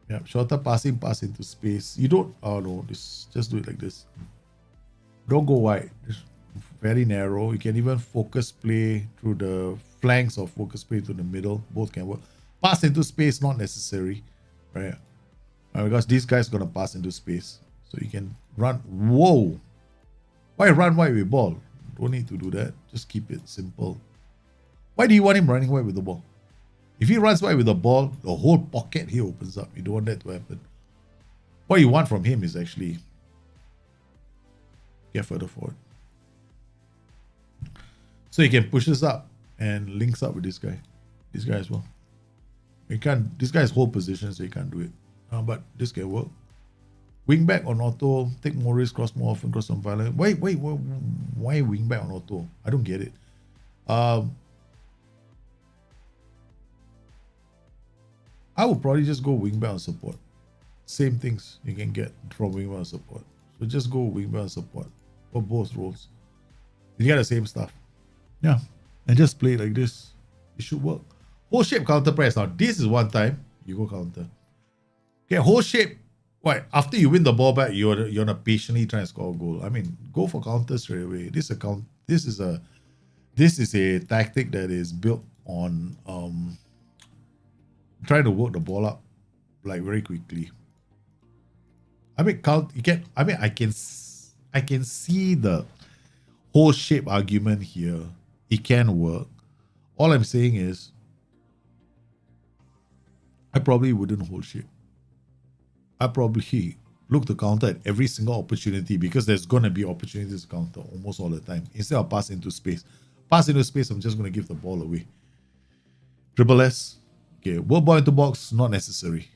Yeah. Shorter passing, pass into space. You don't, oh no, just do it like this. Don't go wide. Just very narrow. You can even focus play through the flanks or focus play to the middle. Both can work. Pass into space, not necessary. Right? Because this guy's going to pass into space. So you can run. Whoa. Why run wide with ball? Don't need to do that. Just keep it simple. Why do you want him running wide with the ball? If he runs wide with the ball, the whole pocket here opens up. You don't want that to happen. What you want from him is actually get further forward. So he can push this up and links up with this guy. This guy as well. He can't, this guy's whole position, so he can't do it. But this can work. Wing back on auto, take more risk, cross more often, cross some violence. Wait, why wing back on auto? I don't get it. I would probably just go wing back on support. Same things you can get from wing back on support. So just go wing back on support for both roles. You get the same stuff. Yeah. And just play it like this. It should work. Whole shape counter press. Now this is one time you go counter. Okay, whole shape. What? After you win the ball back, you're gonna patiently try and score a goal. I mean, go for counter straight away. This is a tactic that is built on trying to work the ball up like very quickly. I mean, I can see the whole shape argument here. It can work. All I'm saying is I probably wouldn't hold shape. I probably look to counter at every single opportunity because there's going to be opportunities to counter almost all the time. Instead of pass into space. Pass into space, I'm just going to give the ball away. Dribble S. Okay, work ball into box, not necessary.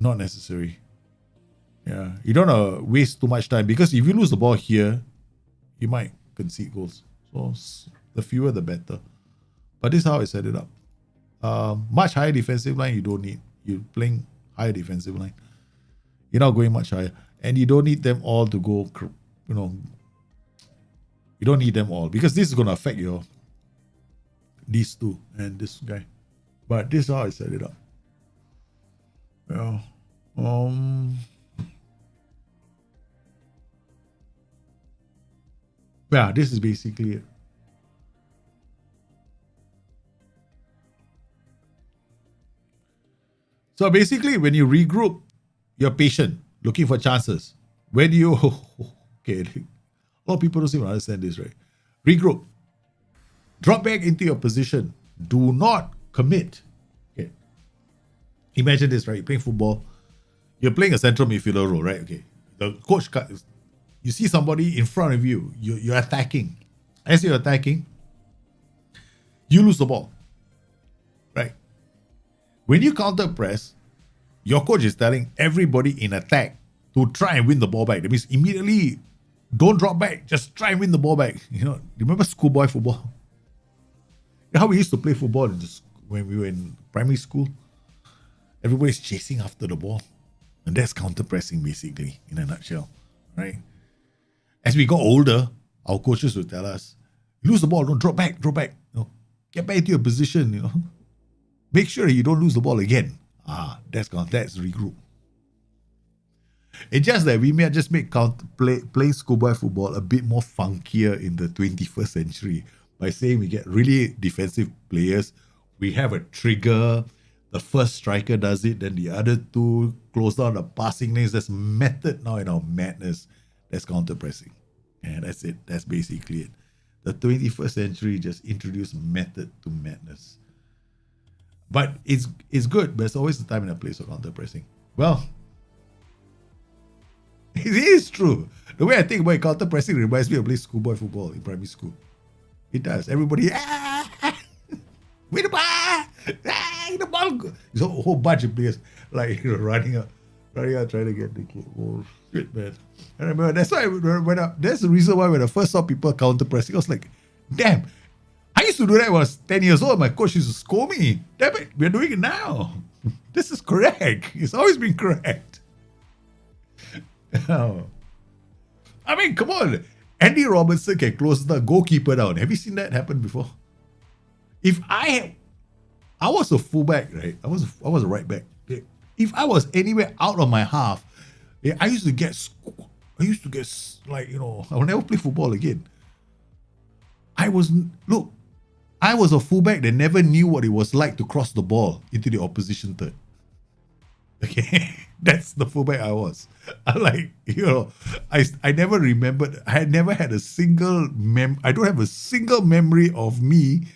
Not necessary. Yeah, you don't want to waste too much time because if you lose the ball here, you might concede goals. So the fewer, the better. But this is how I set it up. Much higher defensive line, you don't need. You're playing higher defensive line. You're not going much higher. And you don't need them all to go, you don't need them all because this is going to affect these two and this guy. But this is how I set it up. Yeah. Yeah, this is basically it. So basically, when you regroup, you're patient, looking for chances. When you, okay, a lot of people don't seem to understand this, right? Regroup, drop back into your position. Do not commit. Okay. Imagine this, right? You're playing football. You're playing a central midfielder role, right? Okay. The coach, you see somebody in front of you. You're attacking. As you're attacking, you lose the ball, right? When you counter press, your coach is telling everybody in attack to try and win the ball back. That means immediately don't drop back. Just try and win the ball back. You know, remember schoolboy football? You know how we used to play football when we were in primary school? Everybody's chasing after the ball. And that's counter pressing basically, in a nutshell, right? As we got older, our coaches would tell us, lose the ball, don't drop back. You know, get back into your position, you know. Make sure you don't lose the ball again. That's regroup. It's just that we may just make playing schoolboy football a bit more funkier in the 21st century by saying we get really defensive players. We have a trigger. The first striker does it, then the other two close down the passing lanes. There's method now in our madness. That's counter pressing. And that's it. That's basically it. The 21st century just introduced method to madness. But it's good, but it's always the time and a place for counter pressing. Well, it is true. The way I think about counter pressing reminds me of playing schoolboy football in primary school. It does. Everybody, win the ball, the ball. There's a whole bunch of players like running out, trying to get the kid. Oh shit, man! I remember that's why that's the reason why when I first saw people counter pressing, I was like, damn. I used to do that when I was 10 years old. My coach used to scold me. Damn it, we're doing it now. This is correct. It's always been correct. I mean, come on. Andy Robertson can close the goalkeeper down. Have you seen that happen before? If I was a fullback, right? I was a right back. If I was anywhere out of my half, I used to get like, you know, I will never play football again. I was a fullback that never knew what it was like to cross the ball into the opposition third. Okay, that's the fullback I was. I like, you know, I never remembered. I had never had a single I don't have a single memory of me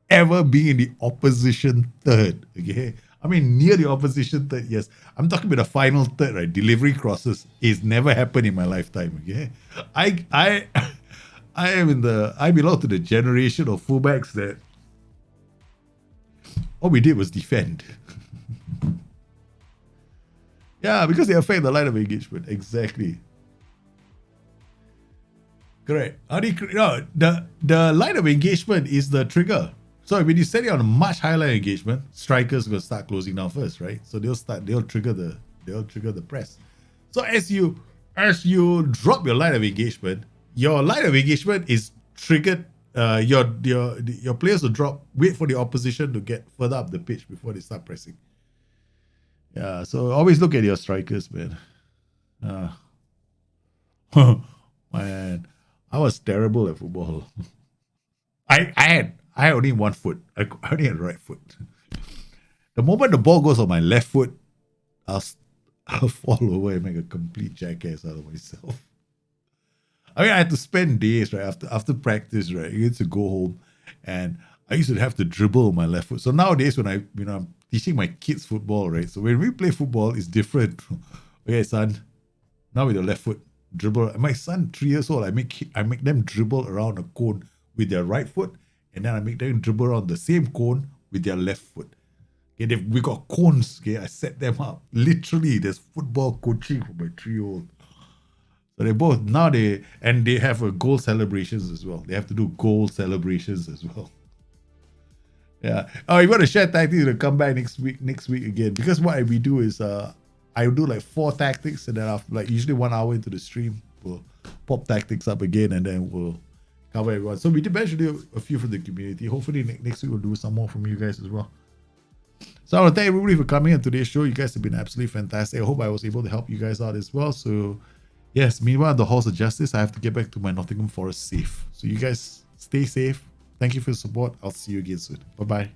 ever being in the opposition third. Okay, I mean near the opposition third. Yes, I'm talking about the final third. Right, delivery crosses is never happened in my lifetime. Okay, I belong to the generation of fullbacks that all we did was defend. Yeah, because they affect the line of engagement. Exactly. Correct. The line of engagement is the trigger. So when you set it on a much higher line of engagement, strikers will start closing down first, right? So they'll trigger the press. So as you drop your line of engagement, your line of engagement is triggered. Your players will wait for the opposition to get further up the pitch before they start pressing. Yeah, so always look at your strikers, man. Man, I was terrible at football. I had only one foot. I only had right foot. The moment the ball goes on my left foot, I'll fall over and make a complete jackass out of myself. I mean, I had to spend days, right, after practice, right? You used to go home, and I used to have to dribble my left foot. So nowadays, when I'm teaching my kids football, right? So when we play football, it's different. Okay, son, now with your left foot, dribble. My son, 3 years old, I make them dribble around a cone with their right foot, and then I make them dribble around the same cone with their left foot. Okay, we got cones. Okay, I set them up. Literally, there's football coaching for my 3-year-old. So they have a goal celebrations as well. They have to do goal celebrations as well. Yeah. Oh, you want to share tactics? To come back next week again, because what we do is I do like 4 tactics, and then after like usually 1 hour into the stream, we'll pop tactics up again, and then we'll cover everyone. So we did actually do a few from the community. Hopefully next week we'll do some more from you guys as well. So I want to thank everybody for coming on today's show. You guys have been absolutely fantastic. I hope I was able to help you guys out as well. So yes, meanwhile, the halls of justice, I have to get back to my Nottingham Forest safe. So you guys stay safe. Thank you for your support. I'll see you again soon. Bye-bye.